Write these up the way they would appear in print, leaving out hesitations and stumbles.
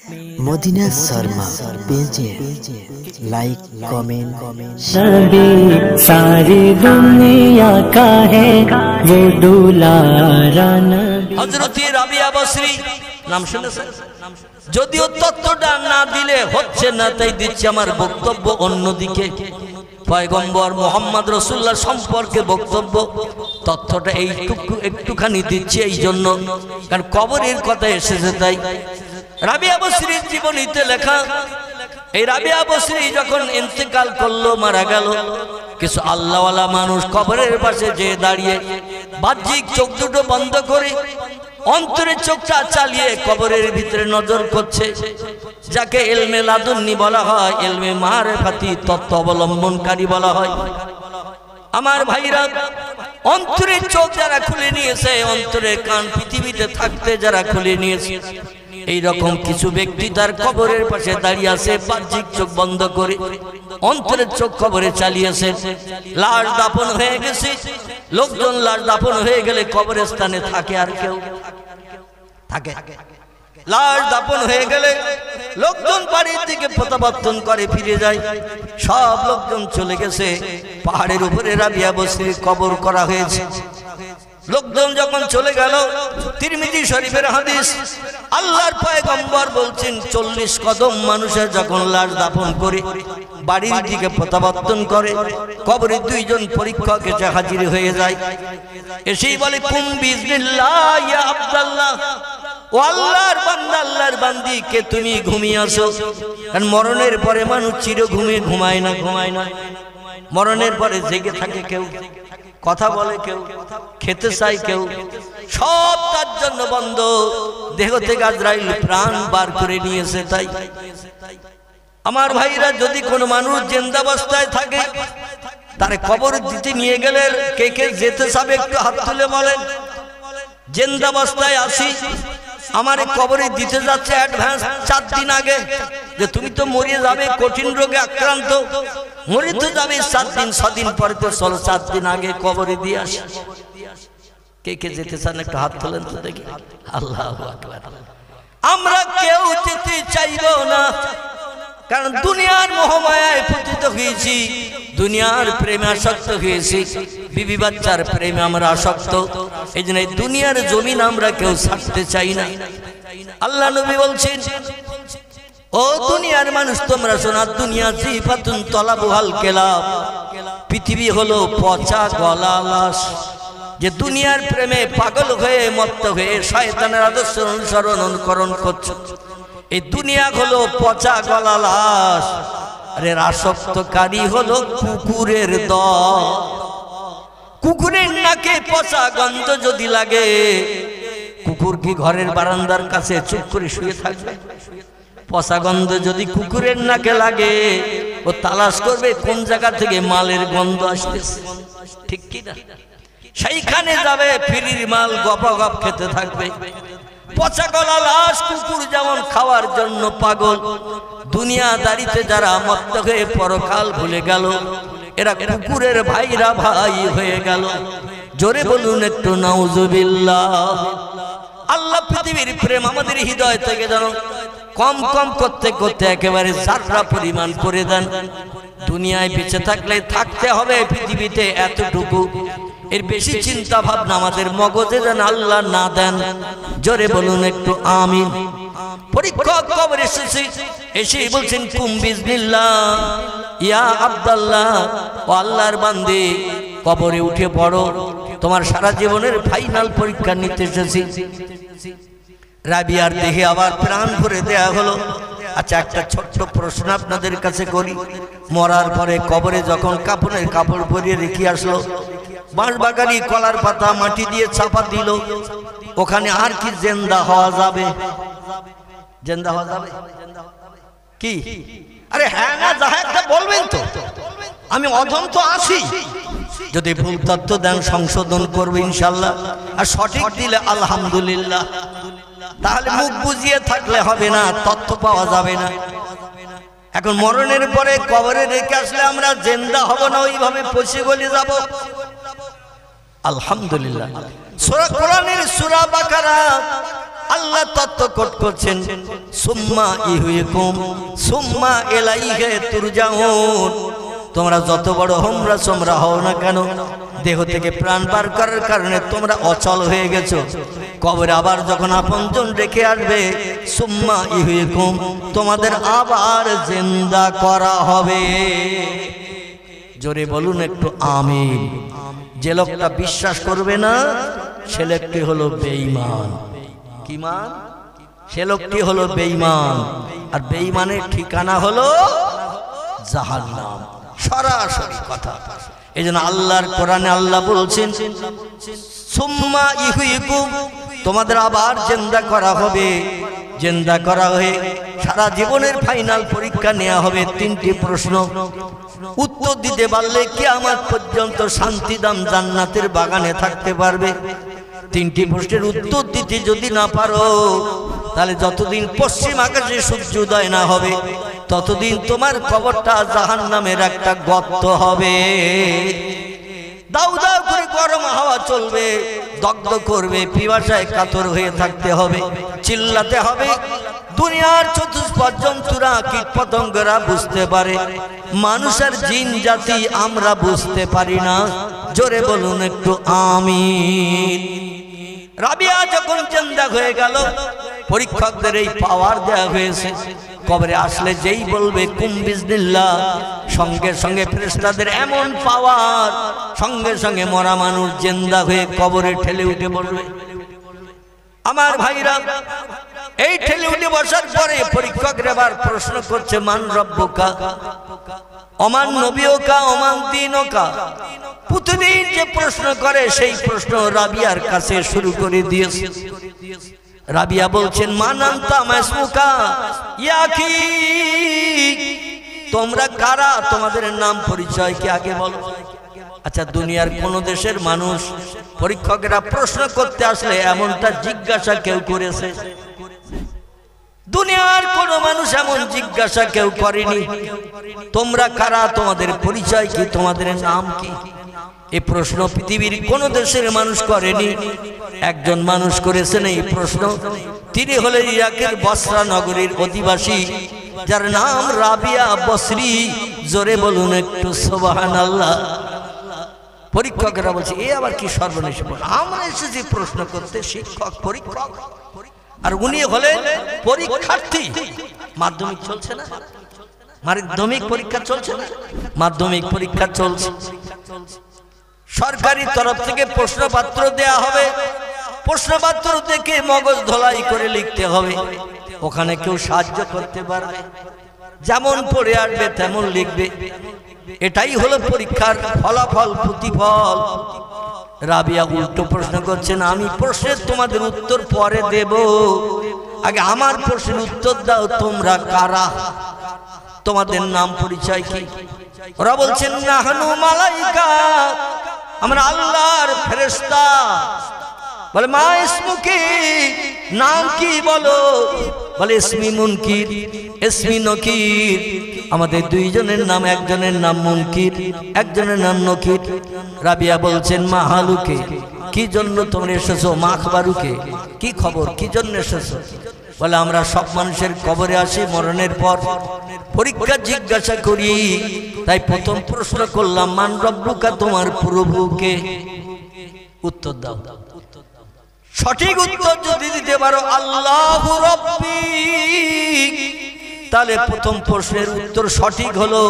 Medina Sharma পেজে like comment नबी सारी दुनिया का है वो दुलारा नबी। हजरत রাবিয়া বসরি নাম শুনেছেন? যদিও তত্ত্বটা না দিলে হচ্ছে না, তাই দিচ্ছি আমার বক্তব্য অন্যদিকে। পয়গম্বর মুহাম্মদ রাসূলুল্লাহ সম্পর্কে বক্তব্য তথ্যটা একটুখানি দিচ্ছি এই জন্য, কারণ কবরের কথা এসেছে। তাই রাবিয়া বসরির জীবনীতে লেখা, এই রাবিয়া বসরি যখন ইন্তেকাল করলো, মারা গেল, কিছু আল্লাহওয়ালা মানুষ কবরের পাশে যে দাঁড়িয়ে বাহ্যিক চোখ দুটো বন্ধ করে অন্তরের চোখটা চালিয়ে কবরের ভিতরে নজর করছে, যাকে ইলমে লাদুন্নি বলা হয়, ইলমে মারিফাতি তত্ত্ব অবলম্বনকারী বলা হয়। আমার ভাইরা, অন্তরের চোখ যারা খুলে নিয়েছে, অন্তরের কান পৃথিবীতে থাকতে যারা খুলে নিয়েছে, এই রকম কিছু ব্যক্তি তার কবরের পাশে দাঁড়িয়ে আছে, বাহ্যিক চোখ বন্ধ করে অন্তরের চোখ কবরে চালিয়েছে। লাশ দাফন হয়ে গেছে, লোকজন লাশ দাফন হয়ে গেলে কবরস্থানে থাকে আর কেউ থাকে? লাশ দাফন হয়ে গেলে লোকজন বাড়ির দিকে প্রত্যাবর্তন করে ফিরে যায়। সব লোকজন চলে গেছে, পাহাড়ের উপরে রাবিয়া বসরির কবর করা হয়েছে। লোকজন যখন চলে গেল, তিরমিজি শরীফের হাদিস, আল্লাহর পয়গম্বর বলছেন 40 কদম মানুষের যখন লাশ দাফন করে বাড়ির দিকে প্রত্যাবর্তন করে, কবরে দুইজন পরীক্ষক এসে হাজির হয়ে যায়। এসেই বলে, কুম বিজনিল্লাহ ইয়া আব্দুল্লাহ, ও আল্লাহর বান্দা, আল্লাহর বান্দি, কে তুমি ঘুমিয়ে আসো? কারণ মরণের পরে মানুষ চির ঘুমায় না। মরণের পরে জেগে থাকে কেউ, কথা বলে কেউ, খেতে চায় কেউ, সব তার জন্য বন্ধ। দেহ থেকে আজরাইল প্রাণ বার করে নিয়েছে। তাই আমার ভাইরা, যদি কোনো মানুষ জিন্দাবস্থায় থাকে, তার কবর দিতে নিয়ে গেলে কে কে যেতে চাবে একটু হাত তুলে বলেন। জিন্দাবস্থায় আসি, আমার কবরে দিতে যাচ্ছে অ্যাডভান্স 4 দিন আগে, যে তুমি তো মরে যাবে, কঠিন রোগে আক্রান্ত, মরে তো যাবে 7 দিন 6 দিন পরে, তো চলো 4 দিন আগে কবরে দিয়ে আসি। কে কে যেতে চান একটু হাত তোলেন তো দেখি। আল্লাহু আকবার। আমরা কেউ যেতে চাইব না, কারণ দুনিয়ার মোহমায়ায় পতিত হয়েছি, দুনিয়ার প্রেমে আসক্ত হয়েছি, বিবি বাচ্চার প্রেমে আমরা আসক্ত। এই জন্য এই দুনিয়ার জমিন আমরা কেউ ছাড়তে চাই না। আল্লাহ নবী বলছেন, ও দুনিয়ার মানুষ তোমরা শোনা, দুনিয়া জিফাতুন তলাবুহাল কেলাব, পৃথিবী হলো পচা গলা লাশ। যে দুনিয়ার প্রেমে পাগল হয়ে মত্ত হয়ে শয়তানের আদর্শ অনুকরণ করছো, এই দুনিয়া হলো পচা গলা লাশ। আরে আসক্তকারী হলো কুকুরের দল। কুকুরের নাকে পচা গন্ধ যদি লাগে, কুকুর কি ঘরের বারান্দার কাছে চুপ করে শুয়ে থাকবে? পচা গন্ধ যদি কুকুরের নাকে লাগে, ও তালাশ করবে কোন জায়গা থেকে মালের গন্ধ আসতেছে, ঠিক কি না? সেইখানে যাবে, ফ্রির মাল গপাগপ খেতে থাকবে। পচা গলা লাশ কুকুর যেমন খাওয়ার জন্য পাগল, দুনিয়াদারিতে যারা মত্ত হয়ে পরকাল ভুলে গেল, এরা কুকুরের ভাইরা ভাই হয়ে গেল। জোরে বলুন একটু নাউজুবিল্লাহ। আল্লাহ পৃথিবীর প্রেম আমাদের হৃদয় থেকে যেন কম কম করতে করতে একেবারে যাত্রা পরিমাণ করে দেন। দুনিয়ায় বেঁচে থাকলে থাকতে হবে পৃথিবীতে এতটুকু, এর বেশি চিন্তা ভাবনা আমাদের মগজে যেন আল্লাহ না দেন। জোরে বলুন একটু আমিন। পরীক্ষক কবরে এসে বলছেন, কুম বিজনিল্লাহ ইয়া আব্দুল্লাহ, ও আল্লাহর বান্দি, কবরে উঠে পড়ো, তোমার সারা জীবনের ফাইনাল পরীক্ষা নিতে এসেছি। রাবিয়ার দেহে আবার প্রাণ ভরে দেয়া হলো। আচ্ছা, একটা ছোট্ট প্রশ্ন আপনাদের কাছে করি, মরার পরে কবরে যখন কাপড়ের কাপড় পরিয়ে রেখে আসলো, বাঁশবাগানি কলার পাতা মাটি দিয়ে চাপা দিল, ওখানে আর কি জিন্দা হওয়া যাবে? জিন্দা হওয়া যাবে কি? আরে হ্যাঁ না যা একটা বলবেন তো, আমি অধম তো আছি। যদি ভুল তথ্য দেন সংশোধন করবে ইনশাল্লাহ, আর সঠিক দিলে আলহামদুলিল্লাহ। তাহলে মুখ বুঝিয়ে থাকলে হবে না, তথ্য পাওয়া যাবে না। এখন মরণের পরে কবরে রেখে আসলে আমরা জিন্দা হব না, ওইভাবে পচে গলে যাব? আলহামদুলিল্লাহ। সূরা কোরআনের সূরা বাকারা আল্লাহ তত্ত্ব কোট করছেন সুম্মা ইহুইকুম সুম্মা ইলাইহি তুরজাউন। তোমরা যত বড় হোমরা সোমরা হও না কেন, দেহ থেকে প্রাণ বার করার কারণে তোমরা অচল হয়ে গেছো। কবরে আবার যখন আপনজন রেখে আসবে, সুম্মা ইহুইকুম, তোমাদের আবার জিন্দা করা হবে। জোরে বলুন একটু আমিন। যে লোকটা বিশ্বাস করবে না সে লোকটি হলো বেঈমান। কি মান? সে লোকটি হলো বেঈমান, আর বেঈমানের ঠিকানা হলো জাহান্নাম। সরাসরি কথা। এই জন্য আল্লাহর কোরআনে আল্লাহ বলছেন সুম্মা ইহুইকুম, তোমাদের আবার জিন্দা করা হবে। জিন্দা করা হয়ে সারা জীবনের ফাইনাল পরীক্ষা নেওয়া হবে। 3টি প্রশ্ন উত্তর দিতে পারলে কিয়ামত পর্যন্ত শান্তিদাম জান্নাতের বাগানে থাকতে পারবে। 3টি প্রশ্নের উত্তর দিতে যদি না পারো, তাহলে যতদিন পশ্চিম আকাশে সূর্যোদয় না হবে ততদিন তোমার কবরটা জাহান্নামের একটা গর্ত হবে। দাউ দাউ করে গরম হাওয়া চলবে, দগ্ধ করবে, পিপাসায় কাতর হয়ে থাকতে হবে, চিল্লাতে হবে। দুনিয়ার চতুষ্পদ জন্তুরা কীট পতঙ্গরা বুঝতে পারে, মানুষের জিন জাতি আমরা বুঝতে পারি না। জোরে বলুন একটু আমিন। রাবিয়া যখন জিন্দা হয়ে গেল, পরীক্ষকদের এই পাওয়ার দেওয়া হয়েছে। কবরে আসলে যেই বলবে কুম বিজনিল্লাহ, সঙ্গে সঙ্গে ফেরেশতাদের এমন পাওয়ার, সঙ্গে সঙ্গে মরা মানুষ জিন্দা হয়ে কবরে ঠেলে উঠে বলবে। আমার ভাইরা, এই ঠেলে উঠে বসার পরে পরীক্ষকের এবার প্রশ্ন করছে মান রব্বুকা অমান নবীকা অমান দীনুকা। প্রতিদিন যে প্রশ্ন করে সেই প্রশ্ন রাবিয়ার কাছে শুরু করে দিয়েছে। রাবিয়া বলছেন মান আনতা মাসমুকা ইয়া কি, তোমরা কারা, তোমাদের নাম পরিচয় কি আগে বলো। আচ্ছা, দুনিয়ার কোন দেশের মানুষ পরীক্ষকেরা প্রশ্ন করতে আসলে এমনটা জিজ্ঞাসা কেউ করেছে? দুনিয়ার কোন মানুষ এমন জিজ্ঞাসা কেউ করেনি, তোমরা কারা, তোমাদের পরিচয় কি, তোমাদের নাম কি। এই প্রশ্ন পৃথিবীর কোন দেশের মানুষ করেনি। একজন মানুষ করেছেন এই প্রশ্ন। তিনি হলেন ইরাকের বসরা নগরীর অধিবাসী, যার নাম রাবিয়া বসরি। জোরে বলুন একটু সুবহানাল্লাহ। পরীক্ষকরা বলছে এ আবার কি সর্বনেশ, আমরা এসেছি প্রশ্ন করতে, শিক্ষক পরীক্ষক, আর উনি হলেন পরীক্ষার্থী। মাধ্যমিক চলছে না, মাধ্যমিক পরীক্ষা চলছে না, মাধ্যমিক পরীক্ষা চলছে। সরকারি তরফ থেকে প্রশ্নপত্র দেয়া হবে, প্রশ্নপত্র দেখে মগজ ধোলাই করে লিখতে হবে। ওখানে কেউ সাহায্য করতে পারবে, যেমন পড়ে আসবে তেমন লিখবে। এটাই হলো পরীক্ষার ফলাফল, প্রতিফল। রাবিয়া উল্টো প্রশ্ন করছেন, আমি প্রশ্নের তোমাদের উত্তর পরে দেব, আগে আমার প্রশ্নের উত্তর দাও, তোমরা কারা, তোমাদের নাম পরিচয় কি। ওরা বলছেন নাহনু মালাইকা, আমরা আল্লাহর ফেরেশতা। বলে মা ইসমুকি, নাম কি বলো। বলে ইসমি মুনকির ইসমি নকির, আমাদের দুইজনের নাম, একজনের নাম মুনকির, একজনের নাম নকির। রাবিয়া বলছেন মা হালুকে, কি জন্য তোমরা এসেছো, মা আখবারুকে, কি খবর, কি জন্য এসেছো। বলে আমরা সব মানুষের কবরে আসি মরণের পর, পরীক্ষা জিজ্ঞাসা করি, তাই প্রথম প্রশ্ন করলাম মান রব্বুকা, তোমার প্রভুকে। উত্তর দাও। সঠিক উত্তর যদি দিতে পারো আল্লাহু রাব্বি, তাহলে প্রথম প্রশ্নের উত্তর সঠিক হলো,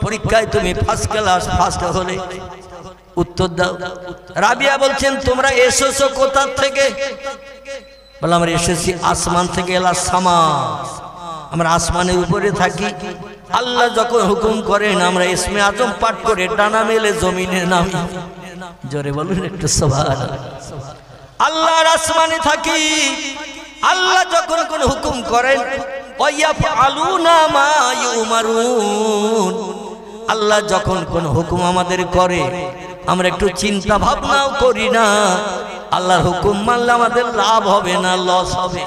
পরীক্ষায় তুমি ফার্স্ট ক্লাস, ফার্স্ট হলে। উত্তর দাও। রাবিয়া বলছেন তোমরা এসেছো কোথা থেকে। বলে আমরা এসেছি আসমান থেকে। এলা সামা, আমরা আসমানের উপরে থাকি। আল্লাহ যখন হুকুম করেন আমরা ইসমে আজম পাঠ করে ডানা মেলে জমিনে নামি। জোরে বলুন একটু সুবহানাল্লাহ। আল্লাহর আসমানে থাকি, আল্লাহ যখন কোন হুকুম করেন ওয়ায়াফআলুনা মা ইউমারুন, আল্লাহ যখন কোন হুকুম আমাদের করে আমরা একটু চিন্তা ভাবনাও করি না, আল্লাহর হুকুম মানলে আমাদের লাভ হবে না লস হবে,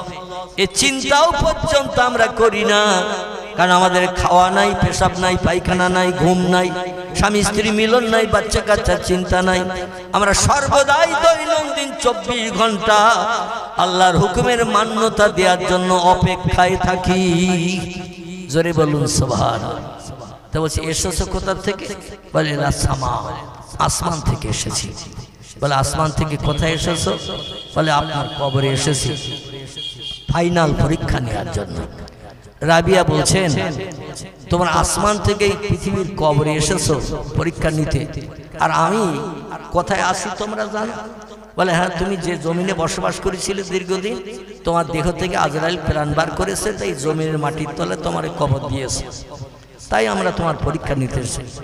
এই চিন্তাও পর্যন্ত আমরা করি না। কারণ আমাদের খাওয়া নাই, পেশাব নাই, পায়খানা নাই, ঘুম নাই, স্বামী স্ত্রী মিলন নাই, বাচ্চা কাচ্চার চিন্তা নাই। আমরা সর্বদাই দৈনন্দিন 24 ঘন্টা আল্লাহর হুকুমের মান্যতা দেওয়ার জন্য অপেক্ষায় থাকি। জোরে বলুন সুবহানাল্লাহ। তো বলছি এসেছো কোথা থেকে? বলে আসমান থেকে এসেছি। বলে আসমান থেকে কোথায় এসেছো? বলে আপনার কবরে এসেছি ফাইনাল পরীক্ষা নেওয়ার জন্য। রাবিয়া বলছেন তোমার আসমান থেকে পৃথিবীর কবরে এসেছো পরীক্ষা নিতে, আর আমি কোথায় আসি তোমরা জানো? বলে হ্যাঁ, তুমি যে জমিনে বসবাস করেছিলে দীর্ঘদিন, তোমার দেহ থেকে আজরাইল প্রাণ বার করেছে, তাই জমিনের মাটির তলে তোমার কবর দিয়েছে, তাই আমরা তোমার পরীক্ষা নিতে এসেছি।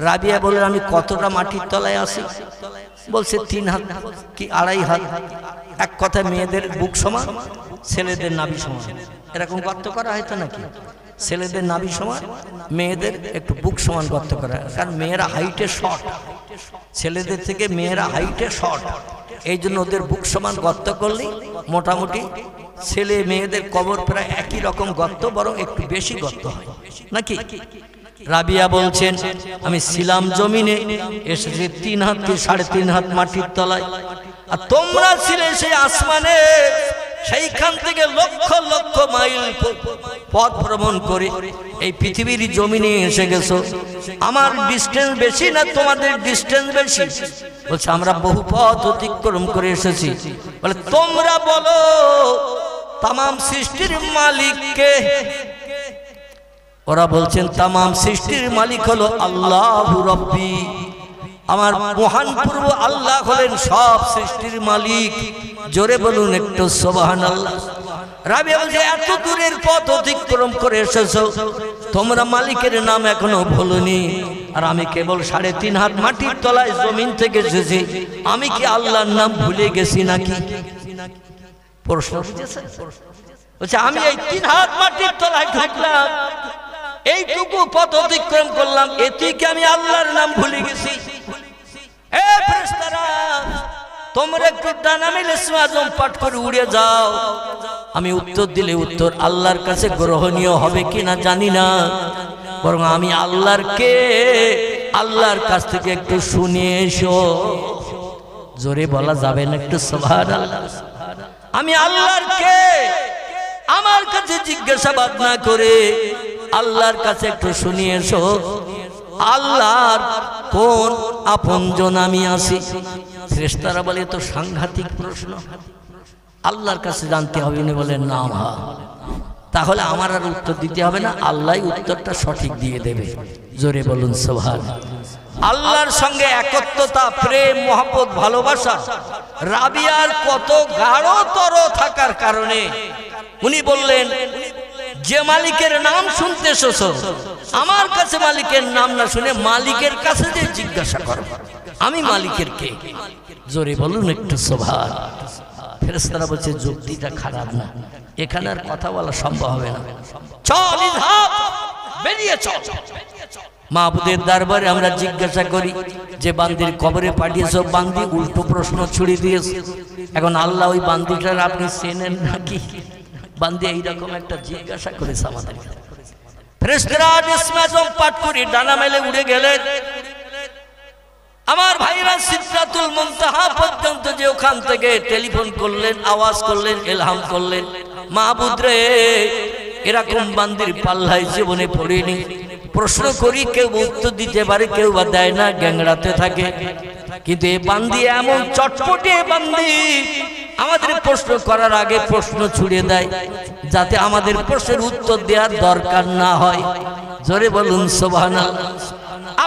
রাবিয়া বলে আমি কতটা মাটির তলায় আছি? বলছে 3 হাত কি 2.5 হাত। এক কথায় মেয়েদের বুক সমান, ছেলেদের নাভি সমান। এরকম গর্ত করা হয়তো নাকি? ছেলেদের নাভি সমান, মেয়েদের একটু বুক সমান গর্ত করা, কারণ মেয়েরা হাইটে শর্ট, ছেলেদের থেকে মেয়েরা হাইটে শর্ট, এই জন্য ওদের বুক সমান গর্ত করলে মোটামুটি ছেলে মেয়েদের কবর প্রায় একই রকম গর্ত, বরং একটু বেশি গর্ত হয় নাকি? রাবিয়া বলছেন আমি ছিলাম জমিনে, এসেছি 3 হাত কি 3.5 হাত মাটির তলায়, আর তোমরা ছিলে সেই আসমানে, সেইখান থেকে লক্ষ লক্ষ মাইল পথ ভ্রমণ করে এই পৃথিবীর জমিনে এসে গেছো। আমার ডিস্টেন্স বেশি না তোমাদের ডিস্টেন্স বেশি? বলছে আমরা বহু পথ অতিক্রম করে এসেছি। বলে তোমরা বলো তামাম সৃষ্টির মালিককে? ওরা বলছেন তামাম সৃষ্টির মালিক হলো আল্লাহু রাব্বি, আমার মহান পূর্ব আল্লাহ হলেন সব সৃষ্টির মালিক। জোরে বলুন একটু সুবহানাল্লাহ। রাবিয়া বলছে এত দূরের পথ অতিক্রম করে এসেছো, তোমরা মালিকের নাম এখনো ভুলনি, আর আমি কেবল 3.5 হাত মাটির তলায় জমিন থেকে এসেছি, আমি কি আল্লাহর নাম ভুলে গেছি নাকি? প্রশ্ন বুঝেছেন? বলছে আমি এই 3 হাত মাটির তলায় ঢুকলাম, এইটুকু পথ অতিক্রম করলাম, এতে কি আমি আল্লাহর নাম ভুলে গেছি? এ ফেরেশতারা, তোমরা একটু ডানা মেলে ইসমে আজম পাঠ করে উড়ে যাও। আমি উত্তর দিলে উত্তর আল্লাহর কাছে গ্রহণীয় হবে কিনা জানি না, বরং আমি আল্লাহর কাছ থেকে একটু শুনে এসো। জোরে বলা যাবে না একটু সুবহানাল্লাহ? আমি আল্লাহর কে আমার কাছে জিজ্ঞাসাবাদ না করে আল্লাহর কাছে একটু শুনে এসো, আল্লাহর কোন আপনজন আমি আছি। ফেরেশতারা বলে তো সাংঘাতিক প্রশ্ন, আল্লাহর কাছে জানতে হবে। উনি বলেন না, তাহলে আমার আর উত্তর দিতে হবে না, আল্লাহই উত্তরটা সঠিক দিয়ে দেবে। জোরে বলুন সুবহানাল্লাহ। আল্লাহর সঙ্গে একত্বতা, প্রেম, মহব্বত, ভালোবাসা রাবিয়ার কত গাঢ়তর থাকার কারণে উনি বললেন যে মালিকের নাম শুনতে এসেছো, আমার কাছে মালিকের নাম না শুনে মালিকের কাছে যে জিজ্ঞাসা করো আমি মালিকের কে। জোরে বলুন একটু সুবহানাল্লাহ। ফেরেশতারা বলছে যুক্তিটা খারাপ না, এখানে আর কথা বলা সম্ভব হবে না, চল ইযহাব, বেরিয়ে চল। মাহবুদের দরবারে আমরা জিজ্ঞাসা করি যে বান্দির কবরে পাঠিয়েছো, বান্দি উল্টো প্রশ্ন ছুড়ে দিয়েছে। এখন আল্লাহ ওই বান্দিটার আপনি চেনেন নাকি? বান্দি এইরকম একটা জিজ্ঞাসা করেছে আমাদের। ফেরেশতারা ইসমে আজম পাঠ করে ডানা মেলে উড়ে গেলেন। আমার ভাইরা সিদরাতুল মুনতাহা পর্যন্ত যে ওখান থেকে টেলিফোন করলেন, আওয়াজ করলেন, ইলহাম করলেন, মাহবুদ রে এরকম বান্দির পাল্লায় জীবনে পড়িনি। প্রশ্ন করি, কেউ উত্তর দিতে পারে, কেউ বা দেয় না, গ্যাংড়াতে থাকে। কিন্তু এই বান্দি এমন চটপটে বান্দি, আমাদের প্রশ্ন করার আগে প্রশ্ন ছুড়ে দেয়, যাতে আমাদের প্রশ্নের উত্তর দেওয়ার দরকার না হয়। জোরে বলুন সুবহানাল্লাহ।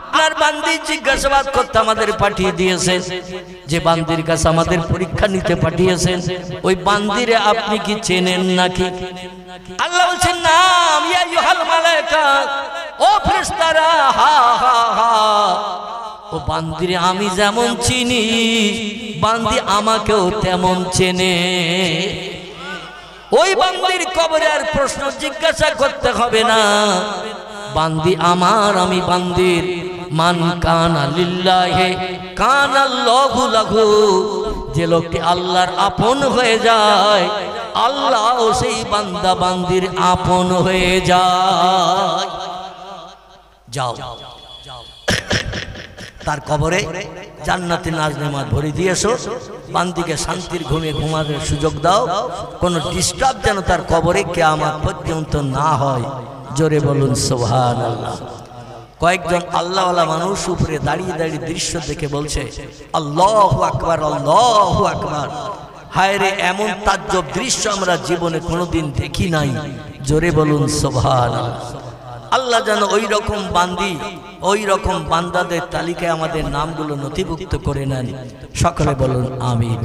আপনার বান্দি জিজ্ঞাসাবাদ করতে আমাদের পাঠিয়ে দিয়েছেন, যে বান্দির কাছে আমাদের পরীক্ষা নিতে পাঠিয়েছেন, ওই বান্দিরে আপনি কি চেনেন নাকি? আল্লাহ বলছেন নাম, ইয়া আইয়ুহাল মালায়েকা, ও ফেরেশতারা, হা হা হা, ও বান্দিরে আমি যেমন চিনি, বান্দি আমাকেও তেমন চেনে। ওই বান্দির কবরে আর প্রশ্ন জিজ্ঞাসা করতে হবে না, বান্দি আমার, আমি বান্দির। মান কানা লিল্লাহি কানাল্লাহু লাহু, যে লোকটি আল্লাহর আপন হয়ে যায় আল্লাহ ও সেই বান্দা বান্দির আপন হয়ে যায়। যাও তার কবরে জান্নাতে নাজ নেমাজ ভরে দিয়েছো, বান্দিকে শান্তির ঘুমে ঘুমানোর সুযোগ দাও, কোনো ডিস্টার্ব যেন তার কবরে কিয়ামত পর্যন্ত না হয়। জোরে বলুন সুবহানাল্লাহ। কয়েকজন আল্লাহওয়ালা মানুষ উপরে দাঁড়িয়ে দাঁড়িয়ে দৃশ্য দেখে বলছে আল্লাহু আকবার, আল্লাহু আকবার। হায় রে, এমন তাজ্জব দৃশ্য আমরা জীবনে কোনোদিন দেখি নাই। জোরে বলুন সুবহানাল্লাহ। আল্লাহ যেন ওই রকম বান্দি, ওই রকম বান্দাদের তালিকায় আমাদের নামগুলো নথিভুক্ত করে নেন। সকলে বলুন আমিন।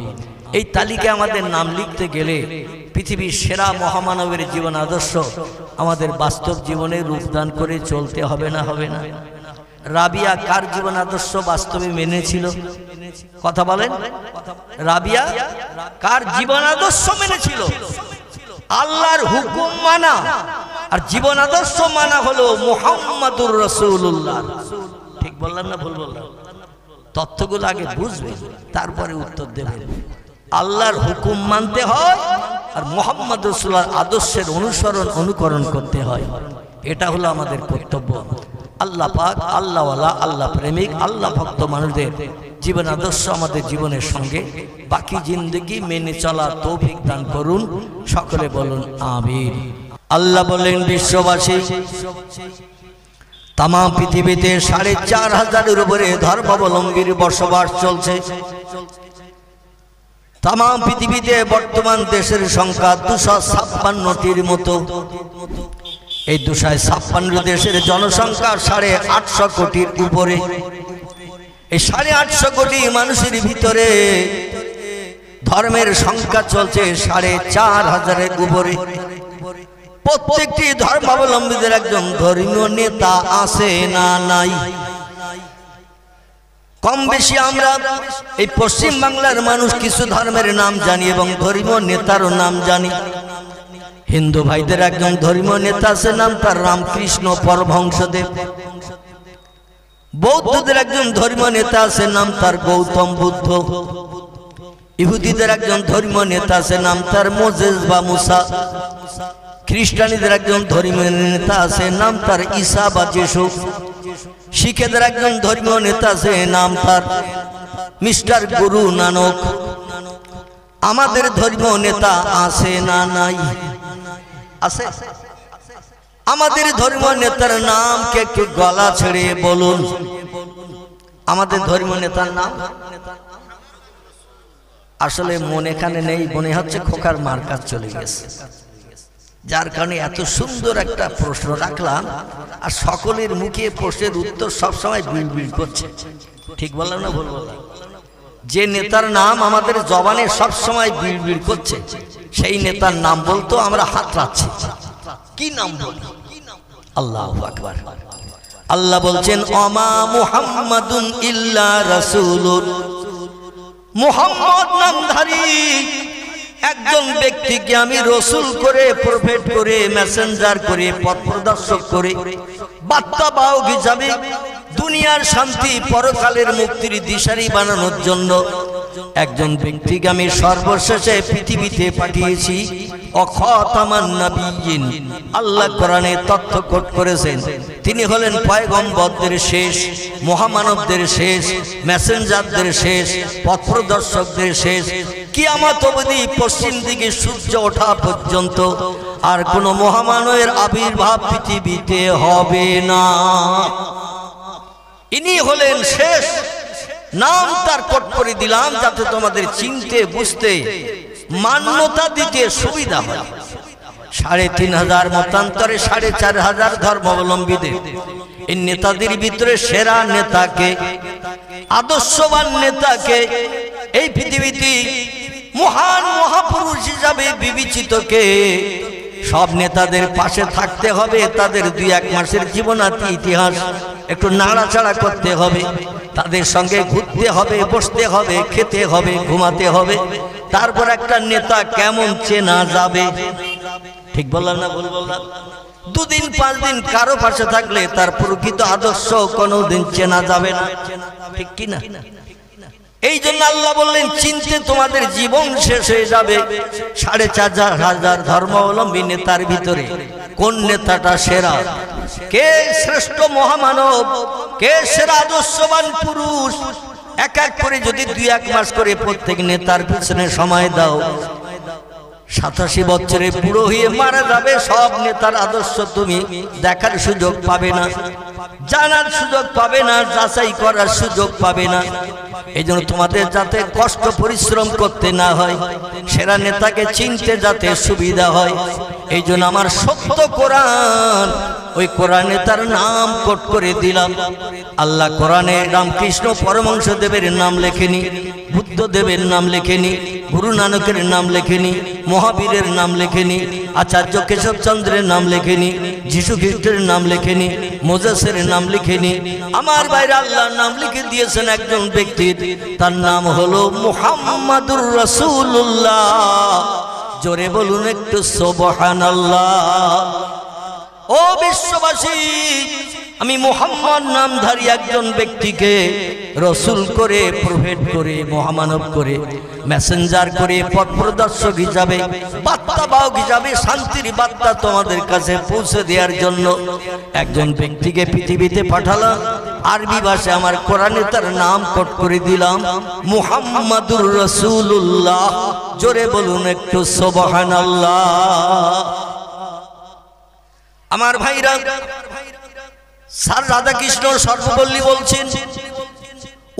এই তালিকায় আমাদের নাম লিখতে গেলে পৃথিবীর সেরা মহামানবের জীবন আদর্শ আমাদের বাস্তব জীবনে রূপদান করে চলতে হবে না? হবে না? রাবিয়া কার জীবন আদর্শ বাস্তবে মেনেছিল? কথা বলেন। রাবিয়া কার জীবন আদর্শ মেনেছিল? আল্লাহর হুকুম মানা আর জীবন আদর্শ মানা হলো মুহাম্মাদুর রাসূলুল্লাহ। ঠিক বললাম না ভুল বললাম? তথ্যগুলো আগে বুঝবেন, তারপরে উত্তর দেবেন। আল্লাহর হুকুম মানতে হয় আর মুহাম্মদ রাসূলুল্লাহর আদর্শের অনুকরণ করতে হয়। এটা হলো আমাদের কর্তব্য। আল্লাহ পাক আল্লাহওয়ালা, আল্লাহ প্রেমিক, আল্লাহ ভক্ত মানুষদের জীবন আদর্শ আমাদের জীবনের সঙ্গে বাকি জিন্দগি মেনে চলার তৌফিক দান করুন। সকলে বলুন আমিন। আল্লাহ বলেন বিশ্ববাসী, তাম পৃথিবীতে ৪৫০০-এর উপরে ধর্মাবলম্বীর বসবাস চলছে। তাম পৃথিবীতে বর্তমান দেশের সংখ্যা ২৫৬টির মতো। এই ২৫৬ দেশের জনসংখ্যা ৮৫০ কোটির উপরে। এই ৮৫০ কোটি মানুষের ভিতরে ধর্মের সংখ্যা চলছে ৪৫০০-এর উপরে। প্রত্যেকটি ধর্মাবলম্বীদের একজন ধর্মীয় নেতা আছে না নাই? কম বেশি আমরা এই পশ্চিম বাংলার মানুষ কিছু ধর্মের নাম জানি এবং ধর্মীয় নেতারও নাম জানি। হিন্দু ভাইদের একজন ধর্মীয় নেতা আছে, নাম তার রামকৃষ্ণ পরমহংসদেব। বৌদ্ধদের একজন ধর্মীয় নেতা আছে, নাম তার গৌতম বুদ্ধ। ইহুদিদের একজন ধর্মীয় নেতা আছে, নাম তার মোজেস বা মুসা। খ্রিস্টানীদের একজন ধর্মীয় নেতা আছে, নাম তার ঈসা বা যিশু। শিখেদের একজন ধর্মীয় নেতা আছে, নাম তার মিস্টার গুরু নানক। আমাদের ধর্মীয় নেতা আছে না নাই? আছে। আমাদের ধর্মীয় নেতার নাম কে একটু গলা ছেড়ে বলুন। আমাদের ধর্মীয় নেতার নাম আসলে মনে কানে নেই, মনে হচ্ছে খোকার মার্কাজ চলে গেছে, যার কারণে এত সুন্দর একটা প্রশ্ন রাখলাম আর সকলের মুখে প্রশ্নের উত্তর সবসময় বিড়বিড় করছে। ঠিক বললাম না ভুল বললাম? যে নেতার নাম আমাদের জবানে সবসময় বিড়বিড় করছে, সেই নেতার নাম বলতো আমরা হাত রাখছি। কি নাম বল? আল্লাহু আকবার। আল্লাহ বলছেন ওমা মুহাম্মাদুন ইল্লা রাসূলুন। মুহাম্মদ নামধারী একজন ব্যক্তিকে আমি রসুল করে, প্রফেট করে, মেসেঞ্জার করে, পথ প্রদর্শক করে, বার্তা বাহক হিসাবে দুনিয়ার শান্তি পরকালের মুক্তির দিশারি বানানোর জন্য একজন ব্যক্তিকে আমি সর্বশেষে পৃথিবীতে পাঠিয়েছি। অখাতামান নবিয়্যিন, আল্লাহ কোরআনে তথ্য কোট করেছেন তিনি হলেন পয়গম্বরদের শেষ, মহামানবদের শেষ, মেসেঞ্জারদের শেষ, পথ প্রদর্শকদের শেষ। কিয়ামত অবধি পশ্চিম দিকে সূর্য ওঠা পর্যন্ত আর কোন মহামানবের আবির্ভাব পৃথিবীতে হবে না। ইনি হলেন শেষ। নাম তার কোট করে দিলাম যাতে তোমাদের চিনতে, বুঝতে, মান্যতা দিতে সুবিধা হয়। ৩৫০০ মতান্তরে ৪৫০০ ধর্মাবলম্বীদের এই নেতাদের ভিতরে সেরা নেতাকে, আদর্শবান নেতাকে, এই পৃথিবীতে মহান মহাপুরুষ হিসাবে বিবেচিতকে সব নেতাদের পাশে থাকতে হবে। তাদের ২-১ মাসের জীবনাতি ইতিহাস একটু নাড়াচাড়া করতে হবে, তাদের সঙ্গে ঘুরতে হবে, বসতে হবে, খেতে হবে, ঘুমাতে হবে। তারপর একটা নেতা কেমন চেনা যাবে? ঠিক বললাম না ভুল বললাম? ২ দিন ৫ দিন কারো পাশে থাকলে তার প্রকৃত আদর্শ কোনোদিন চেনা যাবে না। ঠিক কি না? এই জন্য আল্লাহ বললেন চিনতে তোমাদের জীবন শেষ হয়ে যাবে। 4,500 ধর্মাবলম্বী নেতার ভিতরে কোন নেতাটা সেরা, কে শ্রেষ্ঠ মহামানব, কে সেরা আদর্শবান পুরুষ, এক এক করে যদি 2-1 মাস করে প্রত্যেক নেতার পিছনে সময় দাও, 87 বছরে বুড়ো হয়ে মারা যাবে। সব নেতার আদর্শ তুমি দেখার সুযোগ পাবে না, জানার সুযোগ পাবে না, যাচাই করার সুযোগ পাবে না। এই জন্য তোমাদের যাতে কষ্ট পরিশ্রম করতে না হয়, সেরা নেতাকে চিনতে যাতে সুবিধা হয়, এই জন্য আমার সত্য কোরআন, ওই কোরআনে তার নাম কোট করে দিলাম। আল্লাহ কোরআনে রামকৃষ্ণ পরমহংস দেবের নাম লেখেনি, বুদ্ধদেবের নাম লেখেনি, গুরু নানকের নাম লেখেনি, মহাবীরের নাম লেখেনি, আচার্য কেশবচন্দ্রের নাম লেখেনি, যিশু খ্রিস্টের নাম লেখেনি, মোজেসের নাম লিখেনি। আমার বাইরে আল্লাহর নাম লিখে দিয়েছেন একজন ব্যক্তির, তার নাম হলো মুহাম্মাদুর রাসূলুল্লাহ। জোরে বলুন একটু সুবহানাল্লাহ। ও বিশ্ববাসী, আমি মুহাম্মদ নামধারী একজন ব্যক্তিকে রসুল করে, প্রফেট করে, মহামানব করে, মেসেঞ্জার করে, পথ প্রদর্শক হিসাবে, বার্তাবাহক হিসাবে শান্তির বার্তা তোমাদের কাছে পৌঁছে দেওয়ার জন্য একজন ব্যক্তিকে পৃথিবীতে পাঠালাম। আরবি ভাষায় আমার কোরআনে তার নাম কোট করে দিলাম মুহাম্মাদুর রাসূলুল্লাহ। জোরে বলুন একটু সুবহানাল্লাহ। আমার ভাইরা, স্যার রাধাকৃষ্ণ সর্বপল্লী বলছেন,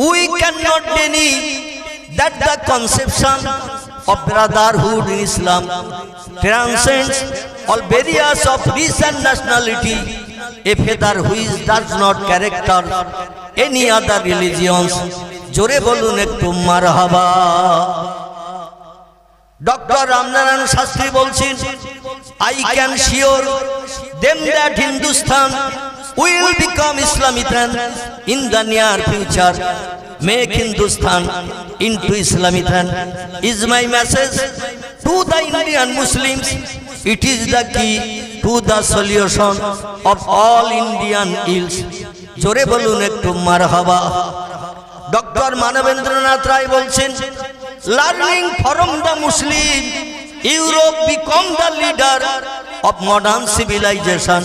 we cannot deny that the conception of brotherhood in Islam transcends all barriers of race and nationality, a feather which does not character any other religions. জোরে বলুন একটু মারহাবা। ডক্টর রামনারায়ণ শাস্ত্রী বলছেন, I can assure them that Hindustan will become Islamistan in the near future. Make Hindustan into Islamistan is my message to the Indian Muslims. It is the key to the solution of all Indian ills. জোরে বলুন একটু মারহাবা। Doctor Manabendranath Roy বলছেন, learning from the Muslim, Europe become the leader of modern civilization.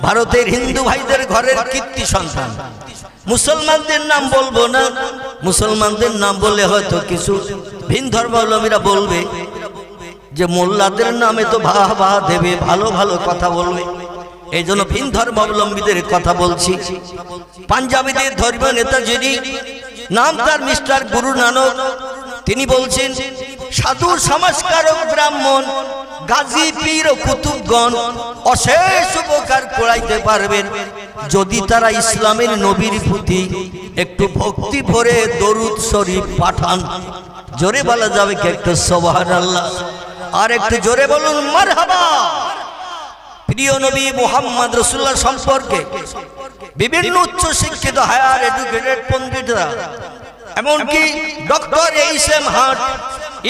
ভারতের হিন্দু ভাইদের ঘরের কীর্তি সন্তান। মুসলমানদের নাম বলবো না, মুসলমানদের নাম বললে হয়তো কিছু ভিন ধর্মাবলম্বীরা বলবে যে মোল্লাদের নামে তো বাহ বাহ দেবে, ভালো ভালো কথা বলবে, এই জন্য ভিন ধর্মাবলম্বীদের কথা বলছি। পাঞ্জাবিদের ধর্মীয় নেতা যিনি, নাম তার মিস্টার গুরু নানক, তিনি বলছেন, সাধু সংস্কারক ব্রাহ্মণ গাজী পীর ও কুতুবগণ অশেষ উপকার করাইতে পারবেন যদি তারা ইসলামের নবীর প্রতি একটু ভক্তি ভরে দরুদ শরীফ পাঠান। জোরে বলা যাবে কি একটু সুবহানাল্লাহ? আর একটু জোরে বলুন মারহাবা। প্রিয় নবী মুহাম্মদ রাসূলুল্লাহ সম্পর্কে বিভিন্ন উচ্চ শিক্ষিত হায়ার এডুকেটেড পণ্ডিতরা, এমনকি ডক্টর এইচ.এম. হার্ট,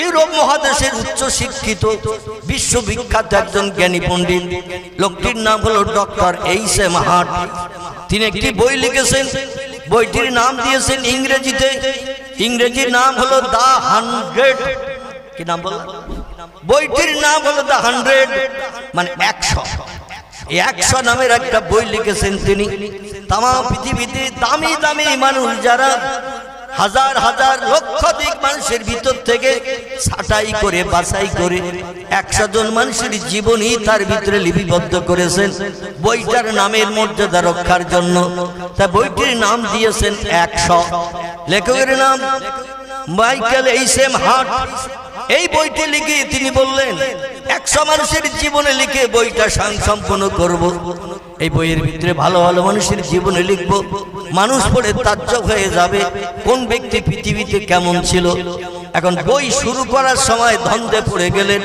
ইউরোপ মহাদেশের উচ্চ শিক্ষিত বিশ্ববিখ্যাত একজন জ্ঞানী পণ্ডিত, লোকটির নাম হলো ডক্টর এইচ.এম. হার্ট। তিনি একটি বই লিখেছেন, বইটির নাম দিয়েছেন ইংরেজিতে, ইংরেজির নাম হলো দ্য 100। কি নাম বল? বইটির নাম হলো দ্য 100, মানে 100। এই 100 নামের একটা বই লিখেছেন তিনি। তাম পৃথিবীতে দামি দামি মানুষ যারা, হাজার হাজার লক্ষাধিক মানুষের ভিতর থেকে ছাঁটাই করে বাছাই করে 100 জন মানুষের জীবনী তার ভিতরে লিপিবদ্ধ করেছেন বইটার নামের মর্যাদা রক্ষার জন্য। তা বইটির নাম দিয়েছেন 100। লেখকের নাম মাইকেল এইচ.এম. হার্ট। এই বইটি লিখে তিনি বললেন 100 মানুষের জীবনে লিখে বইটা সম্পূর্ণ করব। এই বইয়ের ভিতরে ভালো ভালো মানুষের জীবনে লিখব, মানুষ পড়ে তাজ্জব হয়ে যাবে কোন ব্যক্তি পৃথিবীতে কেমন ছিল। এখন বই শুরু করার সময় ধন্দে পড়ে গেলেন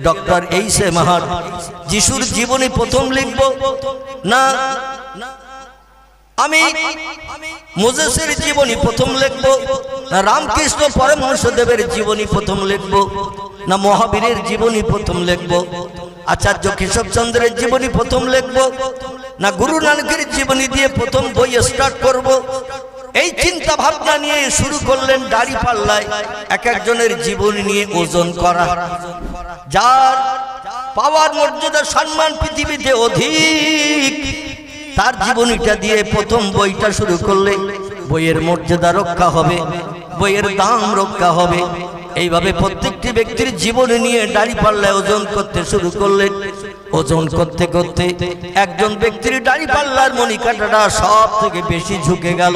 ডক্টর এইচ.এম. হার্ট। যিশুর জীবনী প্রথম লিখব না আমি মোজেসের জীবনী প্রথম লিখব, না রামকৃষ্ণ পরমহংসদেবের জীবনী প্রথম লিখব, না মহাবীরের জীবনী প্রথম লিখব, আচার্য কেশবচন্দ্রের জীবনী প্রথম লিখব, না গুরু নানকের জীবনী দিয়ে প্রথম বই স্টার্ট করব, এই চিন্তা ভাবনা নিয়ে শুরু করলেন দাড়ি পাল্লায় এক একজনের জীবন নিয়ে ওজন করা, যার পাওয়ার মর্যাদা সম্মান পৃথিবীতে অধিক, তার জীবনীটা দিয়ে প্রথম বইটা শুরু করলে বইয়ের মর্যাদা রক্ষা হবে, বইয়ের দাম রক্ষা হবে। এইভাবে প্রত্যেকটি ব্যক্তির জীবন নিয়ে দাড়ি পাল্লায় ওজন করতে শুরু করলেন। ওজন করতে করতে একজন ব্যক্তির দাড়ি পাল্লার মণিকাটাটা সব থেকে বেশি ঝুঁকে গেল।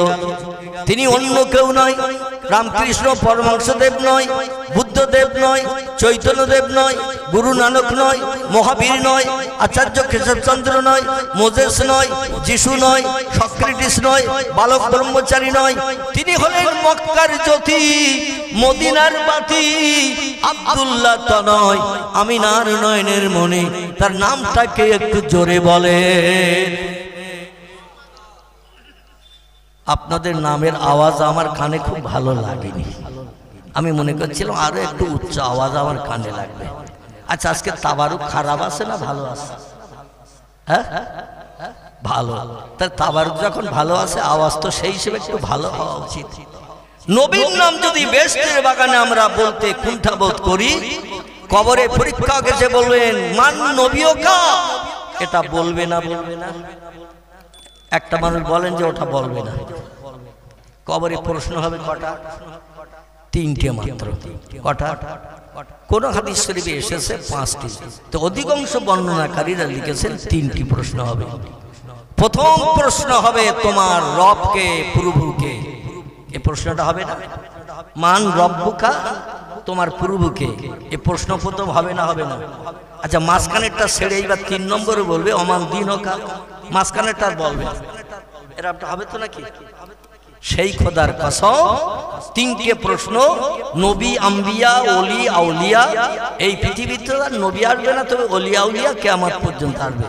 তিনি অন্য কেউ নয়, রামকৃষ্ণ পরমহংসদেব নয়, বুদ্ধদেব নয়, চৈতন্যদেব নয়, গুরু নানক নয়, মহাবীর নয়, আচার্য কেশবচন্দ্র নয়, মোজেস নয়, যিশু নয়, সক্রেটিস নয়, বালক ব্রহ্মচারী নয়। তিনি হলেন মক্কার জ্যোতি, মদিনার বাতি, আব্দুল্লাহ তা নয়, আমিনার নয়নের মনে। তার নামটাকে একটু জোরে বলে। আপনাদের নামের আওয়াজ আমার কানে খুব ভালো লাগেনি, আমি মনে করছিলাম আরো একটু উচ্চ আওয়াজ আমার কানে লাগবে। আচ্ছা, আজকে তাবারুক খারাপ আছে না ভালো আছে? হ্যাঁ, ভালো। তার তাবারুক যখন ভালো আছে, আওয়াজ তো সেই হিসেবে একটু ভালো হওয়া উচিত। নবীর নাম যদি বেহেশতের বাগানে আমরা বলতে কুণ্ঠাবোধ করি, কবরে পরীক্ষা গেছে বলবেন মান নবীও কা, এটা বলবে না, বলবে না। একটা মানুষ বলেন যে ওটা বলবে না, কবরে প্রশ্ন হবে কটা? তিনটে মাত্র। কটা? কোন হাদিস শরীফে এসেছে 5টি, তো অধিকাংশ বর্ণনাকারীরা লিখেছেন 3টি প্রশ্ন হবে। প্রথম প্রশ্ন হবে তোমার রবকে, প্রভুকে। এই প্রশ্নটা হবে না? মান রব্বুকা, তোমার প্রভুকে। এই প্রশ্ন প্রথম হবে না? হবে না। আচ্ছা, মাঝখানেরটা ছেড়ে এইবার 3 নম্বরে বলবে অমান দিনকা, মাঝখানেরটা বলবে। এরকমটা হবে তো নাকি? সেই খোদার কসম, 3টে প্রশ্ন। নবী, আম্বিয়া, ওলি, আউলিয়া। এই পৃথিবীতে আর নবী আসবে না, তবে ওলি আউলিয়া কিয়ামত পর্যন্ত আসবে।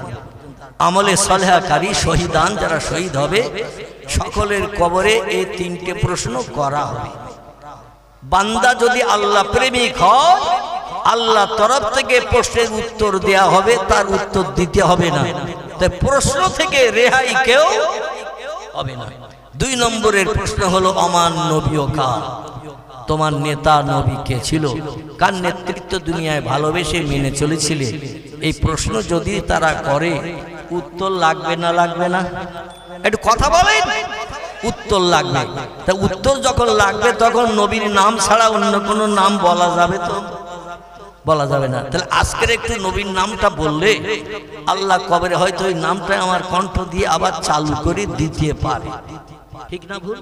আমলে সলেহাকারী শহীদান যারা শহীদ হবে, সকলের কবরে এই 3টে প্রশ্ন করা হবে। বান্দা যদি আল্লাহ প্রেমিক হয়, আল্লাহ তরফ থেকে প্রশ্নের উত্তর দেয়া হবে, তার উত্তর দিতে হবে না। তাই প্রশ্ন থেকে রেহাই কেউ হবে না। 2 নম্বরের প্রশ্ন হলো অমান নবীও কা, তোমার নেতা নবী কে ছিল, কার নেতৃত্ব দুনিয়ায় ভালোবেসে মেনে চলেছিলে। এই প্রশ্ন যদি তারা করে, উত্তর লাগবে না লাগবে না? একটু কথা বলেন। উত্তর লাগবে। তা উত্তর যখন লাগবে, তখন নবীর নাম ছাড়া অন্য কোনো নাম বলা যাবে তো? বলা যাবে না। তাহলে আজকের একটু নবীর নামটা বললে আল্লাহ কবরে হয়তো ওই নামটা আমার কণ্ঠ দিয়ে আবার চালু করে দিতে পারে। ঠিক না ভুল?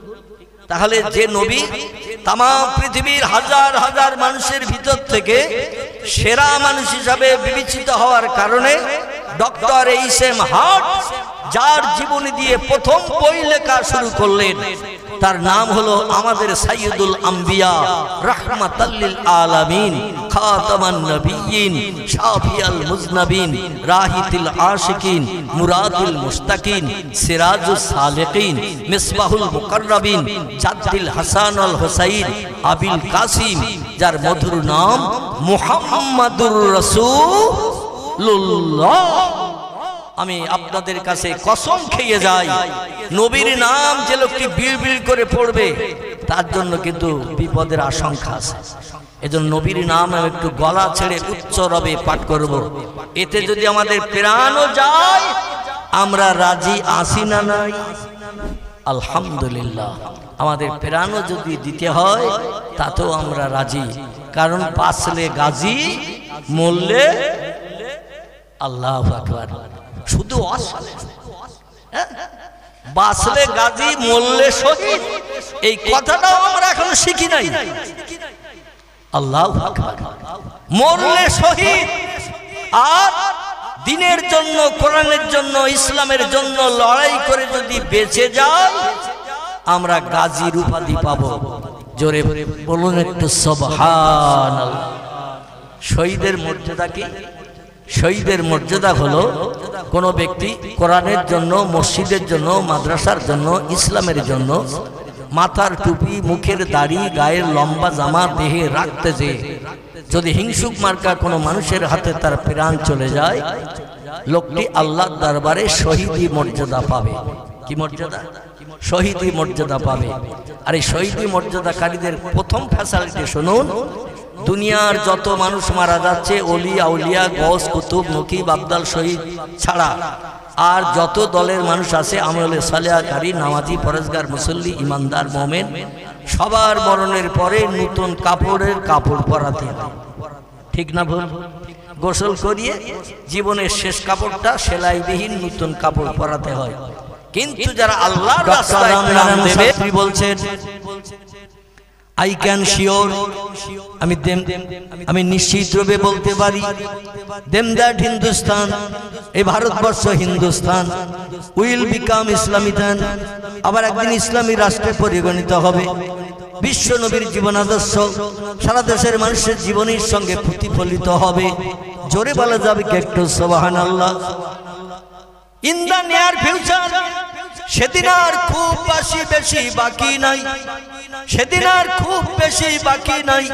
তাহলে যে নবী তাম পৃথিবীর হাজার হাজার মানুষের ভিতর থেকে সেরা মানুষ হিসাবে বিবেচিত হওয়ার কারণে ডক্টর এইচ.এম. হার্ট যার জীবনী দিয়ে প্রথম বই লেখা শুরু করলেন, তার নাম হলো আমাদের সাইয়্যিদুল আম্বিয়া, রাহমাতাল লিল আলামিন, খাতামান নবিয়্যিন, শাফিয়াল মুজনাবিন, রাহিতুল আশিকিন, মুরাদুল মুস্তাকিন, সিরাজুস সালিকিন, মিসবাহুল মুকাররাবিন, জাদ্দুল হাসান আল হুসাইন, আবিল কাসিম, যার মধুর নাম মুহাম্মাদুর রাসূলুল্লাহ। আমি আপনাদের কাছে কসম খেয়ে যাই, নবীর নাম যে লোকটি বিড়বিড় করে পড়বে, তার জন্য কিন্তু বিপদের আশঙ্কা আছে। এজন্য নবীর নাম একটু গলা ছেড়ে উচ্চ রবে পাঠ করব। এতে যদি আমাদের প্রাণও যায়, আমরা রাজি আছি না নাই? আলহামদুলিল্লাহ। আমাদের প্রাণও যদি দিতে হয়, তাতেও আমরা রাজি। কারণ বাঁচলে গাজী, মরলে আল্লাহু আকবার। শুধু বাঁচলে গাজী, মরলে শহীদ, এই কথাটাও আমরা এখনো শিখি নাই। আল্লাহু আকবার। মরলে শহীদ, আর দিনের জন্য, কোরআনের জন্য, ইসলামের জন্য লড়াই করে যদি বেঁচে যায়, আমরা গাজীর উপাধি পাবো। জোরে বলুন একটু সুবহানাল্লাহ। শহীদের মর্যাদা কি? শহীদের মর্যাদা হলো কোন ব্যক্তি কোরআনের জন্য, মসজিদের জন্য, মাদ্রাসার জন্য, ইসলামের জন্য মাথার টুপি, মুখের দাড়ি, গায়ের লম্বা জামা দেহে রাখতে যে যদি হিংসুক মার্কা কোনো মানুষের হাতে তার প্রাণ চলে যায়, লোকটি আল্লাহর দরবারে শহীদি মর্যাদা পাবে। কি মর্যাদা? শহীদি মর্যাদা পাবে। আর এই শহীদি মর্যাদাকারীদের প্রথম ফ্যাসিলিটি শুনুন, দুনিয়ার যত মানুষ মারা যাচ্ছে ওলি আউলিয়া গস কুতুব নকিব আবদাল শহীদ ছাড়া আর যত দলের মানুষ আছে আমলে সালেহাকারী নামাজি পরেজগার মুসল্লি ইমানদার মোমেন সবার মরণের পরে নতুন কাপড়ের কাপড় পরাতে হয়, ঠিক না ভুল? গোসল করিয়ে জীবনের শেষ কাপড়টা সেলাইবিহীন নতুন কাপড় পরাতে হয়। কিন্তু যারা আল্লাহর রাস্তায় নাম দেবে বলছেন আই ক্যান শিওর, আমি নিশ্চিত রূপে বলতে পারি দেম দ্যাট হিন্দুস্তান, এই ভারতবর্ষ হিন্দুস্তান উইল বিকাম ইসলামিতান, আবার একদিন ইসলামী রাষ্ট্রে পরিগণিত হবে। বিশ্ব নবীর জীবন আদর্শ সারা দেশের মানুষের জীবনের সঙ্গে প্রতিফলিত হবে। জোরে বলা যাবে কি একটু সুবহানাল্লাহ? ইন দ্য নিয়ার ফিউচার, সেদিন আর খুব বেশি বাকি নাই, সেদিন আর খুব বেশি বাকি নাই।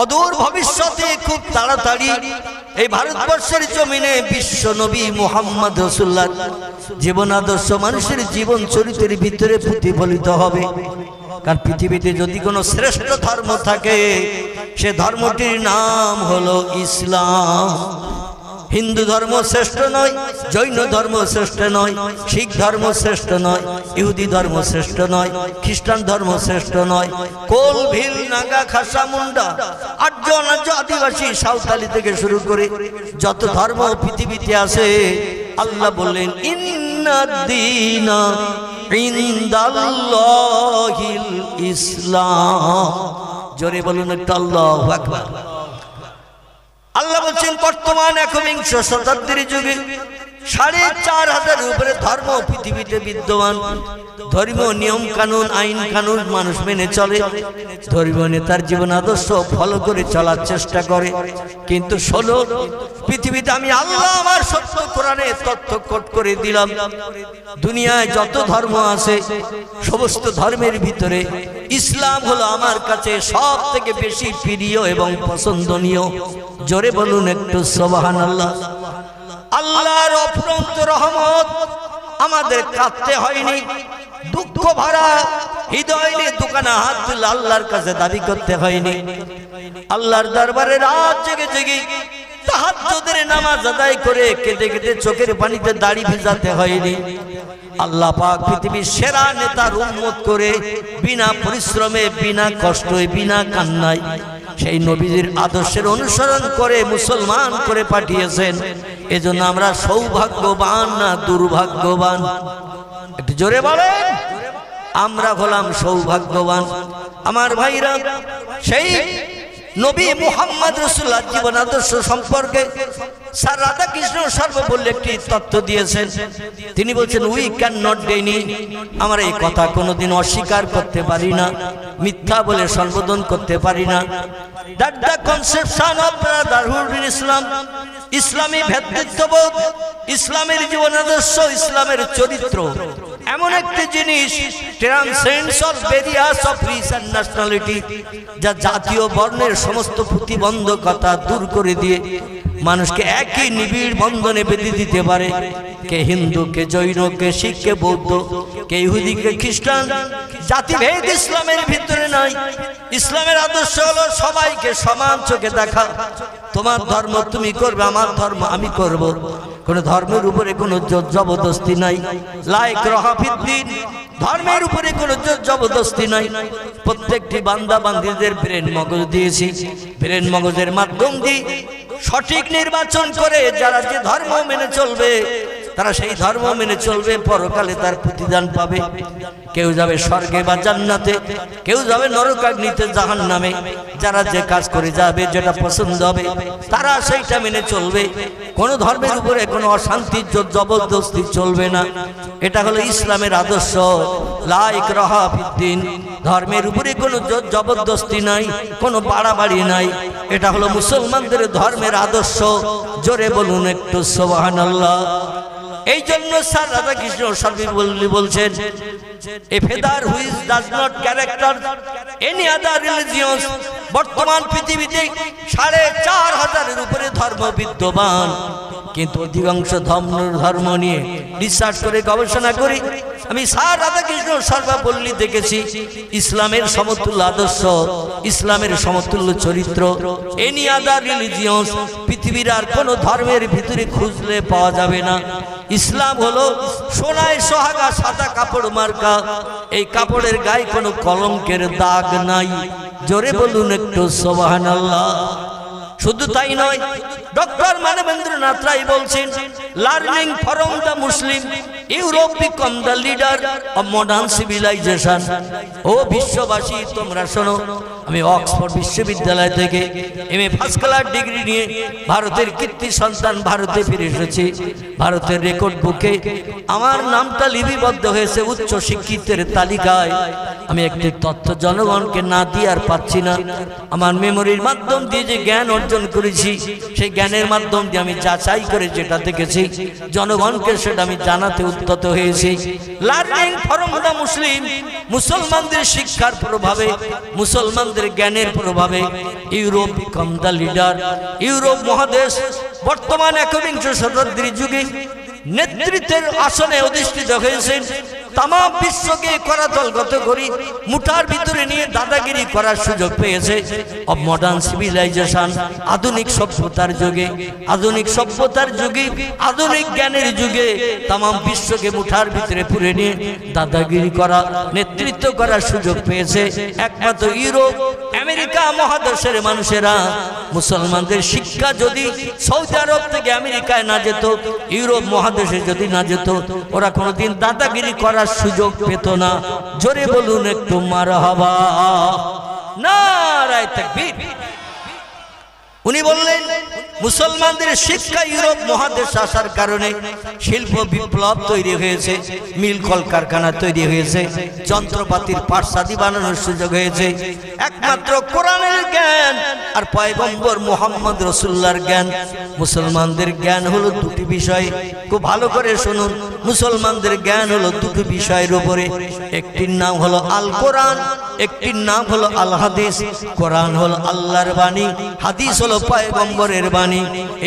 অদূর ভবিষ্যতে খুব তাড়াতাড়ি এই ভারতবর্ষের জমিনে বিশ্ব নবী মুহাম্মদ রাসূলুল্লাহ জীবন আদর্শ মানুষের জীবন চরিত্রের ভিতরে প্রতিফলিত হবে। কারণ পৃথিবীতে যদি কোনো শ্রেষ্ঠ ধর্ম থাকে সে ধর্মটির নাম হলো ইসলাম। হিন্দু ধর্ম শ্রেষ্ঠ নয়, জৈন ধর্ম শ্রেষ্ঠ নয়, শিখ ধর্ম শ্রেষ্ঠ নয়, ইহুদি ধর্ম শ্রেষ্ঠ নয়, খ্রিস্টান ধর্ম শ্রেষ্ঠ নয়। কোল ভিল নাগা খাসা মুন্ডা আর্য অনার্য আদিবাসী সাঁওতালি থেকে শুরু করে যত ধর্ম পৃথিবীতে আছে আল্লাহ বললেন ইন্নাদ-দীনা ইনদাল্লাহিল ইসলাম। জোরে বলুন একটু আল্লাহু আকবার। আল্লাহ বলছেন বর্তমান একবিংশ শতাব্দীর যুগে ৪৫০০০ উপরে ধর্ম পৃথিবীতে বিদ্যমান। ধর্মীয় নিয়ম কানুন আইন কানুন মানুষ মেনে চলে, ধর্মীয় নেতার জীবন আদর্শ ফলো করে চলার চেষ্টা করে। কিন্তু শোনো, পৃথিবীতে আমি আল্লাহ আমার সত্য কোরআনে তথ্য কোট করে দিলাম, দুনিয়ায় যত ধর্ম আছে সমস্ত ধর্মের ভিতরে ইসলাম হলো আমার কাছে সব থেকে বেশি প্রিয় এবং পছন্দনীয়। জোরে বলুন একটু সুবহানাল্লাহ। আল্লাহর অফুরন্ত রহমত আমাদের কাঁদতে হয়নি, দুঃখ ভরা হৃদয় নিয়ে দোকানে হাত তুলে আল্লাহর কাছে দাবি করতে হয়নি। আল্লাহর দরবারে রাত জেগে জেগে তাহাজ্জুদের নামাজ আদায় করে কেঁদে কেঁদে চোখের পানিতে দাড়ি ভিজাতে হয়নি। আল্লাহ পাক পৃথিবীর সেরা নেতার উম্মত করে বিনা পরিশ্রমে বিনা কষ্টে বিনা কান্নায় সেই নবীজির আদর্শের অনুসরণ করে মুসলমান করে পাঠিয়েছেন। এজন্য আমরা সৌভাগ্যবান না দুর্ভাগ্যবান? একটু জোরে বলেন। আমরা হলাম সৌভাগ্যবান। আমার ভাইরা, সেই নবী মুহাম্মদ রাসূলুল্লাহ জীবন আদর্শ সম্পর্কে স্যার রাধাকৃষ্ণ সর্বপল্লী একটি তথ্য দিয়েছেন। তিনি বলছেন উই ক্যান নট ডেনি, আমরা এই কথা কোনোদিন অস্বীকার করতে পারি না, মিথ্যা বলে সম্বোধন করতে পারি না। That the conception of brotherhood in Islam, ইসলামী ভ্রাতৃত্ববোধ, ইসলামের জীবন আদর্শ, ইসলামের চরিত্র এমন একটি জিনিস transcends all barriers of race and nationality, যা জাতীয় বর্ণের সমস্ত প্রতিবন্ধকতা দূর করে দিয়ে মানুষকে একই নিবিড় বন্ধনে বেঁধে দিতে পারে। কে হিন্দু, কে জৈন, কে শিখ, কে বৌদ্ধ, কে ইহুদি, কে খ্রিস্টান, জাতিভেদ ইসলামের ভিতরে নাই। ইসলামের আদর্শ হলো সবাইকে সমান চোখে দেখা। তোমার ধর্ম তুমি করবে, আমার ধর্ম আমি করব। কোন ধর্মের উপরে কোনো জোর জবরদস্তি নাই। লাইক রহাফিদ্দিন, ধর্মের উপরে কোনো জোর জবরদস্তি নাই। প্রত্যেকটি বান্দা বান্দীদের ব্রেন মগজ দিয়েছি, ব্রেন মগজের মাধ্যম দিয়ে সঠিক নির্বাচন করে যারা যে ধর্ম মেনে চলবে তারা সেই ধর্ম মেনে চলবে, পরকালে তার প্রতিদান পাবে। কেউ যাবে স্বর্গে বা জান্নাতে, কেউ যাবে নরকাগ্নিতে জাহান্নামে। যারা যে কাজ করে যাবে, যেটা পছন্দ হবে তারা সেইটা মেনে চলবে। কোন ধর্মের উপরে কোনো অশান্তি জবরদস্তি চলবে না। এটা হলো ইসলামের আদর্শ। লা ইকরাহা ফিদ্দিন, ধর্মের উপরে কোনো জবরদস্তি নাই, কোনো বাড়াবাড়ি নাই। এটা হলো মুসলমানদের ধর্মের আদর্শ। জোরে বলুন একটু সুবহানাল্লাহ। এই জন্য স্যার রাধাকৃষ্ণ সর্বপল্লী বলছেন a feather which does not character any other religious. বর্তমান পৃথিবীতে ৪৫০০০ উপরে ধর্ম বিদ্যমান। কিন্তু অধিকাংশ ধর্ম নিয়ে রিসার্চ করে গবেষণা করি আমি স্যার রাধাকৃষ্ণ সর্বপল্লী দেখেছি ইসলামের সমতুল্য আদর্শ, ইসলামের সমতুল্য চরিত্র, এনি আদার রিলিজিয়ন্স পৃথিবীর আর কোনো ধর্মের ভিতরে খুঁজলে পাওয়া যাবে না। ইসলাম হলো সোনায় সোহাগা সাদা কাপড় মার্কা, এই কাপড়ের গায়ে কোনো কলঙ্কের দাগ নাই। জোরে বলুন একটু সুবহানাল্লাহ। শুধু তাই নয়, ডক্টর মানবেন্দ্রনাথ রায় বলছেন learning from the Muslim Europe become the leader of modern civilisation. ও বিশ্ববাসী তোমরা শোনো, আমি অক্সফোর্ড বিশ্ববিদ্যালয় থেকে এমএ ফার্স্ট ক্লাস ডিগ্রি নিয়ে ভারতের কীর্তি সন্তান ভারতে ফিরে এসেছি। ভারতের রেকর্ড বুকে আমার নামটা লিপিবদ্ধ হয়েছে উচ্চ শিক্ষিতের তালিকায়। আমি একটি তথ্য জনগণকে না দিয়ে আর পাচ্ছি না। আমার মেমোরির মাধ্যম দিয়ে যে জ্ঞান অর্জন করেছি, সেই জ্ঞানের মাধ্যম দিয়ে আমি যাচাই করে যেটা দেখেছি জনগণকে সেটা আমি জানাতে উদ্যত হয়েছি। লার্নিং ফ্রম দ্য মুসলিম, মুসলমানদের শিক্ষার প্রভাবে, মুসলমানদের জ্ঞানের প্রভাবে Europe become the leader. Europe মহাদেশ বর্তমান একবিংশ শতাব্দীর যুগে নেতৃত্বের আসনে অধিষ্ঠিত হয়েছেন। তাম বিশ্বকে করাতলগত করি মুঠার ভিতরে নিয়ে দাদাগিরি করার সুযোগ পেয়েছে। অব মডার্ন সিভিলাইজেশন, আধুনিক সভ্যতার যুগে, আধুনিক সভ্যতার যুগে, আধুনিক জ্ঞানের যুগে তাম বিশ্বকে মুঠার ভিতরে পুরে নিয়ে দাদাগিরি করা, নেতৃত্ব করার সুযোগ পেয়েছে একমাত্র ইউরোপ আমেরিকা মহাদেশের মানুষেরা। মুসলমানদের শিক্ষা যদি সৌদি আরব থেকে আমেরিকায় না যেত, ইউরোপ মহাদেশে যদি না যেত, ওরা কোনোদিন দাদাগিরি করার সুযোগ পেত না। জোরে বলুন একটু মারহাবা, নারায়ে তাকবীর। উনি বললেন মুসলমানদের শিক্ষা ইউরোপ মহাদেশ আসার কারণে শিল্প বিপ্লব তৈরি হয়েছে, মিল কলকারখানা তৈরি হয়েছে, যন্ত্রপাতির পাঠশালা বানানোর সুযোগ হয়েছে। একমাত্র কোরআনের জ্ঞান আর পয়গম্বর মুহাম্মদ রাসূলুল্লাহর জ্ঞান। মুসলমানদের জ্ঞান হলো দুটি বিষয়, খুব ভালো করে শুনুন। মুসলমানদের জ্ঞান হলো দুটি বিষয়ের উপরে, একটির নাম হলো আল কোরআন, একটির নাম হলো আল হাদিস। কোরআন হলো আল্লাহর বাণী, হাদিস হলো পয়গম্বরের বাণী।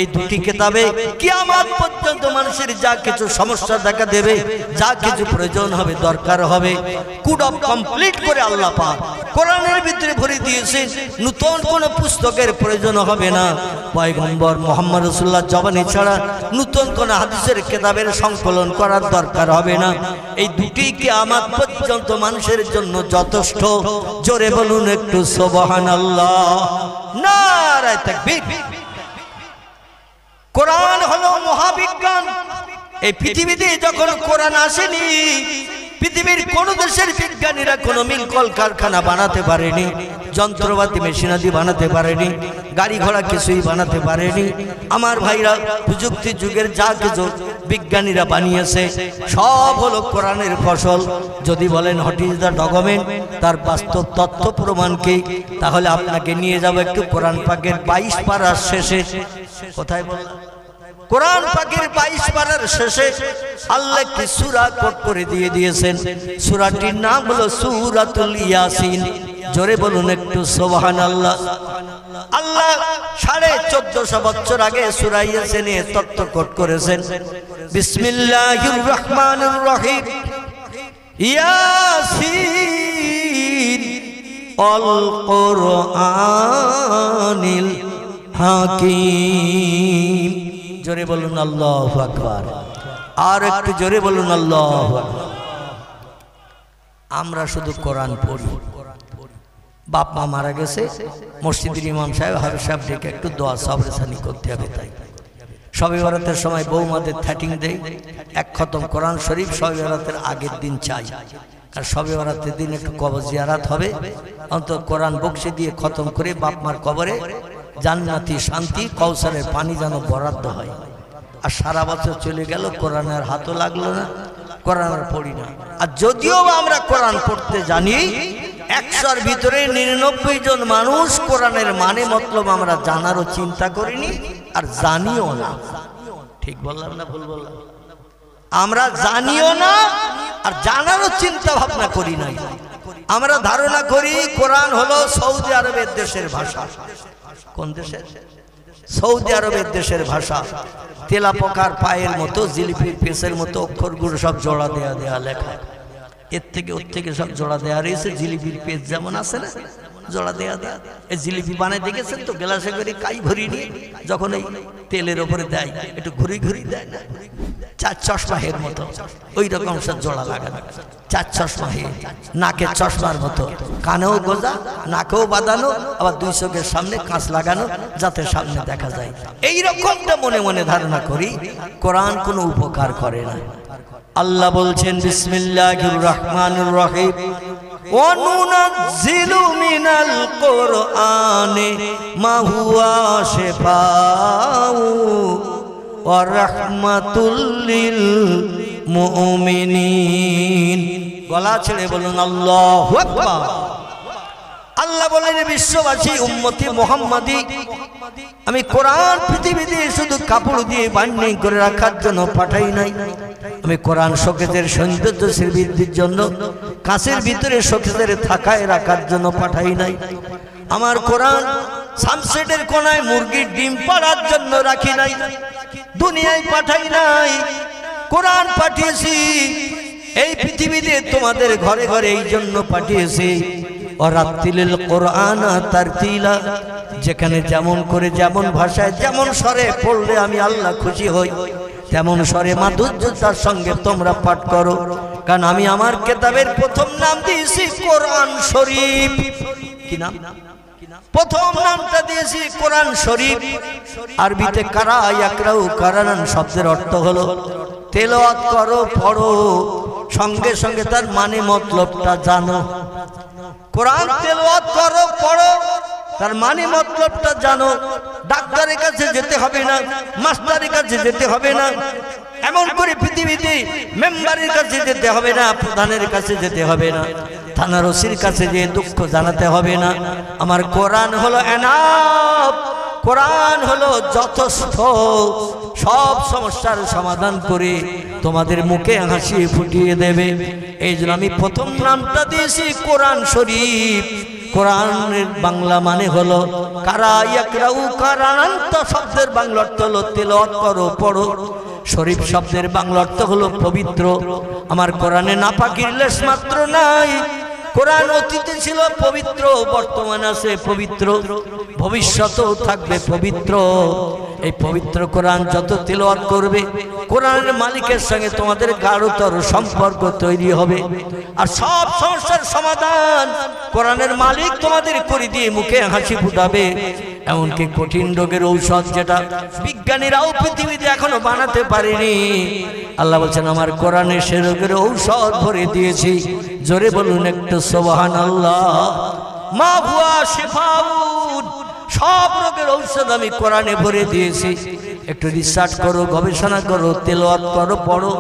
এই দুটি কিতাবে কিয়ামত পর্যন্ত মানুষের যা কিছু সমস্যা দেখা দেবে, যা কিছু প্রয়োজন হবে, দরকার হবে, কুড অফ কমপ্লিট করে আল্লাহ পাক কোরআনের ভিতরে ভরে দিয়েছেন। নতুন কোনো পুস্তকের প্রয়োজন হবে না। পয়গম্বর মুহাম্মদ রাসূলুল্লাহ জবানি ছাড়া নতুন কোনো হাদিসের কিতাবের সংকলন করার দরকার হবে না। এই দুটি কিয়ামত পর্যন্ত মানুষের জন্য যথেষ্ট। জোরে বলুন একটু সুবহানাল্লাহ, নারায়ে তাকবীর। কোরআন হলো মহাবিজ্ঞান। এই পৃথিবীতে যখন কোরআন আসেনি, পৃথিবীর কোন দেশের বিজ্ঞানীরা কোনো মিল কলকারখানা বানাতে পারেনি, যন্ত্রপাতি মেশিনাদি বানাতে পারেনি, গাড়ি ঘোড়া কিছুই বানাতে পারেনি। আমার ভাইরা, প্রযুক্তি যুগের যা কিছু বিজ্ঞানীরা বানিয়েছে সব হলো কোরআনের ফসল। যদি বলেন হোয়াট ইজ দ্য ডকুমেন্ট, তার বাস্তব তথ্য প্রমাণ কি, তাহলে আপনাকে নিয়ে যাব একটু কোরআন পাকের 22 পারার শেষে। কোথায় বললাম? কোরআন পাকের 22 পারার শেষে আল্লাহ একটি সূরা কোট করে দিয়ে দিয়েছেন। সূরাটির নাম হলো সূরাতুল ইয়াসিন। জোরে বলুন একটু সুবহানাল্লাহ। আল্লাহ 1450 বছর আগে সূরা ইয়াসিনে তথ্য কোট করেছেন। বিসমিল্লাহির রহমানির রহিম, ইয়াসিন আল কুরআনিল হাকিম। জোরে বলুন আল্লাহু আকবার। আর একটু জোরে বলুন আল্লাহু আকবার। আমরা শুধু কোরআন পড়ি। বাপ মা মারা গেছে, মসজিদের ইমাম সাহেব হাফেজ সাহেব ডেকে একটু দোয়া সাবরেসানি করতে হবে, তাই শবে বরাতের সময় বৌমাদের থ্যাটিং দেয়, এক খতম কোরআন শরীফ শবে বরাতের আগের দিন চাই। আর শবে বরাতের দিন একটু কবর জিয়ারাত হবে, অন্তত কোরআন বক্সে দিয়ে খতম করে বাপ মার কবরে জান্নাতি শান্তি কৌসারের পানি যেন বরাদ্দ হয়। আর সারা বছর চলে গেল, কোরআনের হাতও লাগলো না, কোরআন আর পড়ি না। আর যদিও আমরা কোরআন পড়তে জানি, 100-র ভিতরে 99 জন মানুষ কোরআনের মানে মতলব আমরা জানারও চিন্তা করিনি আর জানিও না। ঠিক বললাম না ভুল বললাম? আমরা জানিও না আর জানারও চিন্তা ভাবনা করি নাই। আমরা ধারণা করি কোরআন হলো সৌদি আরবের দেশের ভাষা। কোন দেশের? সৌদি আরবের দেশের ভাষা, তেলা পোকার পায়ের মতো, জিলিপির পেসের মতো অক্ষরগুলো সব জোড়া দেয়া দেয়া লেখা। এর থেকে ওর থেকে সব জোড়া দেয়া রয়েছে। জিলিপির পেস যেমন আছে না, জোড়া দেয়া দেয়া। এই জিলিপি বানায় দেখেছেন তো, গ্লাসে করে কাই ভরি নিয়ে যখন এই তেলের ওপরে দেয় একটু ঘুরি ঘুরি দেয় না, চার চশমাহের মতো ওই রকম সব জোড়া লাগানো। চার চশমাহে, নাকের চশমার মতো, কানেও গোজা, নাকেও বাঁধানো, আবার দুই চোখের সামনে কাঁচ লাগানো যাতে সামনে দেখা যায়। এই রকমটা মনে মনে ধারণা করি, কোরআন কোনো উপকার করে না। আল্লাহ বলছেন বিসমিল্লাহির রহমানির রহিম, وَنُنَزِّلُ مِنَ الْقُرْآنِ مَا هُوَ شِفَاءٌ وَرَحْمَةٌ لِّلْمُؤْمِنِينَ। গলা ছেড়ে বলুন আল্লাহু আকবার। আল্লাহ বলেন বিশ্ববাসী উম্মতি মুহাম্মাদি, আমি কোরআন পৃথিবীতে শুধু কাপড় দিয়ে বান্ডিং করে রাখার জন্য পাঠাই নাই। আমি কোরআন শোকেজের সৌন্দর্য বৃদ্ধির জন্য, কাঁচের ভিতরে শোকেজের থাকায় রাখার জন্য পাঠাই নাই। আমার কোরআন সানসেটের কোনায় মুরগির ডিম পাড়ার জন্য রাখি নাই, দুনিয়ায় পাঠাই নাই। কোরআন পাঠিয়েছি এই পৃথিবীতে তোমাদের ঘরে ঘরে, এই জন্য পাঠিয়েছি। ওয়ারাত্তিলিল কোরআনা তারতিলা, যেখানে যেমন করে যেমন ভাষায় যেমন স্বরে পড়লে আমি আল্লাহ খুশি হই, তেমন স্বরে মাধুর্যতার সঙ্গে তোমরা পাঠ করো। কারণ আমি আমার কিতাবের প্রথম নাম দিয়েছি কোরআন শরীফ। কি নাম? প্রথম নামটা দিয়েছি কোরআন শরীফ। আরবিতে কারা ইয়াকরাউ কারানান শব্দের অর্থ হলো তেলাওয়াত করো, পড়ো, সঙ্গে সঙ্গে তার মানে মতলবটা জানো। কোরআন তেলাওয়াত করো, পড়ো, তার মানে মতলবটা জানো। ডাক্তারের কাছে যেতে হবে না, মাস্টারের কাছে যেতে হবে না, এমন করে পৃথিবীতে মেম্বারের কাছে যেতে হবে না, প্রধানের কাছে যেতে হবে না, থানার ওসির কাছে যে দুঃখ জানাতে হবে না। আমার কোরআন হলো এনাফ, কোরআন হলো যথেষ্ট, সব সমস্যার সমাধান করে তোমাদের মুখে হাসি ফুটিয়ে দেবে। এই জন্য আমি প্রথম নামটা দিয়েছি কোরআন শরীফ। কোরআনের বাংলা মানে হলো কারা ইয়াকরাউ কারানান, শব্দের বাংলা অর্থ হলো তেলাওয়াত করো, পড়ো। শরীফ শব্দের বাংলা অর্থ হলো পবিত্র। আমার কোরআনে নাপাকির লেশ মাত্র নাই। কোরআন অতীতে ছিল পবিত্র, বর্তমানে আছে পবিত্র, ভবিষ্যতেও থাকবে পবিত্র। এই পবিত্র কোরআন যত তেলাওয়াত করবে, কোরআনের মালিকের সঙ্গে তোমাদের গাঢ়তর সম্পর্ক তৈরি হবে। আর সব সমস্যার সমাধান কোরআনের মালিক তোমাদের করে দিয়ে মুখে হাসি ফুটাবে। এমনকি কঠিন রোগের ঔষধ যেটা বিজ্ঞানীরাও পৃথিবীতে এখনো বানাতে পারেনি, আল্লাহ বলছেন আমার কোরআনে সে রোগের ঔষধ ভরে দিয়েছি। জোরে বলুন একটু সুবহানাল্লাহ। মা হুয়া শিফাউন, সব রোগের ঔষধ আমি কোরআনে ভরে দিয়েছি। একটু রিসার্চ করো, গবেষণা করো, তেলাওয়াত করো, পড়ো,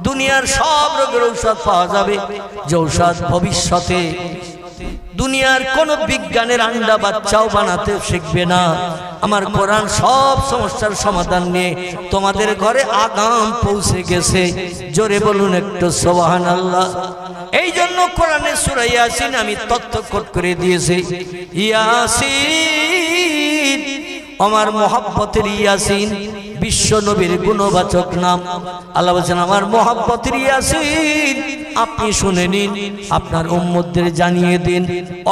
দুনিয়ার সব রোগের ঔষধ পাওয়া যাবে। যে ঔষধ ভবিষ্যতে দুনিয়ার কোন বিজ্ঞানের আন্ডা বাচ্চাও বানাতে শিখবে না। আমার কোরআন সব সমস্যার সমাধান নিয়ে তোমাদের ঘরে আগাম পৌঁছে গেছে। জোরে বলুন একটু সুবহানাল্লাহ। এই জন্য কোরআনে সূরা ইয়াসিন আমি তথ্য কোট করে দিয়েছি। ইয়াসিন, আমার মহব্বতের ইয়াসিন, বিশ্ব নবীর গুণবাচক নাম। আল্লাহ বলছেন আমার মহব্বতের ইয়াসিন আপনি শুনে নিন, আপনার উম্মতদের জানিয়ে দিন।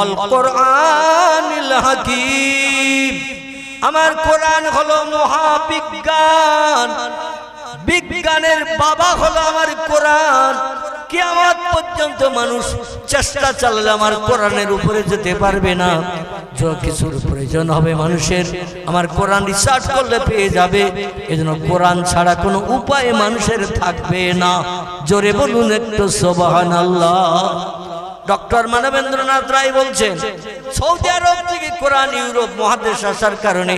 আল কোরআনিল হাকীম, আমার কোরআন হলো মহাবিজ্ঞান, বিজ্ঞানের বাবা হলো আমার কোরআন। কিয়ামত পর্যন্ত মানুষ চেষ্টা চালালে আমার কোরআনের উপরে যেতে পারবে না। যা কিছুর প্রয়োজন হবে মানুষের, আমার কোরআন রিসার্চ করলে পেয়ে যাবে। এজন্য কোরআন ছাড়া কোনো উপায় মানুষের থাকবে না। জোরে বলুন একটু সুবহানাল্লাহ। ডক্টর মানবেন্দ্রনাথ রায় বলছেন সৌদি আরব থেকে কোরআন ইউরোপ মহাদেশ আসার কারণে,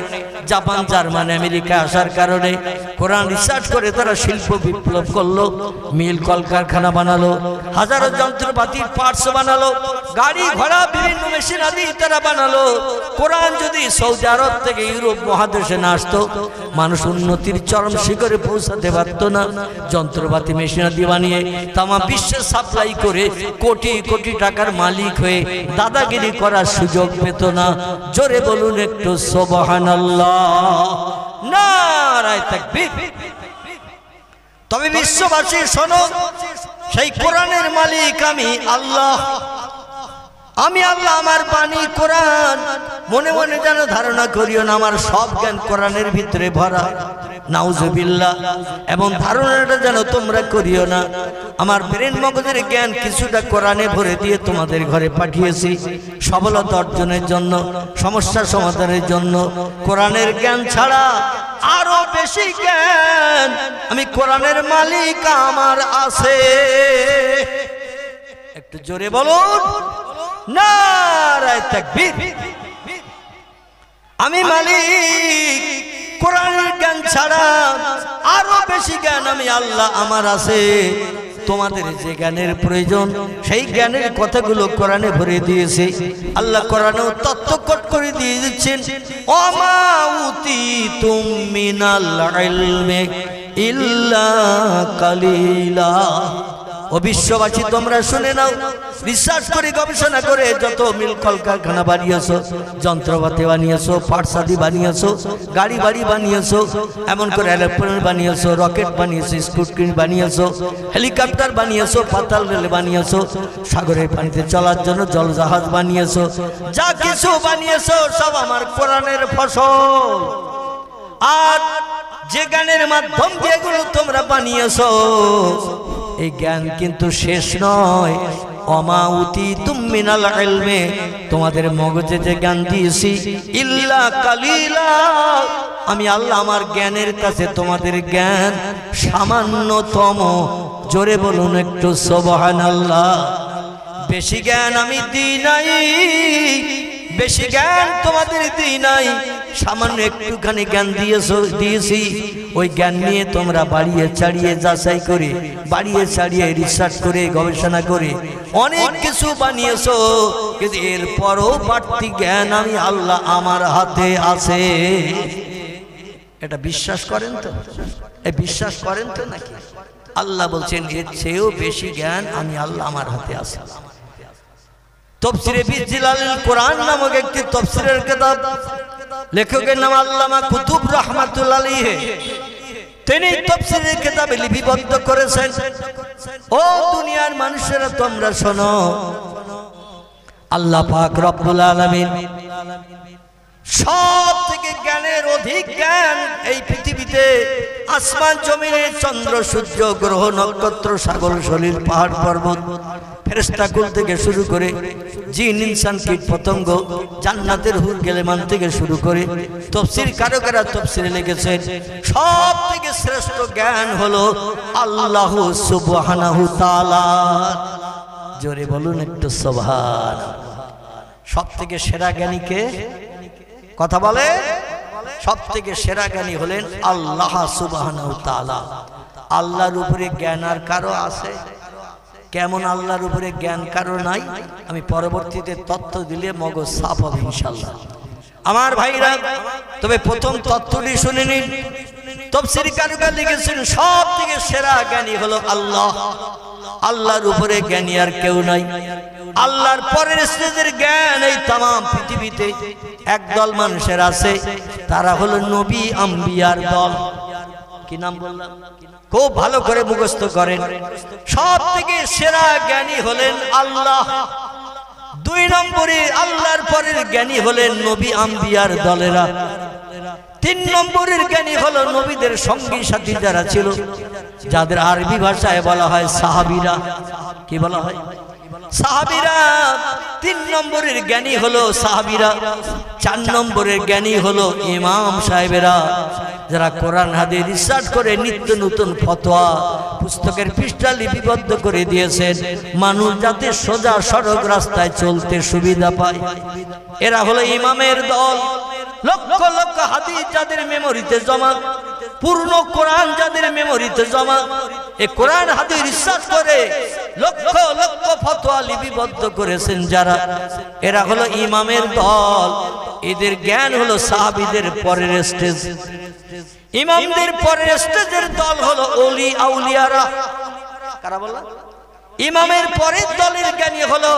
জাপান, জার্মান, আমেরিকা আসার কারণে কোরআন রিসার্চ করে তারা শিল্প বিপ্লব করলো, মিল কলকারখানা বানালো, হাজারো যন্ত্রপাতির পার্টস বানালো, গাড়ি ঘোড়া বিভিন্ন মেশিন আদি তারা বানালো। কোরআন যদি সৌদি আরব থেকে ইউরোপ মহাদেশে না আসতো, মানুষ উন্নতির চরম শিখরে পৌঁছাতে পারত না। যন্ত্রপাতি মেশিন আদি বানিয়ে তামা বিশ্বে সাপ্লাই করে কোটি কোটি টাকার মালিক হয়ে দাদাগিরি করা সুযোগ পেত না। জোরে বলুন একটু সুবহানাল্লাহ, নারায়ে তাকবীর। তবে বিশ্ববাসী শোনো, সেই কোরআনের মালিক আমি আল্লাহ। আমি আল্লাহ, আমার বাণী কোরআন। মনে মনে যেন ধারণা করিও না আমার সব জ্ঞান কোরআনের ভিতরে ভরা, নাউজুবিল্লাহ। এমন ধারণাটা যেন তোমরা করিও না। আমার ব্রেন মগজের জ্ঞান কিছুটা কোরআনে ভরে দিয়ে তোমাদের ঘরে পাঠিয়েছি সফলতা অর্জনের জন্য, সমস্যা সমাধানের জন্য। কোরআনের জ্ঞান ছাড়া আরো বেশি জ্ঞান আমি কোরআনের মালিক আমার আছে। একটু জোরে বলুন নারায়ে তাকবীর। আমি মালিক, কোরআনের জ্ঞান ছাড়া আরো বেশি জ্ঞান আমি আল্লাহ আমার আছে। তোমাদের যে জ্ঞানের প্রয়োজন সেই জ্ঞানের কথাগুলো কোরআনে ভরে দিয়েছে আল্লাহ। কোরআনেও তত্ত্বকট করে দিয়ে দিচ্ছেন, ওমা উতিতুম মিনাল ইলমি ইল্লা কালিলা। ও বিশ্ববাসী তোমরা শুনে নাও, রিসার্চ করে গবেষণা করে যত মিল কলকারখানা বানিয়েছো, যন্ত্রপাতি বানিয়েছো, পাটসাদি বানিয়েছো, গাড়ি বাড়ি বানিয়েছো, এমন করে এরোপ্লেন বানিয়েছো, রকেট বানিয়েছো, স্কুটকিন বানিয়েছো, হেলিকপ্টার বানিয়েছো, পাতাল রেল বানিয়েছো, সাগরের পানিতে চলার জন্য জলজাহাজ বানিয়েছো, যা কিছু বানিয়েছো সব আমার কোরআনের ফসল। আর যে জ্ঞানের মাধ্যম দিয়ে এগুলো তোমরা বানিয়েছো, এই জ্ঞান কিন্তু শেষ নয়। ওমা উতিতুম মিনাল ইলমি, তোমাদের মগজে যে জ্ঞান দিয়েছি, ইল্লা কালিলা, আমি আল্লাহ আমার জ্ঞানের কাছে তোমাদের জ্ঞান সামান্যতম। জোরে বলুন একটু সুবহানাল্লাহ। বেশি জ্ঞান আমি দিই নাই, বেশি জ্ঞান তোমাদের দিই নাই, সামান্য একটুখানি জ্ঞান দিয়েছি। ওই জ্ঞান নিয়ে তোমরা বাড়িয়ে চাড়িয়ে যাচাই করে, বাড়িয়ে চাড়িয়ে রিসার্চ করে গবেষণা করে অনেক কিছু বানিয়েছো, কিন্তু এরপরও বাড়তি জ্ঞান আমি আল্লাহ আমার হাতে আছে। এটা বিশ্বাস করেন তো? এই বিশ্বাস করেন তো নাকি? আল্লাহ বলছেন এর চেয়েও বেশি জ্ঞান আমি আল্লাহ আমার হাতে আছে। তাফসীরে বিজিলালিল কোরআন নামক একটি তাফসীরের কিতাব, লেখকের নাম আল্লামা কুতুব রাহমাতুল্লাহ আলাইহি, তিনি তাফসীরের কিতাবে লিপিবদ্ধ করেছেন। ও দুনিয়ার মানুষেরা তোমরা শোনো, আল্লাহ পাক রব্বুল আলামিন সব থেকে জ্ঞানের অধিক জ্ঞান এই পৃথিবীতে আসমান জমিনে চন্দ্র সূর্য গ্রহ নক্ষত্র সাগর সলিল পাহাড় পর্বত ফেরেশতাকুল থেকে শুরু করে জিন ইনসান কীট পতঙ্গ জান্নাতের হুর গেলেমান থেকে শুরু করে তাফসীর কারকেরা তাফসীরে লিখেছেন সব থেকে শ্রেষ্ঠ জ্ঞান হলো আল্লাহ সুবহানাহু তাআলা। জোরে বলুন একটু সুবহানাল্লাহ। সব থেকে সেরা জ্ঞানী কে? কথা বলে। সব থেকে সেরা জ্ঞানী হলেন আল্লাহ সুবহানাহু তাআলা। আল্লাহর উপরে জ্ঞান আর কারো আছে? কেমন আল্লাহর উপরে জ্ঞান কারো নাই? আমি পরবর্তীতে তথ্য দিলে মগজ সাফ হবে ইনশাআল্লাহ আমার ভাইরা। তবে প্রথম তথ্যটি শুনে নিন। তাফসীর কারকেরা লিখেছেন সব থেকে সেরা জ্ঞানী হলো আল্লাহ। আল্লাহর উপরে জ্ঞানী আর কেউ নাই। আল্লাহর পরের স্টেজের জ্ঞান এই তামাম পৃথিবীতে একদল মানুষের আছে, তারা হলো নবী আম্বিয়ার দল। কি নাম বললাম? খুব ভালো করে মুখস্থ করেন। সব থেকে সেরা জ্ঞানী হলেন আল্লাহ। দুই নম্বরে আল্লাহর পরের জ্ঞানী হলেন নবী আম্বিয়ার দলেরা। তিন নম্বরের জ্ঞানী হলো নবীদের সঙ্গী সাথী যারা ছিল, যাদের আরবি ভাষায় বলা হয় সাহাবীরা। কি বলা হয়? সাহাবীরা। তিন নম্বরের জ্ঞানী হলো সাহাবীরা। চার নম্বরের জ্ঞানী হলো ইমাম সাহেবেরা, যারা কোরআন হাদিস রিসার্চ করে নিত্য নতুন ফতোয়া পুস্তকের পৃষ্ঠা লিপিবদ্ধ করে দিয়েছেন, মানুষ যাতে সোজা সড়ক রাস্তায় চলতে সুবিধা পায়। এরা হলো ইমামের দল। লক্ষ লক্ষ হাদিস যাদের মেমোরিতে জমা, পূর্ণ কোরআন যাদের মেমোরিতে জমা, এই কোরআন হাদিস রিসার্চ করে লক্ষ লক্ষ ফতোয়া লিপিবদ্ধ করেছেন যারা, এরা হলো ইমামের দল। এদের জ্ঞান হলো সাহাবীদের পরের স্টেজ। ইমামদের পরের স্টেজের দল হলো ওলি আউলিয়ারা। কারা বললাম? ইমামের পরের দলের জ্ঞানী হলো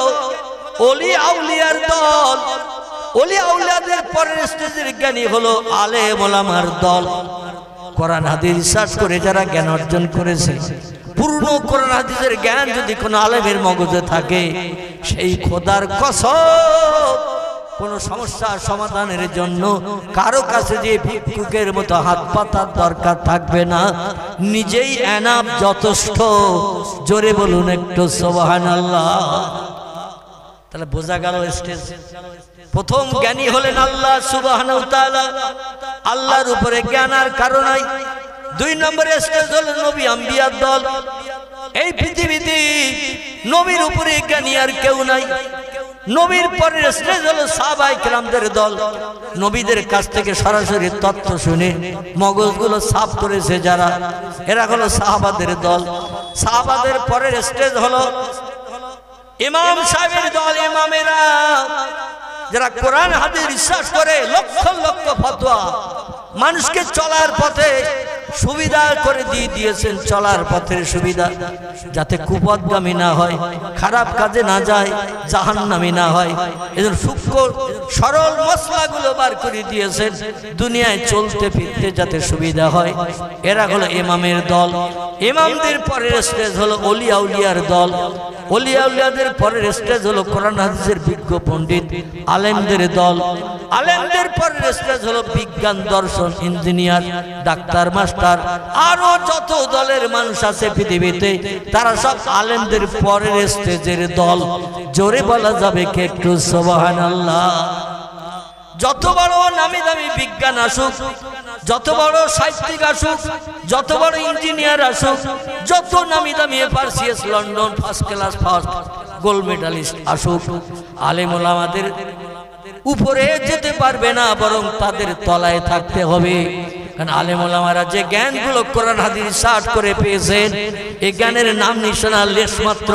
ওলি আউলিয়ার দল। ওলি আউলিয়াদের পরের স্টেজের জ্ঞানী হলো আলেম ওলামার দল। কোরআন হাদিস রিসার্চ করে যারা জ্ঞান অর্জন করেছে, পূর্ণ কোরআন হাদিসের জ্ঞান যদি কোনো আলেমের মগজে থাকে, সেই খোদার কসম কোন সমস্যা সমাধানের জন্য কারো কাছে যে ভিক্ষুকের মতো হাত পাতার দরকার থাকবে না, নিজেই এনাফ, যথেষ্ট। জোরে বলুন একটু সুবহানাল্লাহ। তাহলে বোঝা গেল স্টেজ। প্রথম জ্ঞানী হলেন আল্লাহ সুবহানাহু ওয়া তাআলা, আল্লাহর উপরে জ্ঞান আর কারো নাই। 2 নম্বরে স্টেজ হলো নবী আম্বিয়ার দল। এই পৃথিবীতে নবীর উপরে জ্ঞানী আর কেউ নাই। নবীর পরের স্টেজ হলো সাহাবায়ে কেরামদের দল। নবীদের কাছ থেকে সরাসরি তথ্য শুনে মগজগুলো সাফ করেছে যারা, এরা হলো সাহাবাদের দল। সাহাবাদের পরের স্টেজ হলো ইমাম সাহেবের দল। ইমামেরা যারা কোরআন হাদিস রিসার্চ করে লক্ষ লক্ষ ফতোয়া মানুষকে চলার পথে সুবিধা করে দিয়েছেন, চলার পথের সুবিধা, যাতে কুপথগামী না হয়, খারাপ কাজে না যায়, জাহান্নামী না হয়। এজন্য সূক্ষ্ম সরল মসলাগুলো বার করে দিয়েছেন, দুনিয়ায় চলতে ফিরতে যাতে সুবিধা হয়। এরা হলো ইমামের দল। ইমামদের পরের স্টেজ হলো ওলি আউলিয়ার দল। ওলি আউলিয়াদের পরের স্টেজ হলো কোরআন হাদিসের বিজ্ঞ পণ্ডিত আলেমদের দল। আলেমদের পরের স্টেজ হলো বিজ্ঞান, দর্শন, ইঞ্জিনিয়ার, ডাক্তার, মাস্টার, আরো যত দলের মানুষ আছে পৃথিবীতে, তারা সব আলেমদের পরের স্টেজের দল। জোরে বলা যাবে কে একটু সুবহানাল্লাহ। যত বড় নামি দামি বিজ্ঞান আসুক, যত বড় সাহিত্যিক আসুক, যত বড় ইঞ্জিনিয়ার আসুক, যত নামি দামি FRCS London first class first gold medallist আসুক, আলেম ওলামাদের উপরে যেতে পারবে না, বরং তাদের তলায় থাকতে হবে। কারণ আলেম ওলামারা যে জ্ঞানগুলো কোরআন হাদিস রিসার্চ করে পেয়েছেন, এই জ্ঞানের নাম নিশানা লেশমাত্র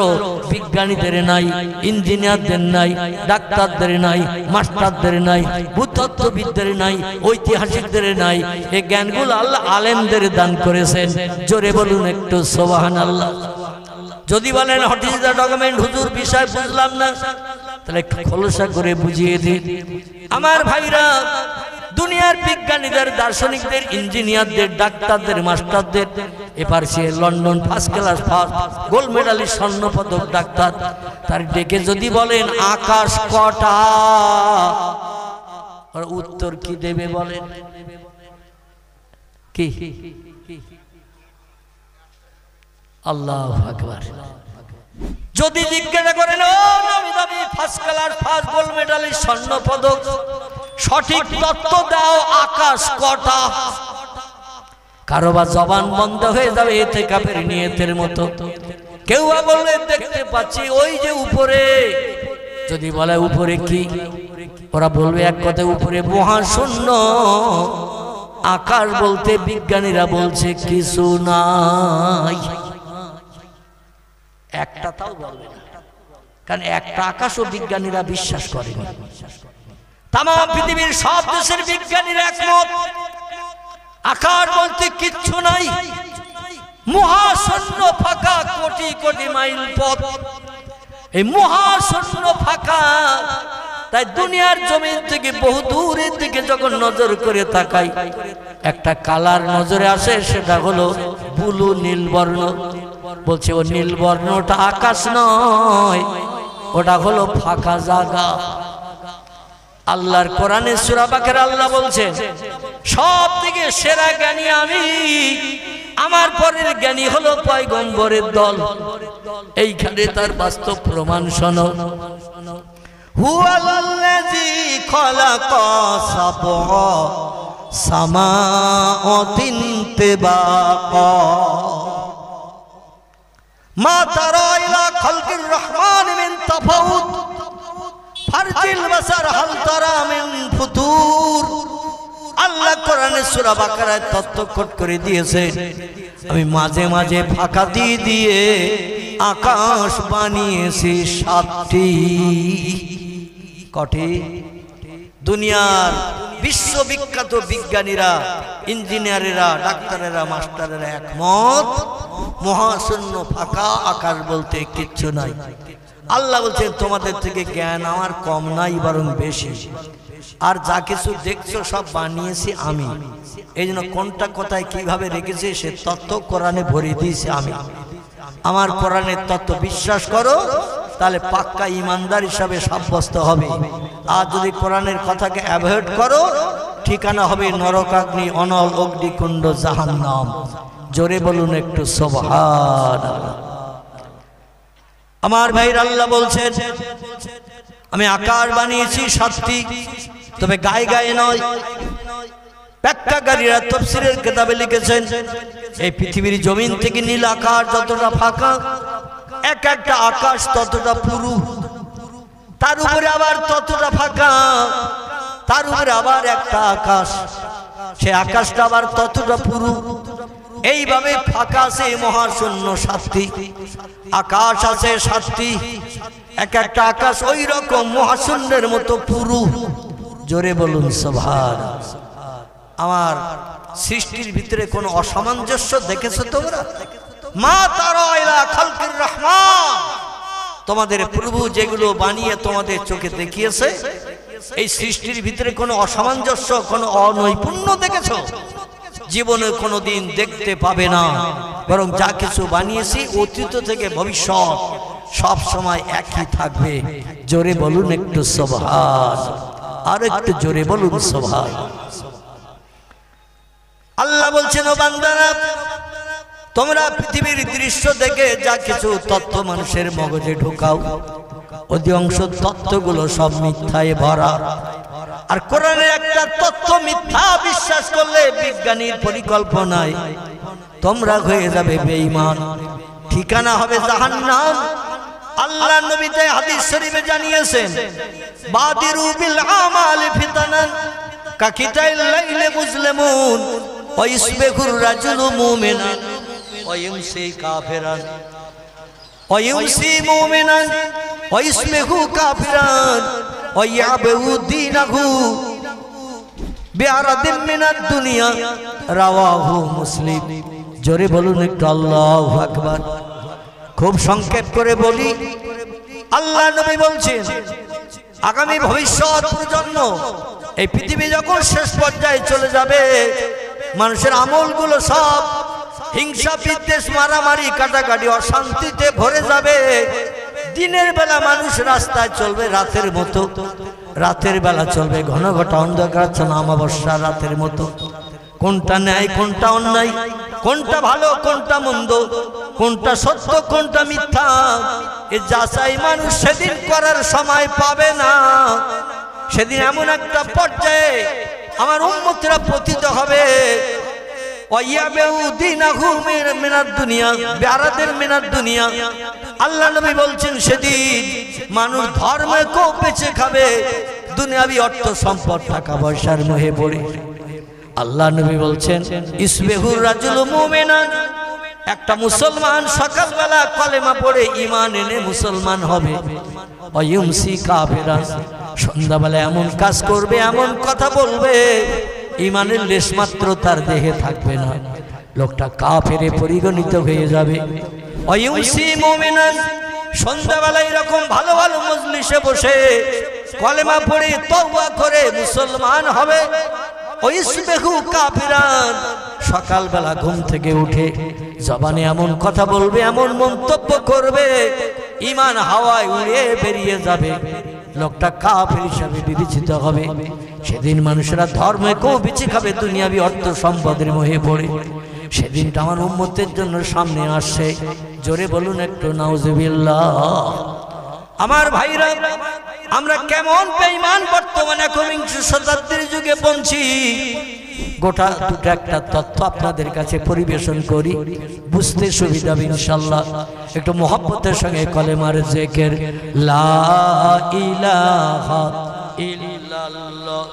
বিজ্ঞানীদের নাই, ইঞ্জিনিয়ারদের নাই, ডাক্তারদের নাই, মাস্টারদের নাই, ভূতত্ত্ববিদদের নাই, ঐতিহাসিকদের নাই। এই জ্ঞানগুলো আল্লাহ আলেমদের দান করেছেন। জোরে বলুন একটু সুবহানাল্লাহ। যদি বলেন হোয়াট ইজ দ্য ডকুমেন্ট, হুজুর বিষয় বুঝলাম না, তাহলে খোলসা করে বুঝিয়ে দিন। আমার ভাইরা, দুনিয়ার বিজ্ঞানীদের, দার্শনিকদের, ইঞ্জিনিয়ারদের, ডাক্তারদের, মাস্টারদের, FRCS London first class first gold medallist, স্বর্ণ পদক ডাক্তার, তার ডেকে যদি বলেন আকাশ কটা, আর উত্তর কি দেবে বলেন? কি? আল্লাহু আকবার। যদি জিজ্ঞাসা করেন ও নামি দামি first class first gold medallist, স্বর্ণ পদক, সঠিক তত্ত্ব দাও, আকাশ কটা? কারো বা জবান বন্ধ হয়ে যাবে এতে কাফের নিয়তের মতো। কেউ বললে দেখতে পাচ্ছি ওই যে উপরে। যদি বলে উপরে কি, ওরা বলবে এক কথায় উপরে মহাশূন্য। আকাশ বলতে বিজ্ঞানীরা বলছে কিছু নাই। একটা তাও বলবে না, কারণ একটা আকাশও বিজ্ঞানীরা বিশ্বাস করে না। তাম পৃথিবীর সব দেশের বিজ্ঞানীরা একমত, আকাশ বলতে কিচ্ছু নাই, মহাশূন্য ফাঁকা, কোটি কোটি মাইল পথ। এই মহাশূন্য ফাঁকা, তাই দুনিয়ার জমিন থেকে বহু দূরের দিকে যখন নজর করে তাকাই, একটা কালার নজরে আসে, সেটা হলো ব্লু, নীলবর্ণ। বলছে ও নীলবর্ণটা আকাশ নয়, ওটা হলো ফাঁকা জায়গা। আল্লাহর কোরআনে সূরা বাকারা আল্লাহ বলছেন সব থেকে সেরা জ্ঞানী আমি, আমার পরের জ্ঞানী হলো পয়গম্বরের দল। এইখানে তার বাস্তব প্রমাণ শোনো। হুয়াল্লাযী খালাকা সাবআ সামাওয়াতিন তিবাকা মা তারা ইলা খালকির রহমান মিন তাফাউত ফারজিল বাসার হাল তারা মিন ফুতুর। আল্লাহ কোরআনে সূরা বাকারায় তথ্যকট করে দিয়েছে, আমি মাঝে মাঝে ফাঁকা দিয়ে দিয়ে আকাশ বানিয়েছি 7টি। কটি? দুনিয়ার বিশ্ববিখ্যাত বিজ্ঞানীরা, ইঞ্জিনিয়ারেরা, ডাক্তারেরা, মাস্টারেরা একমত, মহাশূন্য ফাঁকা, আকাশ বলতে কিচ্ছু নাই। আল্লাহ বলছেন তোমাদের থেকে জ্ঞান আমার কম নাই বরং বেশি, আর যা কিছু দেখছো সব বানিয়েছি আমি। এই জন্য কোনটা কোথায় কিভাবে রেখেছি সে তত্ত্ব কোরআনে ভরে দিয়েছি আমি। আমার কোরআনের তত্ত্ব বিশ্বাস করো, তাহলে পাক্কা ইমানদার হিসাবে সাব্যস্ত হবে। আর যদি কোরআনের কথাকে অ্যাভয়েড করো, ঠিকানা হবে নরকাগ্নি, অনল অগ্নিকুণ্ড, জাহান্নাম। জোরে বলুন একটু সুবহানাল্লাহ। আমার ভাইর আল্লাহ বলছেন আমি আকাশ বানিয়েছি 7টি, তবে গায়ে গায়ে নয়। ব্যাখ্যাকারীরা তাফসীরের কিতাবে লিখেছেন এই পৃথিবীর জমিন থেকে নীল আকাশ যতটা ফাঁকা, এক একটা আকাশ ততটা পুরু, তার উপরে আবার ততটা ফাঁকা, তার উপরে আবার একটা আকাশ, সে আকাশটা আবার ততটা পুরু। এইভাবে ফাঁকা আছে মহাশূন্য 7টি, আকাশ আছে 7টি, এক একটা আকাশ ওই রকম মহাশূন্যের মতো পুরু। জোরে বলুন সুবহানাল্লাহ। আমার সৃষ্টির ভিতরে কোনো অসামঞ্জস্য দেখেছো তোমরা? মা তারা ইলা খালকির রহমান, তোমাদের প্রভু যেগুলো বানিয়ে তোমাদের চোখে দেখিয়েছে, এই সৃষ্টির ভিতরে কোনো অসামঞ্জস্য, কোনো অনৈপুণ্য দেখেছো? জীবনে কোনোদিন দেখতে পাবে না। বরং যা কিছু বানিয়েছি অতীত থেকে ভবিষ্যৎ সব সময় একই থাকবে। জোরে বলুন একটু সুবহানাল্লাহ, আর একটু জোরে বলুন সুবহানাল্লাহ। আল্লাহ বলছেন ও বান্দারা, তোমরা পৃথিবীর দৃশ্য দেখে যা কিছু তথ্য মানুষের মগজে ঢোকাও, অধিকাংশ তথ্যগুলো সব মিথ্যায় ভরা। আর কোরআনের একটা তথ্য মিথ্যা বিশ্বাস করলে বিজ্ঞানীর পরিকল্পনায় তোমরা হয়ে যাবে বেঈমান, ঠিকানা হবে জাহান্নাম। আল্লাহ নবী যে হাদিস শরীফে জানিয়েছেন, বাদিরু বিল আমালি ফিতানান কাকিতাইল লাইলি মুসলিমুন ওয়া ইসবিহুর রাজুলু মুমিনান ওয়া ইমসি কাফিরান ওয়া ইমসি মুমিনান ওয়া ইসবিহু কাফিরান ওয়া ইয়াবু দীনাহু বিআরাদিন মিনাদ দুনিয়া, রাওয়াহু মুসলিম। জোরে বলুন একটু আল্লাহু আকবার। খুব সংক্ষেপ করে বলি, আল্লাহ নবী বলছেন আগামী ভবিষ্যৎ প্রজন্ম এই পৃথিবী যখন শেষ পর্যায়ে চলে যাবে, মানুষের আমলগুলো সব হিংসা বিদ্বেষ মারামারি কাটাকাটি অশান্তিতে ভরে যাবে। দিনের বেলা মানুষ রাস্তায় চলবে রাতের মতো, রাতের বেলা চলবে ঘন ঘটা অন্ধকার, অমাবস্যা রাতের মতো। কোনটা ন্যায় কোনটা অন্যায়, কোনটা ভালো কোনটা মন্দ, কোনটা সত্য কোনটা মিথ্যা, এ যাচাই মানুষ সেদিন করার সময় পাবে না। সেদিন এমন একটা পর্যায়ে আমার উম্মতরা পতিত হবে, আল্লাহ নবী বলছেন সেদিন মানুষ ধর্মে কেউ বেঁচে খাবে, দুনিয়াবি অর্থ সম্পদ টাকা পয়সার মোহে পড়ে। আল্লাহ নবী বলছেন ইসবিহুর রাজুলু মুমিনান, একটা মুসলমান সকালবেলা কলেমা পড়ে ঈমান এনে মুসলমান হবে, ওয়া ইউমসি কাফিরান, সন্ধ্যাবেলা এমন কাজ করবে এমন কথা বলবে ঈমানের লেশমাত্র তার দেহে থাকবে না, লোকটা কাফেরে পরিগণিত হয়ে যাবে। ওয়া ইউমসি মুমিনান, সন্ধ্যাবেলা এরকম ভালো ভালো মজলিসে বসে কলেমা পড়ে তওবা করে মুসলমান হবে। ওয়াইসবিহু কাফিরান, সকালবেলা ঘুম থেকে উঠে জবানে এমন কথা বলবে এমন মন্তব্য করবে ঈমান হাওয়ায় উড়ে বেরিয়ে যাবে, লোকটা কাফের হিসাবে বিবেচিত হবে। সেদিন মানুষেরা ধর্মে কেউ বেঁচে খাবে দুনিয়াবি অর্থ সম্পদের মোহে পড়ে। সেদিনটা আমার উম্মতের জন্য সামনে আসছে। জোরে বলুন একটু নাউজুবিল্লাহ। আমার ভাইরা, আমরা কেমন বেঈমান বর্তমানে একবিংশ শতাব্দীর যুগে বঞ্চি, গোটা দুটো একটা তথ্য আপনাদের কাছে পরিবেশন করি, বুঝতে সুবিধা হবে ইনশাআল্লাহ। একটু মহব্বতের সঙ্গে কলেমার জিকির, লা ইলাহা ইল্লাল্লাহ,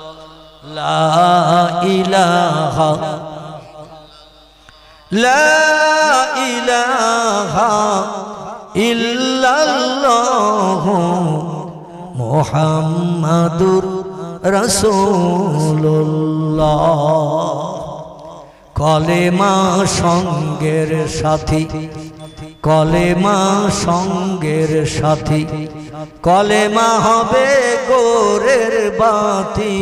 লা ইলাহা, লা ইলাহা ইল্লাল্লাহ মুহাম্মাদুর রাসূলুল্লাহ। কলেমা সঙ্গের সাথী, কলেমা সঙ্গের সাথী, কলেমা হবে গোরের বাতি,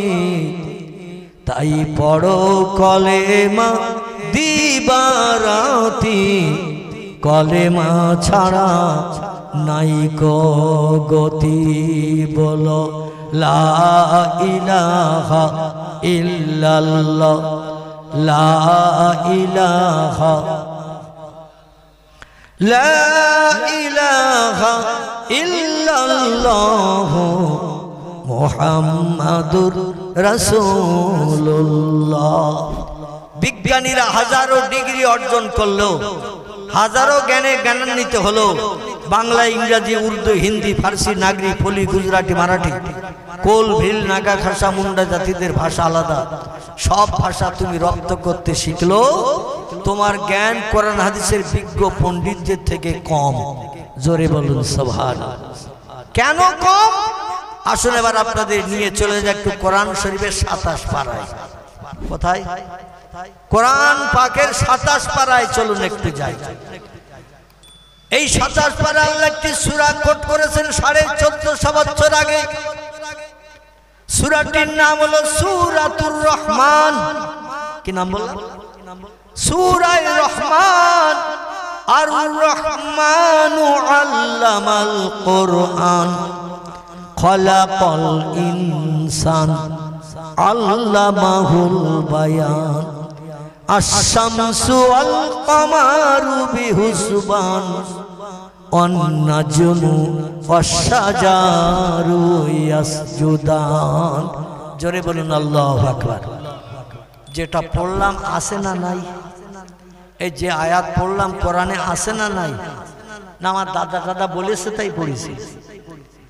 তাই পড়ো কলেমা দিবারাতি, কলেমা ছাড়া নাই কো গতি, বলো লা ইলাহা ইল্লাল্লাহ, লা ইলাহা, লা ইলাহা ইল্লাল্লাহ মুহাম্মাদুর রাসূলুল্লাহ। বিজ্ঞানীরা হাজারো ডিগ্রি অর্জন করলো, হাজারো জ্ঞানে জ্ঞানান্বিত হলো, বাংলা, ইংরাজি, উর্দু, হিন্দি, ফার্সি, নাগরি, ফলি, গুজরাটি, মারাঠি, কোল, ভিল, নাগা, খাসা, মুন্ডা জাতিদের ভাষা আলাদা। সব ভাষা তুমি রপ্ত করতে শিখলো, তোমার জ্ঞান কোরআন হাদিসের বিজ্ঞ পণ্ডিতদের থেকে কম। জোরে বলুন সুবহানাল্লাহ। কেন কম? আসুন এবার আপনাদের নিয়ে চলে যায় একটু কোরআন শরীফের 27 পারায়। কোথায়? কোরআন পাকের 27 পারায় চলুন একটু যাই। এই 27 পারা আল্লাহ একটি সূরা কোট করেছেন 1450 বছর আগে। সূরাটির নাম হলো সূরাতুর রহমান। কি নাম বললাম? সূরায়ে রহমান। আর রহমানু আল্লামাল কোরআন, খলাকাল ইনসান, আল্লামাহুল বায়ান, আশ-শামসু ওয়াল কামারু বিহুসবান, ওয়ান-নাজমু ওয়াশ-শাজারু ইয়াসজুদান। জোরে বলুন আল্লাহু আকবার। যেটা পড়লাম আছে না নাই? এই যে আয়াত পড়লাম কোরআনে আছে না নাই? না আমার দাদা দাদা বলেছে তাই পড়েছি,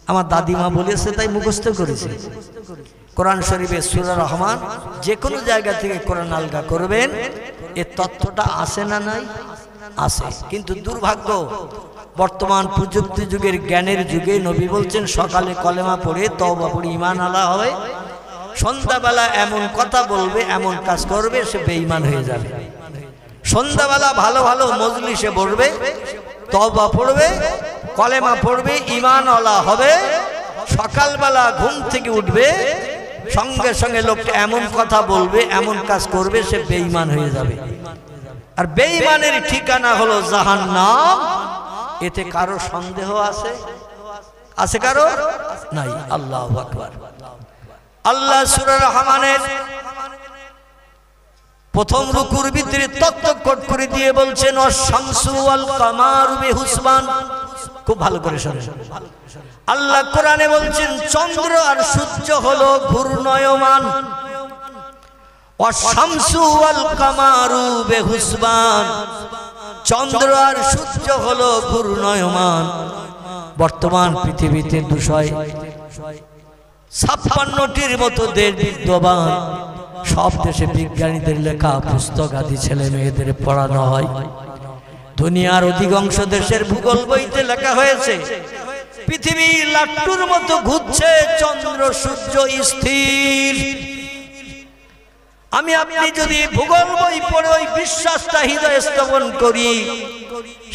আমার দাদিমা বলেছে তাই মুখস্থ করেছি। কোরআন শরীফে সূরা রহমান যে কোনো জায়গা থেকে কোরআন আলগা করবেন, এর তথ্যটা আছে না নাই? আছে। কিন্তু দুর্ভাগ্য, বর্তমান প্রযুক্তি যুগের জ্ঞানের যুগে নবী বলছেন সকালে কলেমা পড়ে তওবা পড়ে ঈমান আলা হবে, সন্ধ্যাবেলা এমন কথা বলবে, এমন কাজ করবে, সে বেঈমান হয়ে যাবে। সন্ধ্যাবেলা ভালো ভালো মজলিসে বসবে, তওবা পড়বে, কলেমা পড়বে, ঈমান আলা হবে, সকালবেলা ঘুম থেকে উঠবে, সঙ্গে সঙ্গে লোকটা এমন কথা বলবে, এমন কাজ করবে, সে বেঈমান হয়ে যাবে। আর বেঈমানের ঠিকানা হলো জাহান্নাম। এতে কারো সন্দেহ আছে? আছে কারো? নাই। আল্লাহু আকবার। আল্লাহ সূরা রহমানের প্রথম রুকুর ভিতরে তত্ত্ব কোট করে দিয়ে বলছেন ওয়াশ-শামসু ওয়াল কামারু বিহুসবান। খুব ভালো করে শুনুন। আল্লাহ কোরআনে বলছেন চন্দ্র আর সূর্য হলো ঘূর্ণয়মান। ওয়াশ-শামসু ওয়াল কামারু বিহুসবান, চন্দ্র আর সূর্য হলো ঘূর্ণয়মান। বর্তমান পৃথিবীতে 256টির মতো দেশ বিদ্যমান। সব দেশে বিজ্ঞানীদের লেখা পুস্তক আদি ছেলে মেয়েদের পড়ানো হয়। দুনিয়ার অধিকাংশ দেশের ভূগোল বইতে লেখা হয়েছে পৃথিবী লাট্টুর মতো ঘুরছে, চন্দ্র সূর্য স্থির। আমি আপনি যদি ভূগোল বই পড়ে ওই বিশ্বাসটা হৃদয়ে স্থাপন করি,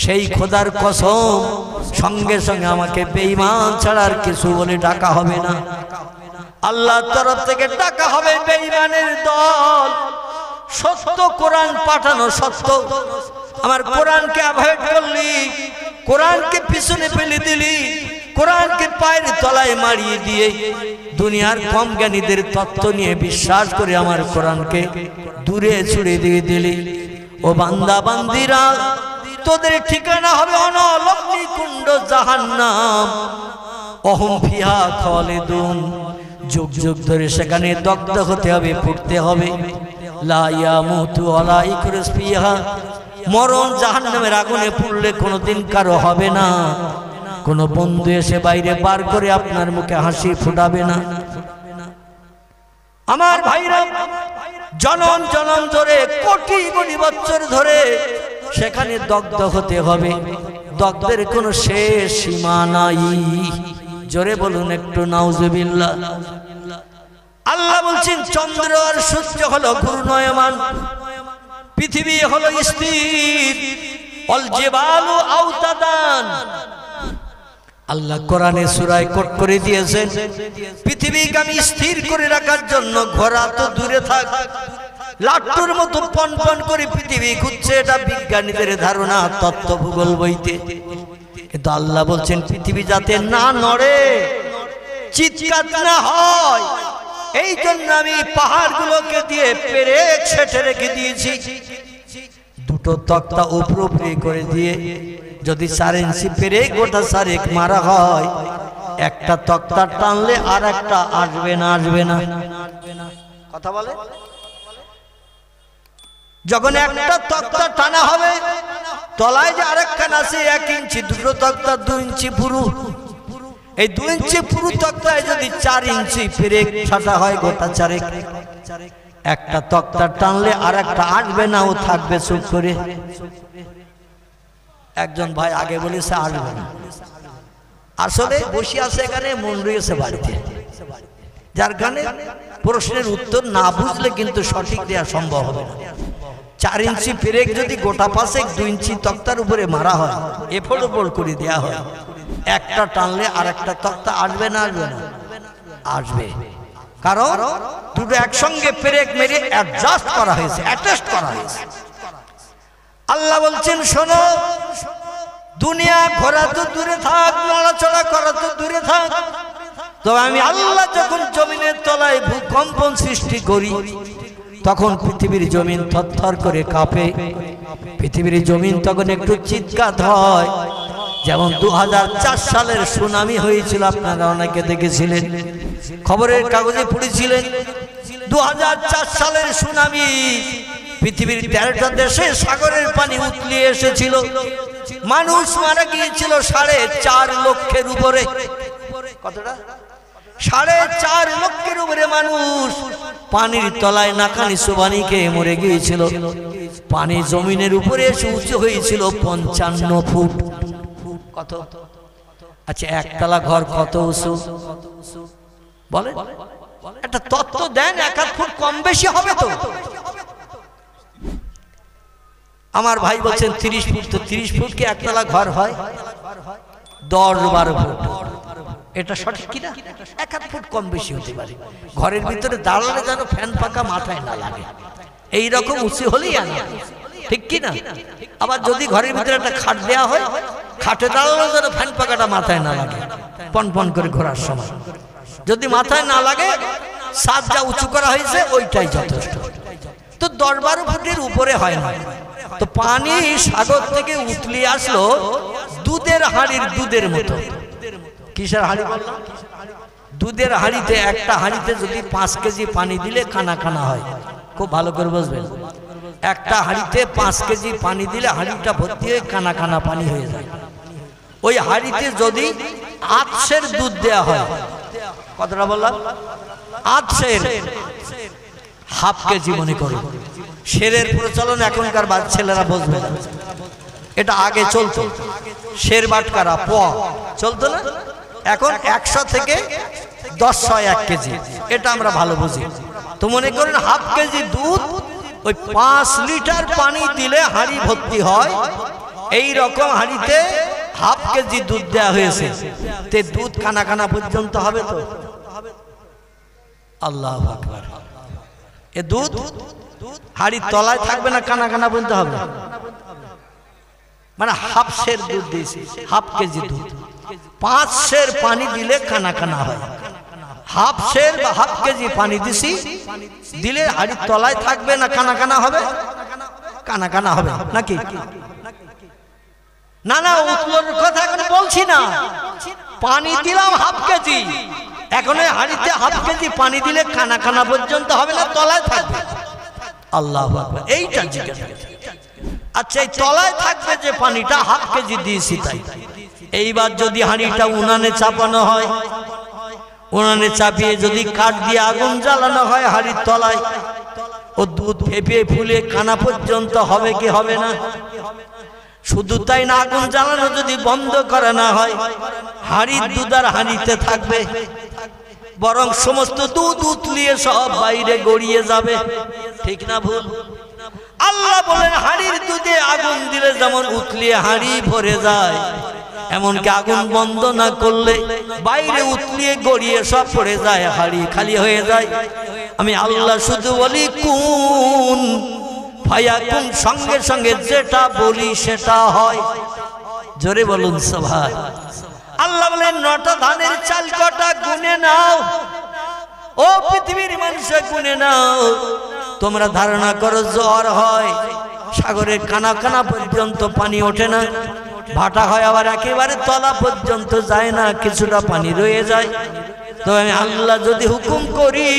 সেই খোদার কসম সঙ্গে সঙ্গে আমাকে বেঈমান ছাড়া আর কিছু বলে ডাকা হবে না। আল্লাহর তরফ থেকে ডাকা হবে বেঈমানের দল। সত্য কোরআন পাঠানো সত্য, আমার কোরআনকে অ্যাভয়েড করলি, কোরআনকে পিছনে ফেলে দিলি, কোরআনকে পায়ের তলায় মারিয়ে দিয়ে দুনিয়ার কম জ্ঞানীদের তত্ত্ব নিয়ে বিশ্বাস করে আমার কোরআনকে দূরে ছুড়ে দিয়ে দিলি। ও বান্দা বান্দিরা, তোদের ঠিকানা হবে অনলগ্নি কুণ্ড জাহান্নাম। অহম ফিহা খালিদুন, যুগ যুগ ধরে সেখানে দগ্ধ হতে হবে, ফুটতে হবে। লা ইয়ামুতু ওয়ালা ইয়াখরুজ ফিহা, মরণ জাহান্নামের আগুনে পুড়লে কোনোদিন কারো হবে না। কোনো বন্ধু এসে বাইরে বার করে আপনার মুখে হাসি ফুটাবে না। আমার ভাইরা, জনম জনম ধরে কোটি কোটি বছর ধরে সেখানে দগ্ধ হতে হবে। দগ্ধের কোনো শেষ সীমা নাই। জোরে বলুন একটু নাউজুবিল্লাহ। আল্লাহ বলছেন চন্দ্র আর সূর্য হলো ঘূর্ণয়মান, পৃথিবী হলো স্থির। অল জিবালু আওতাদান। আল্লাহ কোরআনে সূরায় কোট করে দিয়েছেন পৃথিবীকে আমি স্থির করে রাখার জন্য ঘোড়া তো দূরে থাক, লাট্টুর মতো পনপন করে পৃথিবী ঘুরছে, এটা বিজ্ঞানীদের ধারণা তত্ত্ব ভূগোল বইতে। কিন্তু আল্লাহ বলছেন পৃথিবী যাতে না নড়ে, চিৎকার না হয়, এই জন্য আমি পাহাড়গুলোকে দিয়ে পেরেক ছেঁটে রেখে দিয়েছি। দুটো তক্তা উপরে করে দিয়ে যদি 4 ইঞ্চি পেরেক গোটা 4 মারা হয়, একটা তক্তা টানলে আর একটা আসবে না, আসবে না। কথা বলে যখন একটা তক্তা টানা হবে, তলায় যে আরেকখান আছে 1 ইঞ্চি, দুটো তক্তা 2 ইঞ্চি পুরু, এই 2 ইঞ্চি পুরু তক্তায় যদি 4 ইঞ্চি পেরেক ছাটা হয় গোটা 4, একটা তক্তা টানলে আর একটা আসবে না, ও থাকবে চুপ করে। একজন ভাই আগে বলেছে আসবে না, আসলে বসে আছে এখানে, মন রয়েছে বাড়িতে, যার কারণে প্রশ্নের উত্তর না বুঝলে কিন্তু সঠিক দেওয়া সম্ভব হবে না। 4 ইঞ্চি পেরেক যদি গোটা 5 2 ইঞ্চি তক্তার উপরে মারা হয়, এফোর্ড ওপর করে দেওয়া হয়, একটা টানলে আর একটা তক্তা আসবে না, আসবে না, আসবে। কারণ দুটো একসঙ্গে পেরেক মেরে অ্যাডজাস্ট করা হয়েছে, অ্যাটাচ করা হয়েছে। আল্লাহ বলছেন শোনো, দুনিয়া ঘোরা তো দূরে থাক, নড়াচড়া করা তো দূরে থাক, তবে আমি আল্লাহ যখন জমিনের তলায় ভূকম্পন সৃষ্টি করি, তখন পৃথিবীর জমিন থরথর করে কাঁপে, পৃথিবীর জমিন তখন একটু চিৎকার হয়। যেমন 2004 সালের সুনামি হয়েছিল, আপনারা অনেকে দেখেছিলেন, খবরের কাগজে পড়েছিলেন। 2004 সালের সুনামি, পৃথিবীর 13টা দেশে সাগরের পানি উতলিয়ে এসেছিল, মানুষ মারা গিয়েছিল 4.5 লক্ষের উপরে। কতটা? 4.5 লক্ষের উপরে মানুষ পানির তলায় নাকানি সুবানি খেয়ে মরে গিয়েছিল। পানি জমিনের উপরে এসে উঁচু হয়েছিল 55 ফুট। কত? আচ্ছা, একতলা ঘর কত উঁচু বলে? একটা তত্ত্ব দেন, 1 ফুট কম বেশি হবে তো? আমার ভাই বলছেন 30 ফুট, তো 30 ফুট কি একতলা ঘর হয়? 10-12 ফুট। এটা সঠিক কিনা? 1 ফুট কম বেশি হতে পারে। ঘরের ভিতরে দাঁড়ালে যেন ফ্যান পাকা মাথায় না লাগে, এইরকম উঁচু হলেই আনা, ঠিক কিনা? আবার যদি ঘরের ভিতরে একটা খাট দেওয়া হয়, খাটে দাঁড়ালে যেন ফ্যান পাকাটা মাথায় না লাগে, পনপন করে ঘোরার সময় যদি মাথায় না লাগে, ছাদ যা উঁচু করা হয়েছে ওইটাই যথেষ্ট। তো 10-12 ফুটের উপরে হয় না। তো পানি সাগর থেকে উতলিয়ে আসলো দুধের হাঁড়ির দুধের মতো। কিসের হাঁড়ি বললাম? দুধের হাঁড়িতে, একটা হাঁড়িতে যদি 5 কেজি পানি দিলে কানা কানা হয়। খুব ভালো করে বুঝবেন, একটা হাঁড়িতে 5 কেজি পানি দিলে হাঁড়িটা ভর্তি হয়ে কানা কানা পানি হয়ে যায়। ওই হাঁড়িতে যদি 8 সের দুধ দেওয়া হয়, কতটা বললাম? 8 সের, হাফ কেজি মনে করো। সেরের প্রচলন এখনকার ছেলেরা বুঝবে না, এটা আগে চলতো। সের বাটকারা পোয়া চলতো না, এখন 100 থেকে 10 হয় 1 কেজি, এটা আমরা ভালো বুঝি। তো মনে করেন হাফ কেজি দুধ, ওই 5 লিটার পানি দিলে হাঁড়ি ভর্তি হয়। এই রকম হাঁড়িতে হাফ কেজি দুধ দেওয়া হয়েছে, তে দুধ কানা কানা পর্যন্ত হবে তো? আল্লাহু আকবার। এ দুধ হাঁড়ির তলায় থাকবে না, কানা কানা পর্যন্ত হবে। মানে হাফ সের দুধ দিয়েছি, হাফ কেজি দুধ, 5 সের পানি দিলে কানা কানা হয়। হাফ সের বা হাফ কেজি পানি দিছি, দিলে হাঁড়ির তলায় থাকবে না, কানা কানা হবে? কানা কানা হবে নাকি? না না, উতলোর কথা এখন বলছি না। পানি দিলাম হাফ কেজি, এখন হাঁড়িতে হাফ কেজি পানি দিলে কানা কানা পর্যন্ত হবে না, তলায় থাকবে। আল্লাহু আকবার, এইটা জিজ্ঞাসা। আচ্ছা, এই তলায় থাকবে যে পানিটা, হাফ কেজি দিয়েছি তাই। এইবার যদি হাঁড়িটা উনানে চাপানো হয়, উনানে চাপিয়ে যদি কাঠ দিয়ে আগুন জ্বালানো হয় হাঁড়ির তলায়, ও দুধ ফেপে ফুলে কানা পর্যন্ত হবে কি হবে না? শুধু তাই না, আগুন জ্বালানো যদি বন্ধ করা না হয়, হাঁড়ির দুধ আর হাঁড়িতে থাকবে, বরং সমস্ত দুধ উতলিয়ে সব বাইরে গড়িয়ে যাবে। ঠিক না ভুল? আল্লাহ বলেন হাঁড়ির দুধে আগুন দিলে যেমন উতলিয়ে হাঁড়ি ভরে যায়, এমনকি আগুন বন্ধ না করলে বাইরে উতলিয়ে গড়িয়ে সব পড়ে যায়, হাঁড়ি খালি হয়ে যায়। আমি আল্লাহ শুধু বলি কুন ফায়াকুন, সঙ্গে সঙ্গে যেটা বলি সেটা হয়। জোরে বলুন সুবহান। আল্লাহ বলেন 9টা ধানের চাল কটা গুনে নাও, ও পৃথিবীর মানুষ গুনে নাও। তোমরা ধারণা করো জ্বর হয়, সাগরের কানা কানা পর্যন্ত পানি ওঠে না, ভাটা হয় আবার একেবারে তলা পর্যন্ত যায় না, কিছুটা পানি রয়ে যায়। তো আমি আল্লাহ যদি হুকুম করি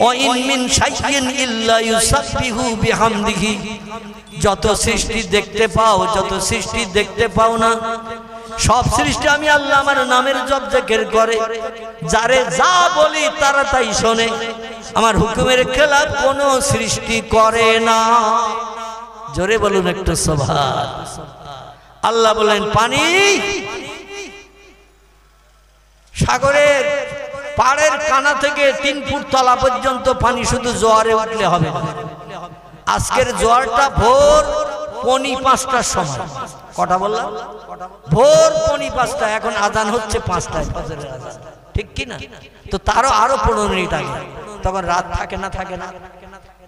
ওয়াইন মিন শাইইন ইল্লা ইউসাব্বিহু বিহামদিহি, যত সৃষ্টি দেখতে পাও, যত সৃষ্টি দেখতে পাও না, সব সৃষ্টি আমি আল্লাহ আমার নামের জপ জিকির করে। যারে যা বলি তারা তাই শোনে, আমার হুকুমের খেলাফ কোনো সৃষ্টি করে না। জোরে বলুন একটু সুবহান। আল্লাহ বলেন পানি সাগরের পাড়ের কানা থেকে 3 ফুট তলা পর্যন্ত পানি শুধু জোয়ারে উঠলে হবে না। আজকের জোয়ারটা ভোর 4:45টার সময়, কটা বললাম? ভোর 4:45, এখন আজান হচ্ছে 5টায় ফজরের আজান, ঠিক কি না? তো তারও আরো 15 মিনিট আগে, তখন রাত থাকে না, থাকে না,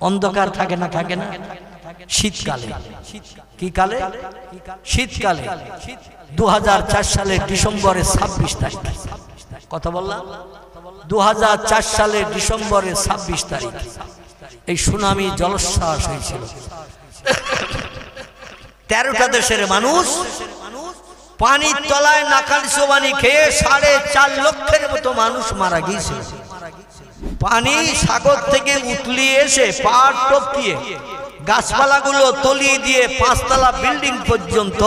অন্ধকার থাকে না, থাকে না। শীতকালে, কি কালে? শীতকালে 2004 সালের ডিসেম্বরের 26 তারিখ, কথা বললাম 2004 সালের ডিসেম্বরের 26 তারিখ এই সুনামি জলোচ্ছ্বাস হয়েছিল। 13টা দেশের মানুষ পানির তলায় নাকাল চোবানি খেয়ে 4.5 লক্ষের মতো মানুষ মারা গিয়েছিল। পানি সাগর থেকে উতলিয়ে এসে পাহাড় টপকিয়ে গাছপালাগুলো তলিয়ে দিয়ে 5তলা বিল্ডিং পর্যন্ত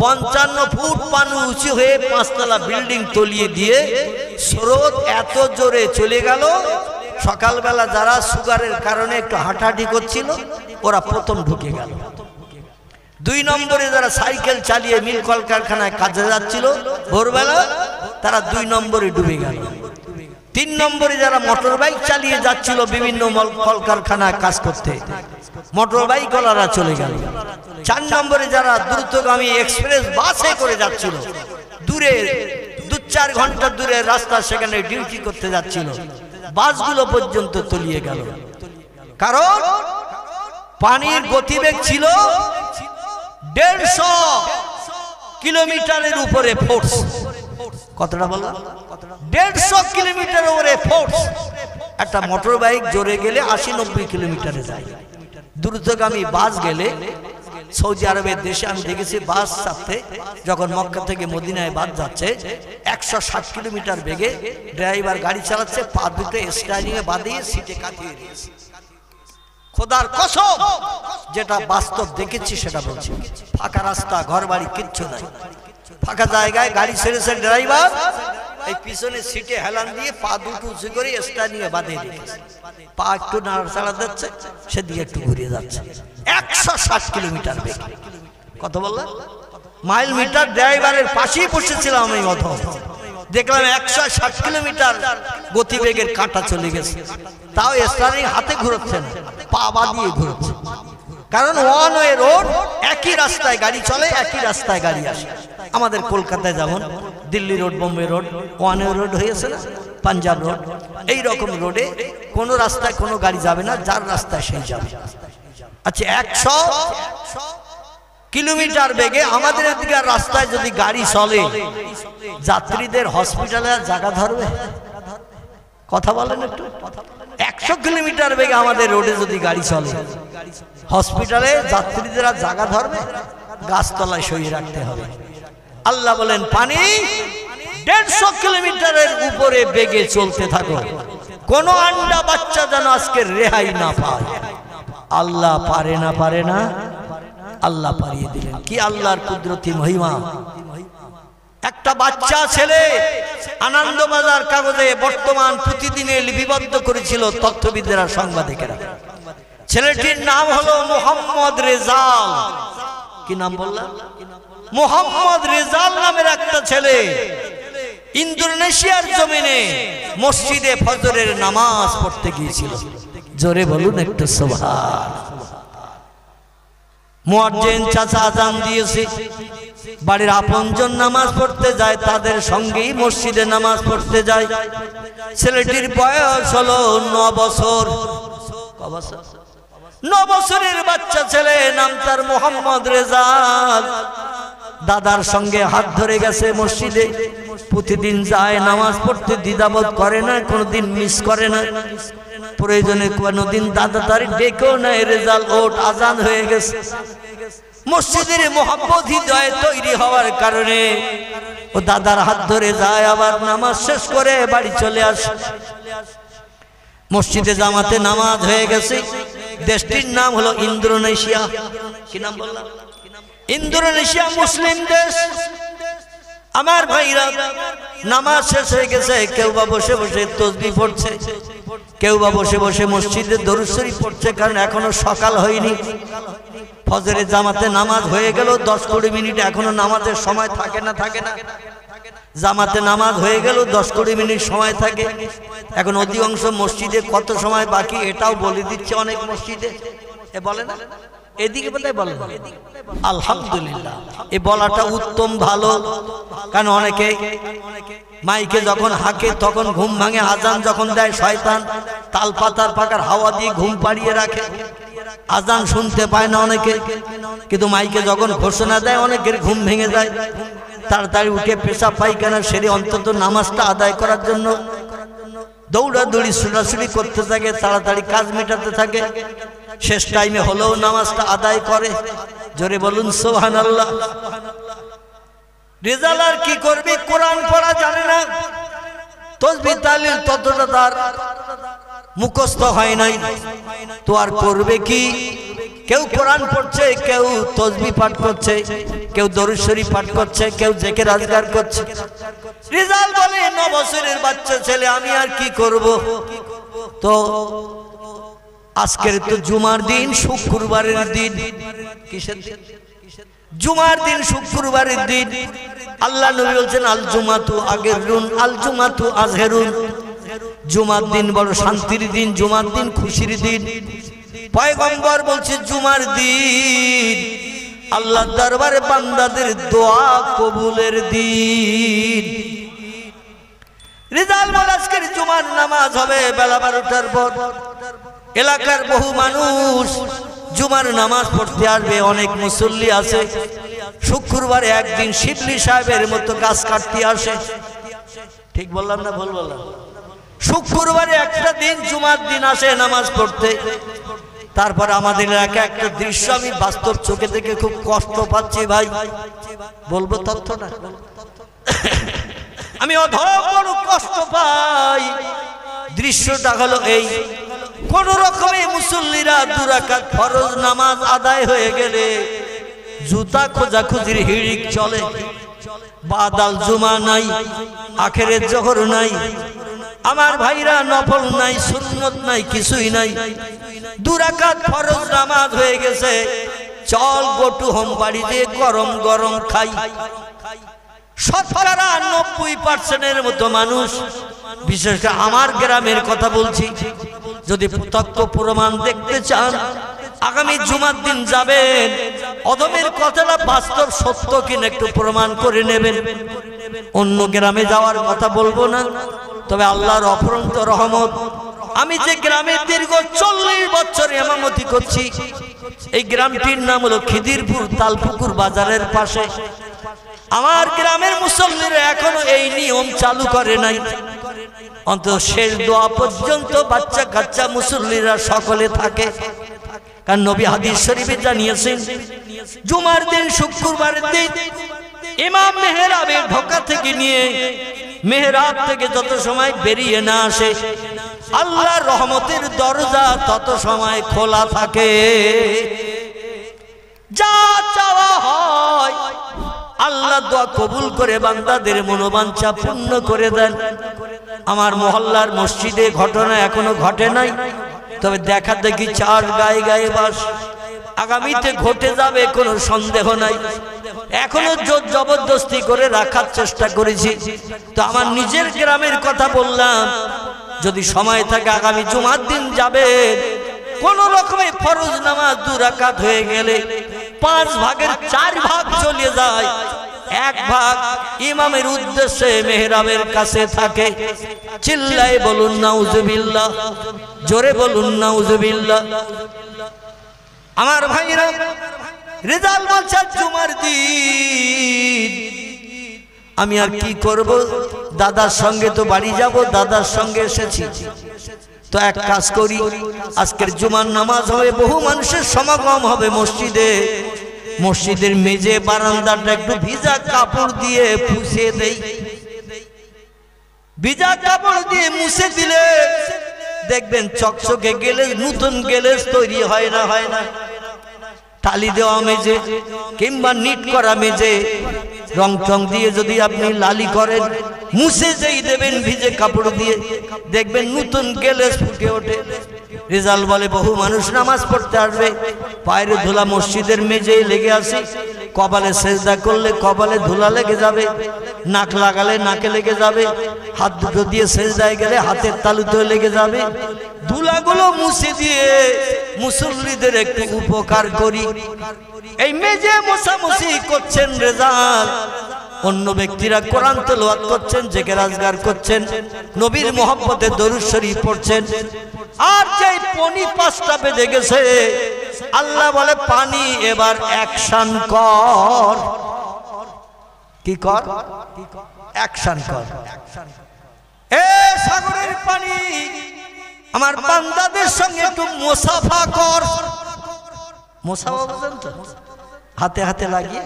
55 ফুট পানি উঁচু হয়ে 5তলা বিল্ডিং তলিয়ে দিয়ে স্রোত এত জোরে চলে গেল, সকালবেলা যারা সুগারের কারণে একটু হাঁটাহাঁটি করছিল ওরা প্রথম ঢুকে গেল। 2 নম্বরে যারা সাইকেল চালিয়ে মিল কলকারখানায় কাজে যাচ্ছিল ভোরবেলা, তারা 2 নম্বরে ডুবে গেল। 3 নম্বরে যারা মোটর বাইক চালিয়ে যাচ্ছিল বিভিন্ন কলকারখানায় কাজ করতে, মোটর বাইক ওলারা চলে গেল। 4 নম্বরে যারা দ্রুতগামী এক্সপ্রেস বাসে করে যাচ্ছিল, দূরে 2-4 ঘন্টা দূরে রাস্তা, সেখানে ডিউটি করতে যাচ্ছিল, বাসগুলো পর্যন্ত তলিয়ে গেল। কারণ পানির গতিবেগ ছিল 150 কিলোমিটারের উপরে ফোর্স। কতটা বললাম? 150 কিলোমিটার উপরে ফোর্স। একটা মোটর বাইক জোরে গেলে 80-90 কিলোমিটারে যায়। দ্রুতগামী বাস গেলে, সৌদি আরবের দেশে আমি দেখেছি বাস চাপতে, যখন মক্কা থেকে মদিনায় বাস যাচ্ছে 160 কিলোমিটার বেগে ড্রাইভার গাড়ি চালাচ্ছে, পা দুটো স্টিয়ারিং এ বাঁধিয়ে সিটে কাটিয়ে দিয়েছে। খোদার কসম, যেটা বাস্তব দেখেছি সেটা বলছি। ফাঁকা রাস্তা, ঘর বাড়ি কিচ্ছু নাই, ফাঁকা জায়গায় গাড়ি ছেড়েছে ড্রাইভার, এই পিছনে সিটে হেলান দিয়ে পা দুটো উঁচু করে স্টিয়ারিং এ বাঁধিয়ে দিয়েছে, পা একটু নাড়াচাড়া দিচ্ছে, সেদিকে একটু ঘুরিয়ে যাচ্ছে 160 কিলোমিটার বেগে। কত বললাম? মাইল মিটার ড্রাইভারের পাশেই বসেছিলাম আমি, অথম দেখলাম 160 কিলোমিটার গতিবেগের কাঁটা চলে গেছে, তাও স্টিয়ারিং হাতে ঘুরছে না, পা বাঁধিয়ে ঘুরছে। কারণ ওয়ান ওয়ে রোড, একই রাস্তায় গাড়ি চলে, একই রাস্তায় গাড়ি আসে। আমাদের কলকাতায় যেমন Delhi road, Bombay road one way road হয়েছে না, পাঞ্জাব রোড, এই রকম রোডে কোনো রাস্তায় কোনো গাড়ি যাবে না, যার রাস্তায় সেই যাবে। আচ্ছা, 100 কিলোমিটার বেগে আমাদের এদিকে রাস্তায় যদি গাড়ি চলে, যাত্রীদের হসপিটালে জায়গা ধরবে? কথা বলেন একটু। 100 কিলোমিটার বেগে আমাদের রোডে যদি গাড়ি চলে, হসপিটালে যাত্রীদের জায়গা ধরবে? গাছতলায় সরিয়ে রাখতে হবে। আল্লাহ বলেন পানি 150 কিলোমিটারের উপরে বেগে চলতে থাকো, কোন আন্ডা বাচ্চা যেন আজকে রেহাই না পায়। আল্লাহ পারে না, পারে না, আল্লাহ পারিয়ে দিলেন। কি আল্লাহর কুদরতি মহিমা! একটা বাচ্চা ছেলে আনন্দবাজার কাগজে বর্তমান প্রতিদিনে লিপিবদ্ধ করেছিল তথ্যবিদেরা, সাংবাদিকেরা। ছেলেটির নাম হলো মোহাম্মদ রেজাল। কি নাম বললাম? মোহাম্মদ রেজাল নামের একটা ছেলে ইন্দোনেশিয়ার জমিনে মসজিদে ফজরের নামাজ পড়তে গিয়েছিল। জোরে বলুন একটু সুবহান। মুয়াজ্জিন চাচা আজান দিয়েছে, বাড়ির আপনজন নামাজ পড়তে যায়, তাদের সঙ্গেই মসজিদে নামাজ পড়তে যায়। ছেলেটির বয়স হলো 9 বছর। 9 বছরের বাচ্চা ছেলে, নাম তার মোহাম্মদ রেজাল। দাদার সঙ্গে হাত ধরে গেছে মসজিদে, প্রতিদিন যায় নামাজ পড়তে, দ্বিধাবোধ করে না, কোনোদিন মিস করে না। প্রয়োজনে কোনোদিন দাদা তার ডেকেও নেয়, রেজাল ওঠ, আজান হয়ে গেছে। মসজিদের মোহাব্বত হৃদয়ে তৈরি হওয়ার কারণে ও দাদার হাত ধরে যায়, আবার নামাজ শেষ করে বাড়ি চলে আসে। মসজিদে জামাতে নামাজ হয়ে গেছে। দেশটির নাম হলো ইন্দোনেশিয়া। কি নাম বললাম? ইন্দোনেশিয়া, মুসলিম দেশ। আমার ভাইরা, নামাজ শেষ হয়ে গেছে, কেউ বা বসে বসে তাসবিহ পড়ছে, কেউ বা বসে বসে মসজিদে দরুদ শরীফ পড়ছে, কারণ এখনো সকাল হয়নি। ফজরের জামাতে নামাজ হয়ে গেল, 10-20 মিনিট এখনো নামাজের সময় থাকে না। জামাতে নামাজ হয়ে গেল, 10-20 মিনিট সময় থাকে। এখন অধিকাংশ মসজিদে কত সময় বাকি এটাও বলে দিচ্ছে অনেক মসজিদে। এ বলে না, এদিকে বোধহয় বলে না। আলহামদুলিল্লাহ, এ বলাটা উত্তম, ভালো। কারণ অনেকে মাইকে যখন হাঁকে তখন ঘুম ভাঙে, আজান যখন দেয় শয়তান তাল পাতার পাকার হাওয়া দিয়ে ঘুম পাড়িয়ে রাখে, আজান শুনতে পায় না অনেকে। কিন্তু মাইকে যখন ঘোষণা দেয় অনেকের ঘুম ভেঙে যায়, তাড়াতাড়ি উঠে পেশাব পায়খানা সেরে অন্তত নামাজটা আদায় করার জন্য দৌড়াদৌড়ি ছোটাছুটি করতে থাকে, তাড়াতাড়ি কাজ মেটাতে থাকে। শেষ টাইমে হলেও নামাজটা আদায় করে। জোরে বলুন সুবহানাল্লাহ। রেজাল আর কি করবি, কোরআন পড়া জানে না, তাসবিহ তাহলিল ততটা তার মুখস্থ হয় নাই, তো আর করবে কি? কেউ কোরআন পড়ছে, কেউ তাসবিহ পাঠ করছে, কেউ দরুদ শরীফ পাঠ করছে, কেউ জিকির আজকার করছে। রেজাল বলে, 9 বছরের বাচ্চা ছেলে, আমি আর কি করব? তো আজকের তো জুমার দিন, শুক্রবারের দিন। কিসের দিন? জুমার দিন, শুক্রবারের দিন। আল্লাহ নবী বলছেন, আল জুমাতু আগেরুন আল জুমাতু আজহেরুন। জুমার দিন বড় শান্তির দিন, জুমার দিন খুশির দিন। পয়গম্বর বলছে, জুমার দিন আল্লাহর দরবারে বান্দাদের দোয়া কবুলের দিন। রেজাল বলে, আজকের জুমার নামাজ হবে বেলা 12টার পর। এলাকার বহু মানুষ জুমার নামাজ পড়তে আসবে, অনেক মুসল্লি আছে। শুক্রবারে একদিন শিবলি সাহেবের মতো গাছ কাটতে আসে। ঠিক বললাম না ভুল বললাম? শুক্রবারে একটা দিন, জুমার দিন আসে নামাজ পড়তে। তারপর আমাদের এলাকায় একটা দৃশ্য আমি বাস্তব চোখে দেখে খুব কষ্ট পাচ্ছি ভাই, বলবো তথ্যটা? আমি অধম কষ্ট পাই। দৃশ্যটা হলো এই, কোন রকমে মুসল্লিরা 2 রাকাত ফরজ নামাজ আদায় হয়ে গেলে জুতা খোঁজাখুঁজির হিড়িক চলে। বাদাল জুমা নাই, আখেরের জোহর নাই, আমার ভাইরা নফল নাই, সুন্নত নাই, কিছুই নাই। 2 রাকাত ফরজ নামাজ হয়ে গেছে, চল গোটু হোম বাড়ি দিয়ে গরম গরম খাই। 90% মতো মানুষ, বিশেষ করে আমার গ্রামের কথা বলছি, যদি প্রত্যক্ষ প্রমাণ দেখতে চান আগামী জুমার দিন যাবেন, অদমের কথাটা বাস্তব সত্য কিনা একটু প্রমাণ করে নেবেন। অন্য গ্রামে যাওয়ার কথা বলবো না, তবে আল্লাহর অফুরন্ত রহমত, আমি যে গ্রামে দীর্ঘ 40 বছর ইমামতি করছি, এই গ্রামটির নাম হলো খিদিরপুর, তালপুকুর বাজারের পাশে। আমার গ্রামের মুসল্লিরা এখনো এই নিয়ম চালু করে নাই। অন্তত শেষ দোয়া পর্যন্ত বাচ্চা কাচ্চা মুসল্লিরা সকলে থাকে। কারণ নবী হাদিস শরীফে জানিয়েছেন, জুমার দিন, শুক্রবারের দিন ইমাম মেহরাবে ঢোকা থেকে নিয়ে মেহরাব থেকে যত সময় বেরিয়ে না আসে, আল্লাহর রহমতের দরজা তত সময় খোলা থাকে। যা চাওয়া হয় আল্লাহ দোয়া কবুল করে বান্দাদের মনোবাঞ্ছা পূর্ণ করে দেন। আমার মহল্লার মসজিদে ঘটনা এখনো ঘটে নাই, তবে দেখা দেখি 4 গায়ে গায়ে বাস। আগামীতে ঘটে যাবে কোনো সন্দেহ নাই। এখনো জোর জবরদস্তি করে রাখার চেষ্টা করেছি। তো আমার নিজের গ্রামের কথা বললাম, যদি সময় থাকে আগামী জুমার দিন যাবে, কোন রকমে ফরজ নামাজ 2 রাকাত হয়ে গেলে 5 ভাগের 4 ভাগ চলে যায়, 1 ভাগ ইমামের উদ্দেশ্যে মেহরাবের কাছে থাকে। চিল্লায়ে বলুন নাউজুবিল্লাহ, জোরে বলুন নাউজুবিল্লাহ। আমার ভাইরা, রেজাল্ট বলছে জুমার দিন আমি আর কি করব, দাদার সঙ্গে তো বাড়ি যাব, দাদার সঙ্গে এসেছি, তো এক কাজ করি, আজকের জুমার নামাজ হবে, বহু মানুষের সমাগম হবে মসজিদে, মসজিদের মেঝে বারান্দাটা একটু ভিজা কাপড় দিয়ে পুছে দেই। ভিজা কাপড় দিয়ে মুছে দিলে দেখবেন চকচকে গেলেজ, নতুন গেলেজ তৈরি হয় না, হয় না? টালি দেওয়া মেঝে কিংবা নিট করা মেঝে রং টং দিয়ে যদি আপনি লালি করেন, মুছে যেই দেবেন ভিজে কাপড় দিয়ে, দেখবেন নতুন গেলেজ ফুটে ওঠে। রেজাল্ট বলে বহু মানুষ নামাজ পড়তে আসবে, পায়ের ধুলা মসজিদের মেঝেই লেগে আসে, কপালে সেজদা করলে কপালে ধুলা লেগে যাবে, নাক লাগালে নাকে লেগে যাবে, হাত দুটো দিয়ে সেজদায় গেলে হাতের তালুতে লেগে যাবে। ধুলাগুলো মুছে দিয়ে মুসল্লিদের একটু উপকার করি। এই মেঝে মোছামুছি করছেন রেজাল্ট, অন্য ব্যক্তিরা কোরআন তেলাওয়াত করছেন, জিকির আজকার করছেন, নবীর মহব্বতে দরুদ শরীফ পড়ছেন। আর যেই পনি 5টা বেজে গেছে, আল্লাহ বলে পানি এবার অ্যাকশন কর। কি কর? অ্যাকশন কর। এ সাগরের পানি, আমার বান্দাদের সঙ্গে একটু মুসাফা কর। মুসাফা বুঝেন তো? হাতে হাতে লাগিয়ে,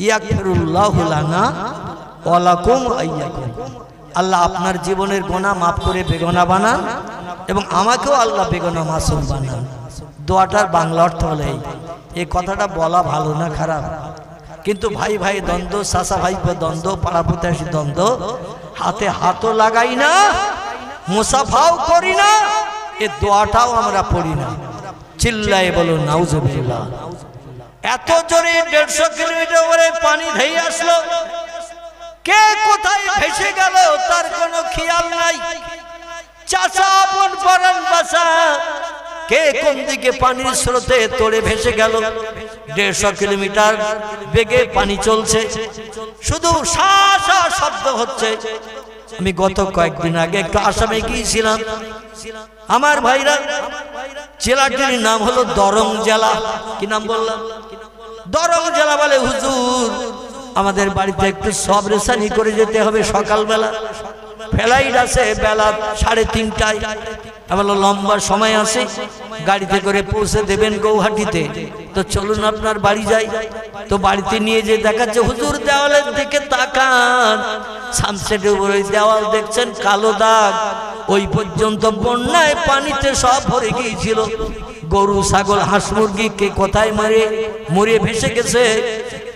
ইয়াগফিরুল্লাহু লানা ওয়া লাকুম আইয়াকুম, আল্লাহ আপনার জীবনের গুনাহ মাফ করে বেগুনাহ বানান এবং আমাকেও আল্লাহ বেগুনাহ মাসুম বানান। দোয়াটার বাংলা অর্থ হলো এই কথাটা বলা ভালো না খারাপ, কিন্তু ভাই ভাই দ্বন্দ্ব, চাচা ভাই দ্বন্দ্ব, পাড়া প্রতিবেশী দ্বন্দ্ব, হাতে হাতও লাগাই না, মুসাফাও করি না, এ দোয়াটাও আমরা পড়ি না। চিল্লায়ে বলুন নাউজুবিল্লাহ। এত জোরে 150 কিলোমিটার ওরে পানি ধেয়ে আসলো, কে কোথায় ভেসে গেল তার কোনো খেয়াল নাই। চাচা আপন পরান বাসা, কে কোন দিকে পানির স্রোতে তোড়ে ভেসে গেল। 150 কিলোমিটার বেগে পানি চলছে, শুধু শা শা শব্দ হচ্ছে। আমি গত কয়েকদিন আগে একটু আসামে গিয়েছিলাম। আমার ভাইরা, জেলাটির নাম হলো দরং জেলা। কি নাম বললাম? দরং জেলা। বলে হুজুর আমাদের বাড়িতে একটু সব রেশানি করে যেতে হবে, সকালবেলা ফ্লাইট আছে বেলা 3:30টায়। আমার লম্বা সময় আছে, গাড়িতে করে পৌঁছে দেবেন গৌহাটিতে, তো চলুন আপনার বাড়ি যাই। তো বাড়িতে নিয়ে যে দেখাচ্ছে, হুজুর দেওয়ালের দিকে তাকান, সানসেটের উপরে দেওয়াল দেখছেন কালো দাগ, ওই পর্যন্ত বন্যায় পানিতে সব ভরে গিয়েছিল। গরু ছাগল হাঁস মুরগি কে কোথায় মরে ভেসে গেছে।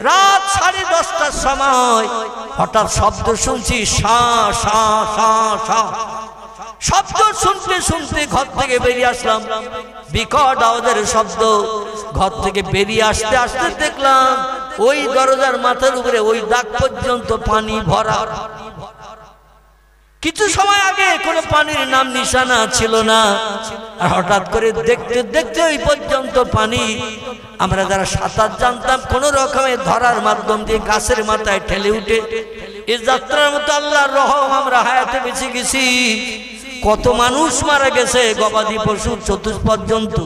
রাত 10:30টার সময় হঠাৎ শব্দ শুনছি, শা শা শা শা। শব্দ শুনতে শুনতে ঘর থেকে বেরিয়ে আসলাম, বিকট আওয়াজের শব্দ। ঘর থেকে বেরিয়ে আসতে আসতে দেখলাম ওই দরজার মাথার উপরে ওই দাগ পর্যন্ত পানি ভরা। কিছু সময় আগে কোনো পানির নাম নিশানা ছিল না, আর হঠাৎ করে দেখতে দেখতে ওই পর্যন্ত পানি। আমরা যারা সাঁতার জানতাম, কোন রকমের ধরার মাধ্যম দিয়ে গাছের মাথায় ঠেলে উঠে এই যাত্রার মতো আল্লাহর রহম আমরা হায়াতে বেঁচে গেছি। কত মানুষ মারা গেছে, গবাদি পশু চতুষ্পদ জন্তু,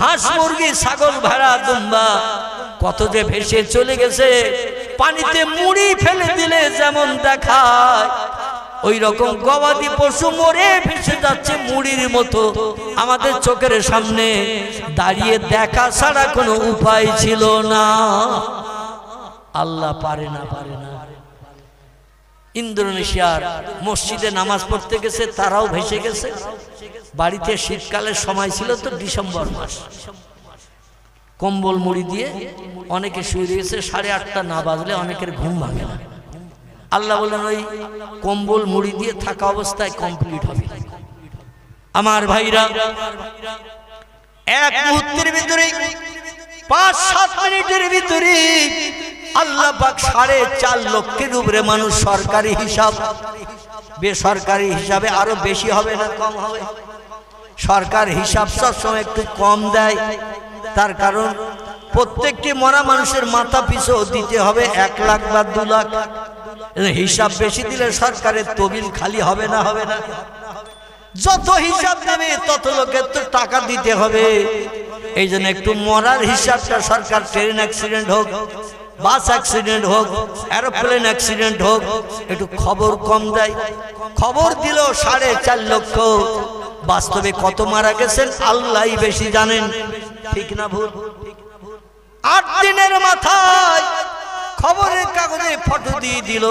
হাঁস মুরগি ছাগল ভেড়া দুম্বা, কত যে ভেসে চলে গেছে। পানিতে মুড়ি ফেলে দিলে যেমন দেখায়, ওই রকম গবাদি পশু মরে ভেসে যাচ্ছে মুড়ির মতো। আমাদের চোখের সামনে দাঁড়িয়ে দেখা ছাড়া কোনো উপায় ছিল না। আল্লাহ পারে না, পারে না। ইন্দোনেশিয়ার মসজিদে নামাজ পড়তে গেছে, তারাও ভেসে গেছে। বাড়িতে শীতকালের সময় ছিল তো, ডিসেম্বর মাস, কম্বল মুড়ি দিয়ে অনেকে শুয়ে রয়েছে। 8:30টা না বাজলে অনেকের ঘুম ভাঙে না। আল্লাহ বলেন ওই কম্বল মুড়ি দিয়ে থাকা অবস্থায় কমপ্লিট হবে। আমার ভাইরা, এক মুহূর্তের ভিতরে 5-7 মিনিটের ভিতরে আল্লাহ পাক 4.5 লক্ষের উপরে মানুষ, সরকারি হিসাব, বেসরকারি হিসাবে আরো বেশি হবে না কম হবে। সরকার হিসাব সবসময় একটু কম দেয়, তার কারণ প্রত্যেকটি মরা মানুষের মাথা পিছু দিতে হবে 1 লাখ বা 2 লাখ। হিসাব বেশি দিলে সরকারের তহবিল খালি হবে না? হবে না? যত হিসাব দেবে তত লোকের তো টাকা দিতে হবে। এই জন্য একটু মরার হিসাবটা সরকার, ট্রেন অ্যাক্সিডেন্ট হোক, বাস অ্যাক্সিডেন্ট হোক, এরোপ্লেন অ্যাক্সিডেন্ট হোক, একটু খবর কম দেয়। খবর দিল 4.5 লক্ষ, বাস্তবে কত মারা গেছেন আল্লাহই বেশি জানেন। ঠিক না ভুল? 8 দিনের মাথায় খবরের কাগজে ফটো দিয়ে দিল।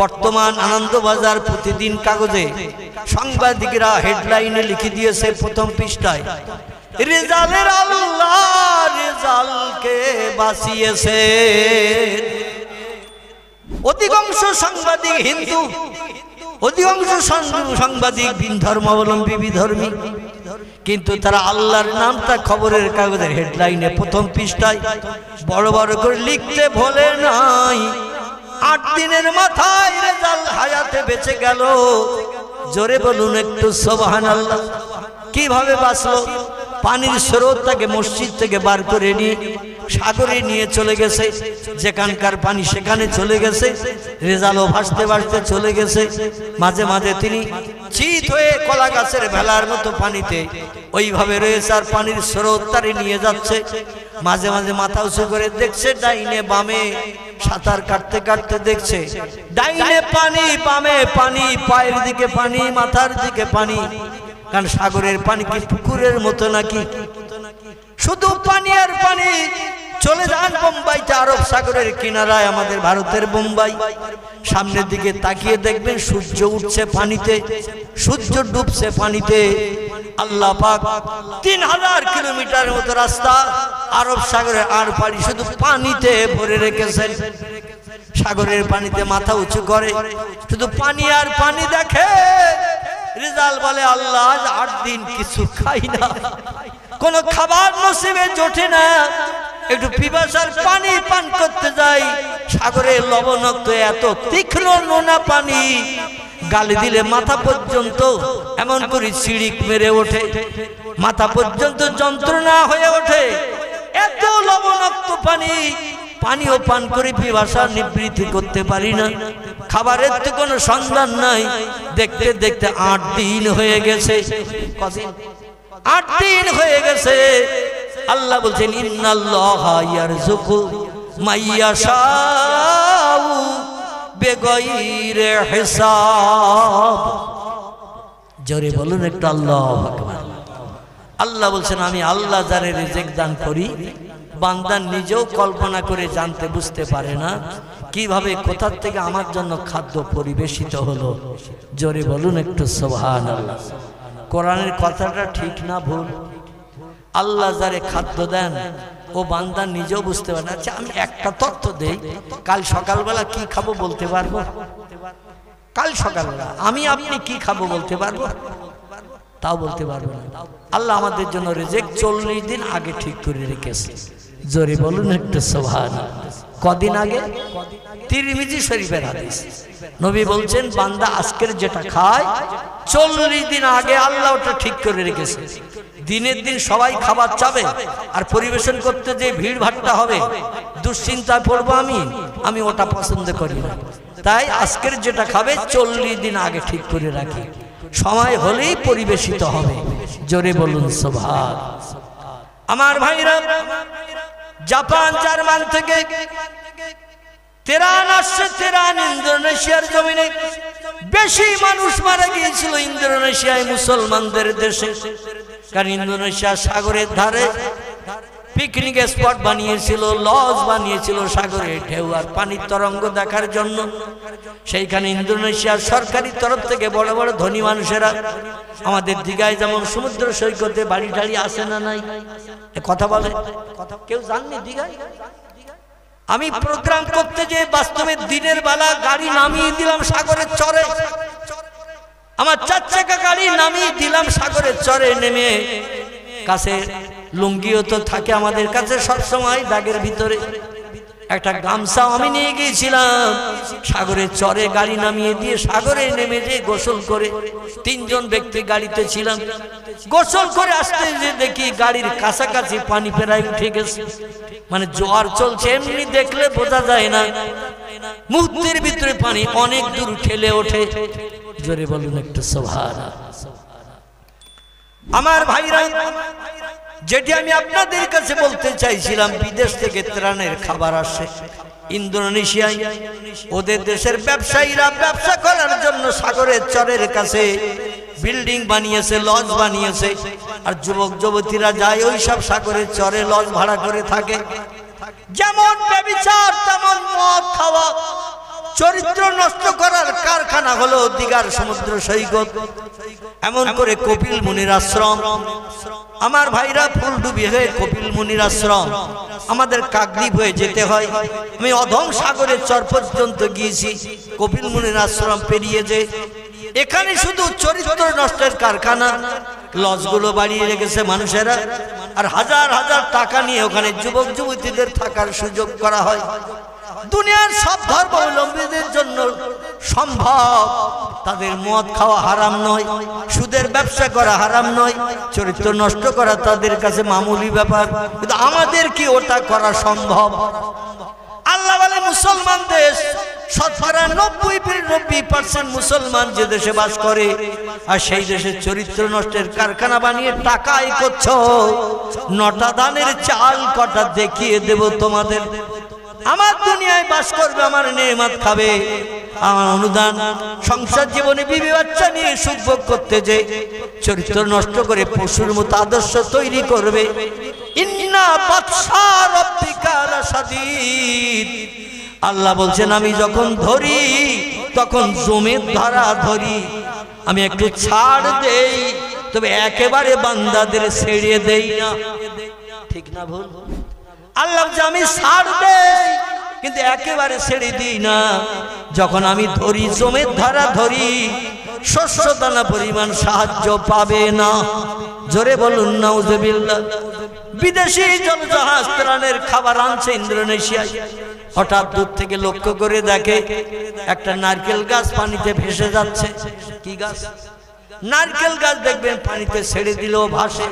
বর্তমান আনন্দবাজার প্রতিদিন কাগজে সাংবাদিকরা হেডলাইনে লিখে দিয়েছে প্রথম পৃষ্ঠায়, রেজালের আল্লাহ রেজালকে বাঁচিয়েছে। অধিকাংশ সাংবাদিক হিন্দু, অধিকাংশ সাংবাদিক ধর্মাবলম্বী, বিধর্মী, কিন্তু তারা আল্লাহর নামটা খবরের কাগজের হেডলাইনে প্রথম পৃষ্ঠায় বড় বড় করে লিখতে ভোলে নাই। 8 দিনের মাথায় রেজাল হায়াতে বেঁচে গেল। জোরে বলুন একটু সুবহানাল্লাহ। কিভাবে বাঁচলো? পানির স্রোত তাকে মসজিদ থেকে বার করে নিয়ে সাগরে নিয়ে চলে গেছে। যেখানকার পানি সেখানে চলে গেছে। রেজালও ভাসতে ভাসতে চলে গেছে। মাঝে মাঝে তিনি চিত হয়ে কলা গাছের ভেলার মতো পানিতে ওইভাবে রয়েছে, আর পানির স্রোত তারে নিয়ে যাচ্ছে। মাঝে মাঝে মাথা উঁচু করে দেখছে ডাইনে বামে, সাঁতার কাটতে কাটতে দেখছে ডাইনে পানি, বামে পানি, পায়ের দিকে পানি, মাথার দিকে পানি। কারণ সাগরের পানি কি পুকুরের মতো নাকি? শুধু পানি আর পানি। চলে যান বোম্বাইতে, আরব সাগরের কিনারায়, আমাদের ভারতের বোম্বাই। সামনের দিকে তাকিয়ে দেখবেন সূর্য উঠছে পানিতে, সূর্য ডুবছে পানিতে। আল্লাহ পাক 3000 কিলোমিটার মতো রাস্তা আরব সাগরের আর পানি শুধু পানিতে ভরে রেখেছেন। সাগরের পানিতে মাথা উঁচু করে শুধু পানি আর পানি দেখে। রেজাল বলে, আল্লাহ 8 দিন কিছু খাই না, কোনো খাবার নসিবে জোটে না, একটু পিপাসার পানি পান করতে যাই। সাগরের লবণাক্ত এত তীক্ষ্ণ নোনা পানি, গালে দিলে মাথা পর্যন্ত এমন করে চিড়িক মেরে ওঠে, মাথা পর্যন্ত যন্ত্রণা হয়ে ওঠে। এত লবণাক্ত পানি, পানিও পান করে পিপাসা নিবৃত্তি করতে পারি না। খাবারের তো কোনো সন্ধান নাই। দেখতে দেখতে 8 দিন হয়ে গেছে। কদিন? 8 দিন হয়ে গেছে। আল্লাহ বলছেন, ইন্নাল্লাহা ইয়ারযুকু মাইয়াশাউ বিগাইরি হিসাব। জোরে বলুন একটু আল্লাহু আকবার। আল্লাহ বলছেন, আমি আল্লাহ যারে রিজিক দান করি, বান্দা নিজেও কল্পনা করে জানতে বুঝতে পারে না কিভাবে কোথা থেকে আমার জন্য খাদ্য পরিবেশিত হলো। জোরে বলুন একটু সুবহানাল্লাহ। কোরআনের কথাটা ঠিক না ভুল? আল্লাহ যারে খাদ্য দেন ও বান্দা নিজেও বুঝতে পারে না। আচ্ছা, আমি একটা তথ্য দেই, কাল সকালবেলা কি খাবো বলতে পারবো? কাল সকালবেলা আমি আপনি কি খাবো বলতে পারবো? তাও বলতে পারবো না। আল্লাহ আমাদের জন্য রিজিক 40 দিন আগে ঠিক করে রেখেছে। জোরে বলুন একটু সুবহানাল্লাহ। কদিন আগে? তিরমিজি শরীফের হাদিস। নবী বলছেন, বান্দা আজকের যেটা খায় 40 দিন আগে আল্লাহ ওটা ঠিক করে রেখেছে। দিনের দিন সবাই খাবার চাবে, আর পরিবেশন করতে যে ভিড় ভাট্টা হবে, দুশ্চিন্তায় পড়বো আমি ওটা পছন্দ করি না। তাই আজকের যেটা খাবে 40 দিন আগে ঠিক করে রাখি, সময় হলেই পরিবেশিত হবে। জোরে বলুন সুবহান। আমার ভাইরা, জাপান জার্মান থেকে তেরান আসছে, তেরান ইন্দোনেশিয়ার জমিনে বেশি মানুষ মারা গিয়েছিল ইন্দোনেশিয়ায়, মুসলমানদের দেশে। কারণ ইন্দোনেশিয়া সাগরের ধারে পিকনিক স্পট বানিয়েছিল, লজ বানিয়েছিল সাগরে ঢেউ আর পানির তরঙ্গ দেখার জন্য। সেইখানে ইন্দোনেশিয়ার সরকারি তরফ থেকে বড় বড় ধনী মানুষেরা, আমাদের দীঘায় যেমন সমুদ্র সৈকতে বাড়ি টাড়ি আসে না নাই, কথা বলে, কেউ জাননি দীঘায়? আমি প্রোগ্রাম করতে যে বাস্তবে দিনের বেলা গাড়ি নামিয়ে দিলাম সাগরের চরে, আমার 4 চাকা গাড়ি নামিয়ে দিলাম সাগরের চরে। নেমে কাছে লুঙ্গিও তো থাকে আমাদের কাছে সব সময় ব্যাগের ভিতরে, একটা গামছা আমি নিয়ে গিয়েছিলাম, সাগরের চরে গাড়ি নামিয়ে দিয়ে সাগরে নেমে যে গোসল করে, 3 জন ব্যক্তি গাড়িতে ছিলাম। গোসল করে আসতে যে দেখি গাড়ির কাছাকাছি পানি প্রায় উঠে গেছে, মানে জোয়ার চলছে, এমনি দেখলে বোঝা যায় না, মুহূর্তের ভিতরে পানি অনেক দূর ঠেলে ওঠে। জোরে বলুন একটা সুবহানাল্লাহ। আমার ভাইরা, যেটি আমি আপনাদের কাছে বলতে চাইছিলাম, বিদেশ থেকে ত্রাণের খাবার আসে ইন্দোনেশিয়ায়। ওদের দেশের ব্যবসায়ীরা ব্যবসা করার জন্য সাগরের চরের কাছে বিল্ডিং বানিয়েছে, লজ বানিয়েছে, আর যুবক যুবতীরা যায় ওই সব সাগরের চরে লজ ভাড়া করে থাকে। যেমন ব্যভিচার তেমন মদ খাওয়া, চরিত্র নষ্ট করার কারখানা হলো দীঘার সমুদ্র সৈকত। এমন করে কপিল মুনির আশ্রম, আমার ভাইরা ফুলডুবি হয়ে কপিল মুনির আশ্রম, আমাদের কাকদ্বীপ হয়ে যেতে হয়। আমি অধম সাগরের চর পর্যন্ত গিয়েছি, কপিল মুনির আশ্রম পেরিয়ে যে এখানে শুধু চরিত্র নষ্টের কারখানা, লজগুলো বাড়িয়ে রেখেছে মানুষেরা, আর হাজার হাজার টাকা নিয়ে ওখানে যুবক যুবতীদের থাকার সুযোগ করা হয়। দুনিয়ার সব ধর্মাবলম্বীদের জন্য সম্ভব, তাদের মদ খাওয়া হারাম নয়, সুদের ব্যবসা করা হারাম নয়, চরিত্র নষ্ট করা তাদের কাছে মামুলি ব্যাপার, কিন্তু আমাদের কি ওটা করা সম্ভব? আল্লাহ বলে মুসলমান দেশ, শতকরা 90% মুসলমান যে দেশে বাস করে, আর সেই দেশে চরিত্র নষ্টের কারখানা বানিয়ে টাকা আয় করছো। 9টা ধানের চাল কটা দেখিয়ে দেব তোমাদের। আমার দুনিয়ায় বাস করবে, আমার নেয়ামত খাবে, আমার অনুদান, সংসার জীবনে বিবি বাচ্চা নিয়ে সুখ ভোগ করতে যে চরিত্র নষ্ট করে পশুর মতো আদর্শ তৈরি করবে। ইন্না বাতশা রাব্বিকা লাশাদীদ। আল্লাহ বলছেন, আমি যখন ধরি তখন জমের ধরা ধরি, আমি একটু ছাড় দেই, তবে একেবারে বান্দাদের ছেড়ে দেই না। ঠিক না ভুল? আল্লাহ যে আমি ছাড় দেই কিন্তু একেবারে ছেড়ে দিই না। যখন আমি ধরি, জমের ধারা ধরি, শস্য দানা পরিমাণ সাহায্য পাবে না। জোরে বলুন নাউজুবিল্লাহ। বিদেশি জলজাহাজ ত্রাণের খাবার আনছে ইন্দোনেশিয়ায়। হঠাৎ দূর থেকে লক্ষ্য করে দেখে একটা নারকেল গাছ পানিতে ভেসে যাচ্ছে। কি গাছ? নারকেল গাছ। দেখবেন পানিতে ছেড়ে দিলেও ভাসে,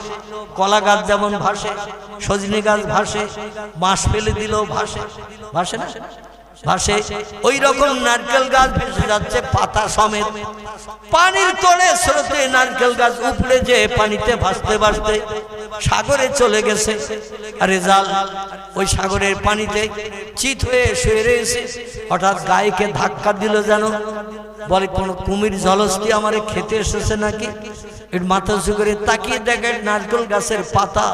কলা গাছ যেমন ভাসে, সজনে গাছ ভাসে, বাঁশ ফেলে দিলেও ভাসে, ভাসে না? ভাসে। ওই রকম নারকেল গাছ ভেসে যাচ্ছে পাতা সমেত। পানির তলে স্রোতে নারকেল গাছ উপড়ে যে পানিতে ভাসতে ভাসতে সাগরে চলে গেছে। আর রেজাল ওই সাগরের পানিতে চিত হয়ে শুয়ে রয়েছে। হঠাৎ গায়েকে ধাক্কা দিল, যেন বলে কোন কুমির জলস্থি আমারে খেতে এসেছে নাকি। একটু মাথা উঁচু করে তাকিয়ে দেখে নারকেল গাছের পাতা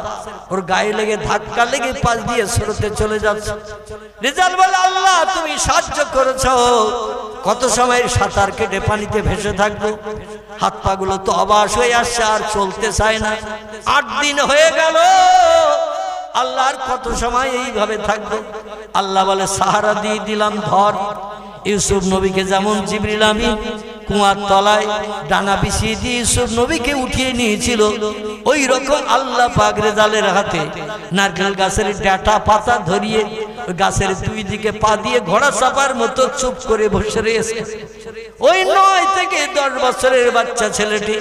ওর গায়ে লেগে ধাক্কা লেগে পাশ দিয়ে স্রোতে চলে যাচ্ছে। রেজাল বলে, আল্লাহ তুমি সাহায্য করেছো, কত সময় সাঁতার কেটে পানিতে ভেসে থাকবো। হাত পা গুলো তো অবাস হয়ে আসছে, আর চলতে চায় না। 8 দিন হয়ে গেল, আল্লাহ আর কত সময় এইভাবে থাকবো? আল্লাহ বলে, সাহারা দিয়ে দিলাম, ধর। ইউসুফ নবীকে যেমন জিবরিল আমিন কুয়ার তলায় ডানা বিছিয়ে দিয়ে ইউসুফ নবীকে উঠিয়ে নিয়েছিল, ওই রকম আল্লাহ পাক রেজালের হাতে নারকেল গাছের ডাটা পাতা ধরিয়ে গাছের 2 দিকে পা দিয়ে ঘোড়া চাপার মতো চুপ করে বসে রয়েছে। ওই 9 থেকে 10 বছরের বাচ্চা ছেলেটি,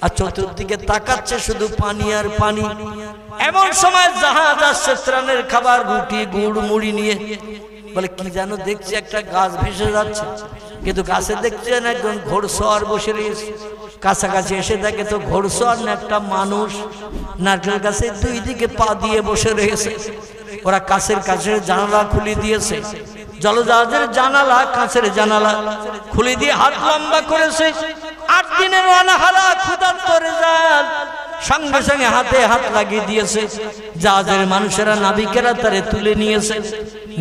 আর চতুর্দিকে তাকাচ্ছে শুধু পানি আর পানি। এমন সময় জাহাজ আসছে ত্রাণের খাবার, রুটি গুড় মুড়ি নিয়ে। বলে, কি যেন দেখছি একটা গাছ ভেসে যাচ্ছে, কিন্তু গাছে দেখছেন একজন ঘোড়সওয়ার বসে রয়েছে। কাছাকাছি এসে দেখে তো ঘোড়সওয়ার না, একটা মানুষ নারকেল গাছে 2 দিকে পা দিয়ে বসে রয়েছে। ওরা কাছের জানালা খুলে দিয়েছে, জলজাহাজের জানালা, কাছের জানালা খুলে দিয়ে হাত লম্বা করেছে। 8 দিনের অনাহারা ক্ষুধার্ত রেজাল সঙ্গে সঙ্গে হাতে হাত লাগিয়ে দিয়েছে। জাহাজের মানুষেরা, নাবিকেরা তারে তুলে নিয়েছে,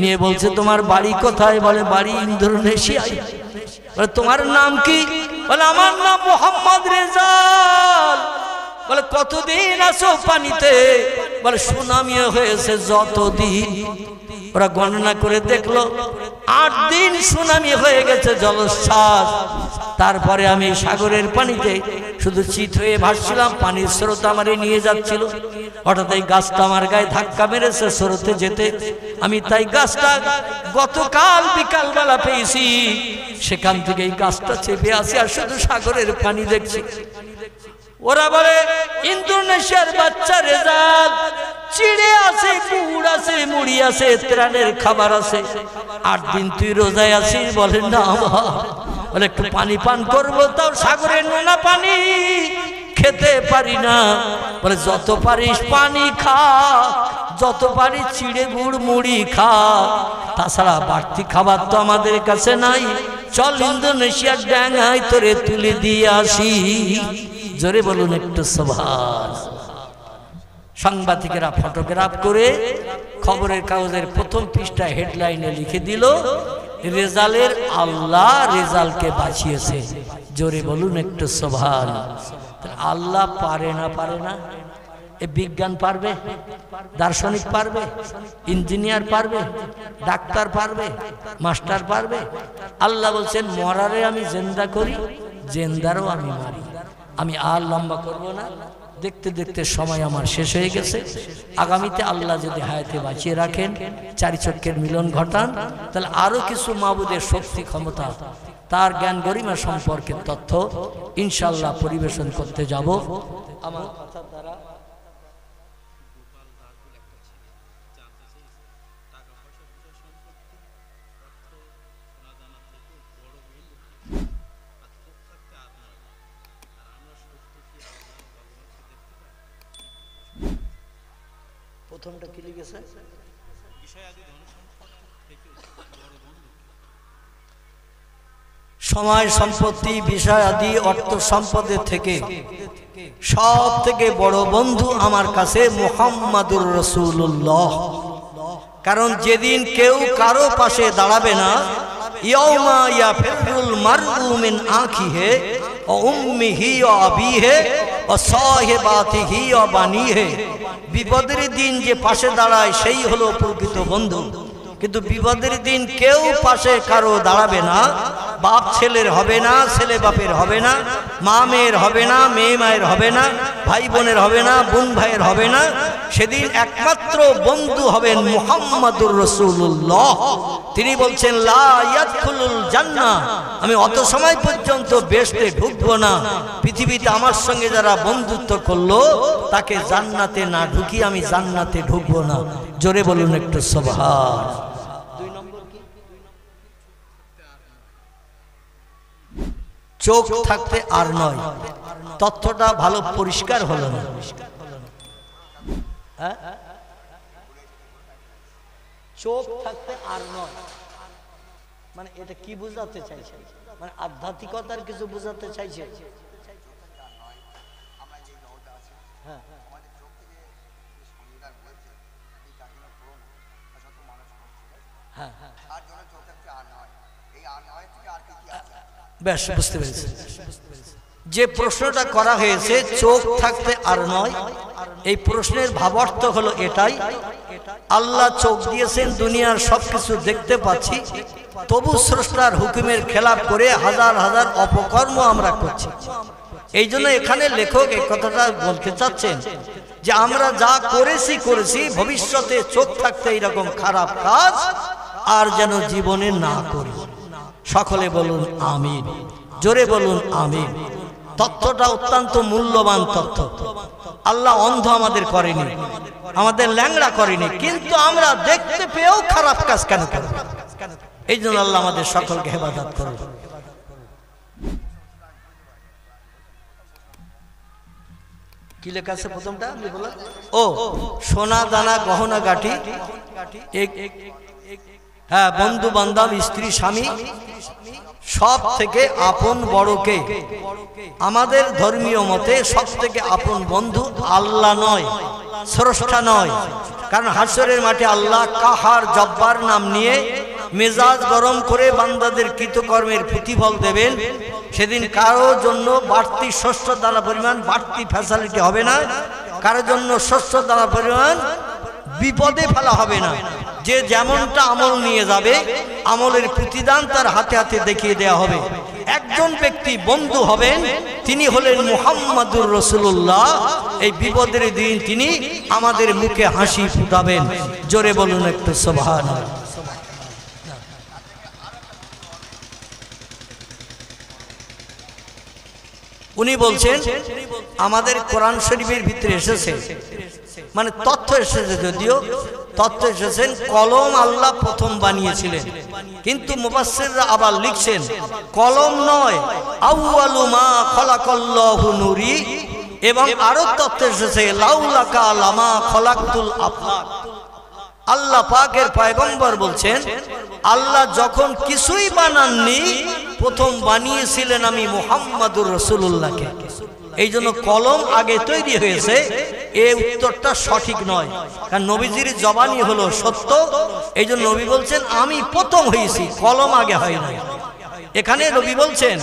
নিয়ে বলছে, তোমার বাড়ি কোথায়? বলে, বাড়ি ইন্দোনেশিয়ায়। বলে, তোমার নাম কি? বলে, আমার নাম মোহাম্মদ রেজাল। বলে, কতদিন আছো পানিতে? বলে, সুনামি হয়েছে যতদিন। ওরা গণনা করে দেখলো 8 দিন সুনামি হয়ে গেছে, জলোচ্ছ্বাস। তারপরে আমি সাগরের পানিতে শুধু চিত হয়ে ভাসছিলাম, পানির স্রোত আমারে নিয়ে যাচ্ছিল। হঠাৎ এই গাছটা আমার গায়ে ধাক্কা মেরেছে সরতে যেতে। আমি তাই গাছটা গতকাল বিকালবেলা পেয়েছি, সেখান থেকে এই গাছটা চেপে আসি আর শুধু সাগরের পানি দেখছি। ওরা বলে ইন্দোনেশিয়ার বাচ্চা রেজাল, চিড়ে আছে, পুড় আছে, মুড়ি আছে, ত্রাণের খাবার আছে, 8 দিন তুই রোজায় আছিস? বলেন না আমার, বলে একটু পানি পান করবো, তাও সাগরের নোনা পানি খেতে পারি না। বলে যত পারিস পানি খা, যত পারিস চিড়ে গুড় মুড়ি খা, তাছাড়া বাড়তি খাবার তো আমাদের কাছে নাই। চল ইন্দোনেশিয়ার ডাঙায় তোরে তুলে দিয়ে আসি। জোরে বলুন একটু সুবহান। সাংবাদিকেরা ফটোগ্রাফ করে খবরের কাগজের প্রথম পৃষ্ঠায় হেডলাইনে লিখে দিল, রেজালের আল্লাহ রেজালকে বাঁচিয়েছে। জোরে বলুন একটু সুবহান। আল্লাহ পারে না? পারে না? এ বিজ্ঞান পারবে? দার্শনিক পারবে? ইঞ্জিনিয়ার পারবে? ডাক্তার পারবে? মাস্টার পারবে? আল্লাহ বলছেন মরারে আমি জিন্দা করি, জিন্দারও আমি মারি। আমি আর লম্বা করব না, দেখতে দেখতে সময় আমার শেষ হয়ে গেছে। আগামীতে আল্লাহ যদি হায়াতে বাঁচিয়ে রাখেন, 4 চক্ষের মিলন ঘটান, তাহলে আরো কিছু মাবুদের শক্তি ক্ষমতা, তার জ্ঞান গরিমা সম্পর্কে তথ্য ইনশাআল্লাহ পরিবেশন করতে যাব। আমার কথার দ্বারা প্রথমটা কি লিখেছে? সময় সম্পত্তি বিষয় আদি অর্থ সম্পদের থেকে সব থেকে বড় বন্ধু আমার কাছে মুহাম্মাদুর রাসূলুল্লাহ। কারণ যেদিন কেউ কারো পাশে দাঁড়াবে না, ইয়াউমা ইয়াফিরুল মারউ মিন আখিহি ওয়া উম্মিহি ওয়া আবিহি ওয়া সাহিবাতিহি ওয়া বানিহি। বিপদের দিন যে পাশে দাঁড়ায় সেই হলো প্রকৃত বন্ধু। কিন্তু বিপদের দিন কেউ পাশে কারো দাঁড়াবে না, বাপ ছেলের হবে না, ছেলে বাপের হবে না, মা মেয়ের হবে না, মেয়ে মায়ের হবে না, ভাই বোনের হবে না, বোন ভাইয়ের হবে না। সেদিন একমাত্র বন্ধু হবেন মুহাম্মাদুর রাসূলুল্লাহ। তিনি বলছেন লা ইয়াদখুলুল জান্নাহ, আমি অত সময় পর্যন্ত বেহেশতে ঢুকবো না, পৃথিবীতে আমার সঙ্গে যারা বন্ধুত্ব করলো তাকে জান্নাতে না ঢুকি আমি জান্নাতে ঢুকবো না। জোরে বলুন একটু সুবহান। চোখ থাকতে আর নয়, তথ্যটা ভালো পরিষ্কার হলো না। চোখ থাকতে আর নয় মানে এটা কি বোঝাতে চাইছে? মানে আধ্যাত্মিকতার কিছু বোঝাতে চাইছে? হ্যাঁ, হ্যাঁ, হ্যাঁ, বেশ বুঝতে পেরেছি। যে প্রশ্নটা করা হয়েছে চোখ থাকতে আর নয়, এই প্রশ্নের ভাবার্থ হলো এটাই, আল্লাহ চোখ দিয়েছেন, দুনিয়ার সবকিছু দেখতে পাচ্ছি, তবু স্রষ্টার হুকুমের খেলাপ করে হাজার হাজার অপকর্ম আমরা করছি। এই জন্য এখানে লেখক এই কথাটা বলতে চাচ্ছেন যে আমরা যা করেছি ভবিষ্যতে চোখ থাকতে এইরকম খারাপ কাজ আর যেন জীবনে না করি। সকলে বলুন আমিন, জোরে বলুন আমিন। তথ্যটা অত্যন্ত মূল্যবান তথ্য। আল্লাহ অন্ধ আমাদের করেনি, আমাদের ল্যাংড়া করেনি, কিন্তু আমরা দেখতে পেয়েও খারাপ কাজ কেন করব? এই জন্য আল্লাহ আমাদের সকলকে হেফাজত করুন। কি লেখা আছে প্রথমটা? ও সোনা দানা গহনা গাঠি, হ্যাঁ, বন্ধু বান্ধব স্ত্রী স্বামী সব থেকে আপন বড়কে। আমাদের ধর্মীয় মতে সব থেকে আপন বন্ধু আল্লাহ নয়, স্রষ্টা নয়। কারণ হাসরের মাঠে আল্লাহ কাহার জব্বার নাম নিয়ে মেজাজ গরম করে বান্দাদের কৃতকর্মের প্রতিফল দেবেন। সেদিন কারো জন্য বাড়তি শস্য দানা পরিমাণ বাড়তি ফ্যাসিলিটি হবে না, কারোর জন্য শস্য দানা পরিমাণ বিপদে ফেলা হবে না। যে যেমনটা আমল নিয়ে যাবে আমলের প্রতিদান তার হাতে হাতে দেখিয়ে দেওয়া হবে। একজন ব্যক্তি বন্ধু হবেন, তিনি হলেন মুহাম্মাদুর রাসূলুল্লাহ। এই বিপদের দিন তিনি আমাদের মুখে হাসি ফুটাবেন। জোরে বলুন একটু সুবহানাল্লাহ। উনি বলছেন আমাদের কোরআন শরীফের ভিতরে এসেছে, মানে তথ্য এসেছে, যদিও তথ্য এসেছেন কলম আল্লাহ প্রথম বানিয়েছিলেন, কিন্তু মুফাসসিররা আবার লিখছেন কলম নয়, আউয়ালু মা খালাকাল্লাহু নূরি। এবং আরো তথ্য এসেছে লাউলাকা লামা খালাকতুল আফলাক। আল্লাহ পাকের পয়গম্বর বলছেন আল্লাহ যখন কিছুই বানাননি, প্রথম বানিয়েছিলেন আমি মুহাম্মাদুর রাসূলুল্লাহকে। এই জন্য কলম আগে তৈরি হয়েছে, এই উত্তরটা সঠিক নয়, কারণ নবীজির জবানি হলো সত্য। এই জন্য নবী বলছেন আমি প্রথম হয়েছি, কলম আগে হয় নাই। এখানে নবী বলছেন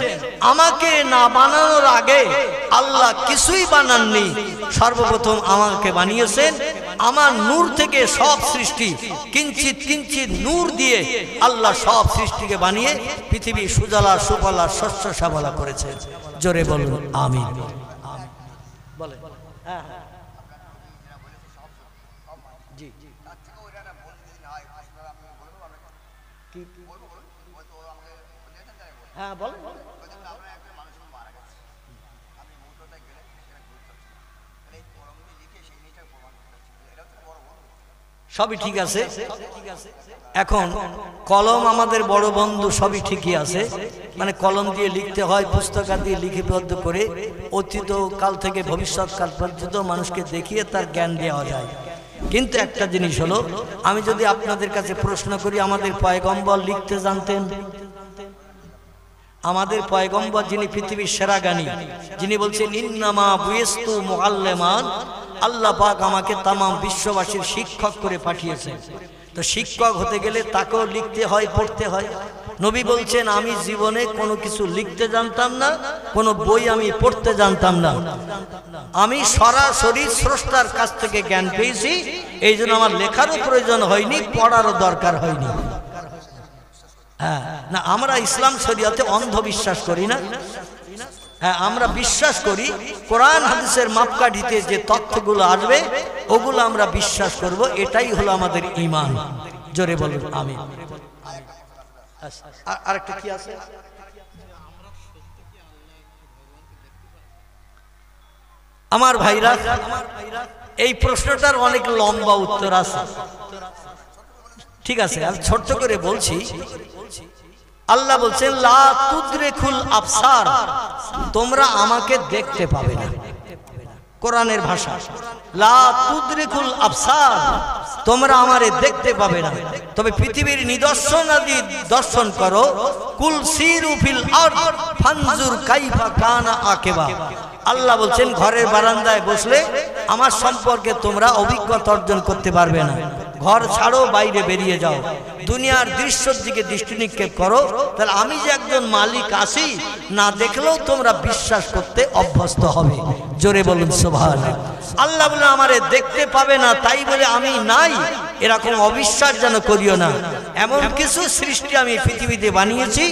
আমাকে না বানানোর আগে আল্লাহ কিছুই বানাননি, সর্বপ্রথম আমাকে বানিয়েছেন। আমার নূর থেকে সব সৃষ্টি, কিঞ্চিত কিঞ্চিত নূর দিয়ে আল্লাহ সব সৃষ্টিকে বানিয়ে পৃথিবী সুজলা সুফলা শস্য শ্যামলা করেছেন। জোরে বলুন আমিন। বলেন হ্যাঁ হ্যাঁ জি হ্যাঁ বলেন। সবই ঠিক আছে, এখন কলম আমাদের বড় বন্ধু, সবই ঠিকই আছে, মানে কলম দিয়ে লিখতে হয়, পুস্তকা দিয়ে লিপিবদ্ধ করে অতীত কাল থেকে ভবিষ্যৎ কাল পর্যন্ত মানুষকে দেখিয়ে তার জ্ঞান দেওয়া যায়। কিন্তু একটা জিনিস হলো, আমি যদি আপনাদের কাছে প্রশ্ন করি আমাদের পয়গম্বর লিখতে জানতেন? আমাদের পয়গম্বর যিনি পৃথিবীর সেরা জ্ঞানী, যিনি বলছেন ইন্নামা বুইস্তু মুআল্লিমান, আল্লাহ পাক আমাকে তাম বিশ্ববাসীর শিক্ষক করে পাঠিয়েছেন। তো শিক্ষক হতে গেলে তাকেও লিখতে হয়, পড়তে হয়। নবী বলছেন আমি জীবনে কোনো কিছু লিখতে জানতাম না, কোনো বই আমি পড়তে জানতাম না, আমি সরাসরি স্রষ্টার কাছ থেকে জ্ঞান পেয়েছি। এই জন্য আমার লেখারও প্রয়োজন হয়নি, পড়ারও দরকার হয়নি। হ্যাঁ না, আমরা ইসলাম শরিয়াতে অন্ধবিশ্বাস করি না। হ্যাঁ, আমরা বিশ্বাস করি কোরআন হাদিসের মাপকাঠিতে যে তথ্যগুলো আসবে ওগুলো আমরা বিশ্বাস করব, এটাই হলো আমাদের ঈমান। জোরে বলুন আমিন। আরেকটা কি আছে? আমার ভাইরা, এই প্রশ্নটার অনেক লম্বা উত্তর আছে, ঠিক আছে, আমি ছোট্ট করে বলছি। আল্লাহ বলছেন লা তুদরিকুল আবসার, তোমরা আমাকে দেখতে পাবে না। কোরআনের ভাষা, লা তুদরিকুল আবসার, তোমরা আমারে দেখতে পাবে না, তবে পৃথিবীর নিদর্শন আদি দর্শন করো। কুল সিরু ফিল আরদ ফানজুর কাইফা কানা আকিবা। আল্লাহ বলছেন ঘরের বারান্দায় বসলে আমার সম্পর্কে তোমরা অভিজ্ঞতা অর্জন করতে পারবে না। ঘর ছাড়ো, বাইরে বেরিয়ে যাও, দুনিয়ার দৃশ্যের দিকে দৃষ্টি নিক্ষেপ করো, তাহলে আমি যে একজন মালিক আছি না দেখলেও তোমরা বিশ্বাস করতে অভ্যস্ত হবে। জোরে বলুন সুবহানাল্লাহ। আল্লাহ বলে আমারে দেখতে পাবে না তাই বলে আমি নাই, এরকম অবিশ্বাস যেন করিও না। এমন কিছু সৃষ্টি আমি পৃথিবীতে বানিয়েছি,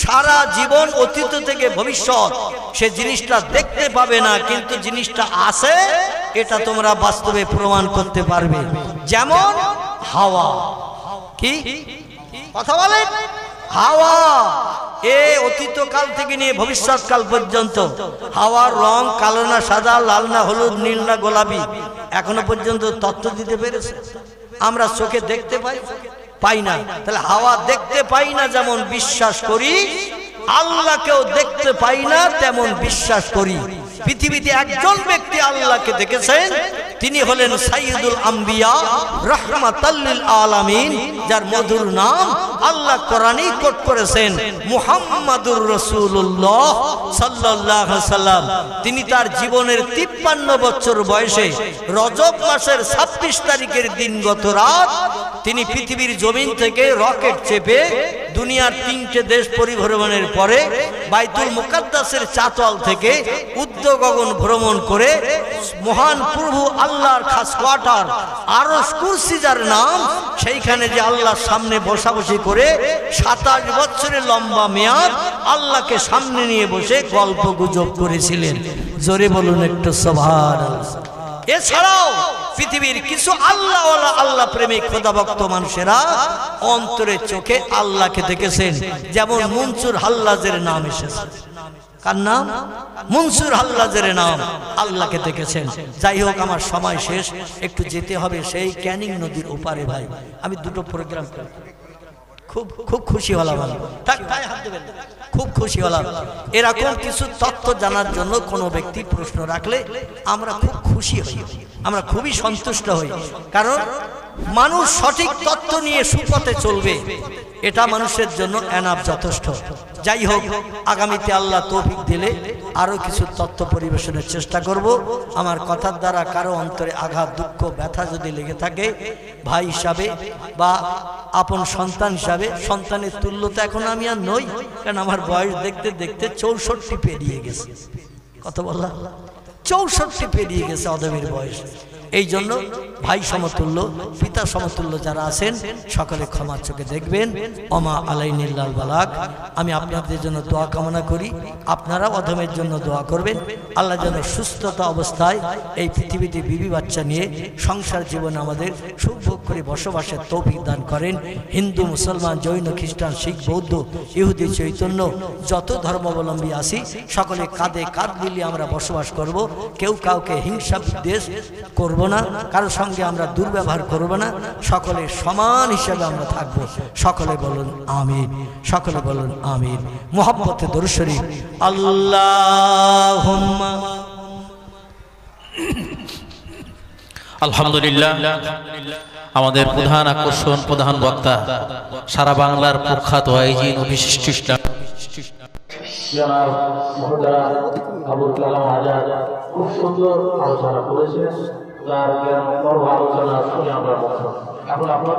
সারা জীবন অতীত থেকে ভবিষ্যৎ সে জিনিসটা দেখতে পাবে না, কিন্তু জিনিসটা আছে, এটা তোমরা বাস্তবে প্রমাণ করতে পারবে। যেমন হাওয়া, কি কথা বলেন, হাওয়া এ অতীতকাল থেকে নিয়ে ভবিষ্যৎ কাল পর্যন্ত হাওয়ার রং কালো না সাদা, লাল না হলুদ, নীল না গোলাপি, এখনো পর্যন্ত তথ্য দিতে পেরেছে? আমরা চোখে দেখতে পাই না, তাহলে হাওয়া দেখতে পাই না যেমন বিশ্বাস করি, আল্লাহকেও দেখতে পাই না তেমন বিশ্বাস করি। পৃথিবীতে একজন ব্যক্তি আল্লাহকে দেখেছেন, তিনি হলেন সাইয়্যিদুল আম্বিয়া রাহমাতাল লিল আলামিন, যার মধুর নাম আল্লাহ কোরআনে কোট করেছেন মুহাম্মাদুর রাসূলুল্লাহ সাল্লাল্লাহু আলাইহি সাল্লাম। তিনি তার জীবনের 53 বছর বয়সে রজব মাসের 26 তারিখের দিনগত রাত তিনি পৃথিবীর জমিন থেকে রকেট চেপে দুনিয়ার 3টে দেশ পরিভ্রমণের পরে বাইতুল মুকাদ্দাসের চাতল থেকে উর্ধ্ব গগন ভ্রমণ করে মহান প্রভু আল্লাহর খাস কোয়ার্টার আরশ কুরসি যার নাম, সেইখানে যে আল্লাহর সামনে বসাবসি করে 27 বছরের লম্বা মেয়াদ আল্লাহকে সামনে নিয়ে বসে গল্প গুজব করেছিলেন। জোরে বলুন একটু সুবহানাল্লাহ। এছাড়াও পৃথিবীর কিছু আল্লাহওয়ালা আল্লাহ প্রেমিক খোদাভক্ত মানুষেরা অন্তরে চোখে আল্লাহকে দেখেছেন, যেমন মনসুর হাল্লাজের নাম এসেছে। কার নাম? মনসুর হাল্লাজের নাম আল্লাহকে দেখেছেন। যাই হোক, আমার সময় শেষ, একটু যেতে হবে সেই ক্যানিং নদীর ওপারে। ভাই আমি দুটো প্রোগ্রাম খুব খুব খুশি হলাম, খুব খুশি হলাম। এরকম কিছু তথ্য জানার জন্য কোনো ব্যক্তি প্রশ্ন রাখলে আমরা খুব খুশি হই, আমরা খুবই সন্তুষ্ট হই, কারণ মানুষ সঠিক তথ্য নিয়ে সুপথে চলবে, এটা মানুষের জন্য এনাফ, যথেষ্ট। যাই হোক, আগামীতে আল্লাহ তৌফিক দিলে আরো কিছু তথ্য পরিবেশনের চেষ্টা করব। আমার কথার দ্বারা কারো অন্তরে আঘাত, দুঃখ, ব্যথা যদি লেগে থাকে, ভাই হিসাবে বা আপন সন্তান হিসাবে, সন্তানের তুল্যতা এখন আমি আর নই, কারণ আমার বয়স দেখতে দেখতে 64 পেরিয়ে গেছে। কত বললাম? 64 পেরিয়ে গেছে অদমের বয়স। এই জন্য ভাই সমতুল্য, পিতা সমতুল্য যারা আছেন সকলে ক্ষমার চোখে দেখবেন। ওমা আলাইনিল্লাল বালাগ। আমি আপনাদের জন্য দোয়া কামনা করি, আপনারা অধমের জন্য দোয়া করবেন। আল্লাহ যেন সুস্থতা অবস্থায় এই পৃথিবীতে বিবি বাচ্চা নিয়ে সংসার জীবন আমাদের সুখভোগ করে বসবাসের তৌফিক দান করেন। হিন্দু, মুসলমান, জৈন, খ্রিস্টান, শিখ, বৌদ্ধ, ইহুদি, চৈতন্য, যত ধর্মাবলম্বী আছি সকলে কাঁধে কাঁধ মিলিয়ে আমরা বসবাস করব। কেউ কাউকে হিংসা বিদ্বেষ করব না, কারোর সঙ্গে আমরা দুর্ব্যবহার করব না, সকলে সমান হিসেবে আমরা থাকব। সকলে বলুন আমিন, সকলে বলুন আমিন। মুহাব্বতে দরুদ শরীফ। আল্লাহুম্মা। আলহামদুলিল্লাহ, আমাদের প্রধান আকর্ষণ, প্রধান বক্তা, সারা বাংলার প্রখ্যাত আইজিন ও বিশিষ্ট ইসলাম জনাব মহোদরা আবুল কালাম আজাদ খুব সুন্দর আলোচনা করেছেন, যার জ্ঞান আলোচনা শুনে আমরা এখন আপনার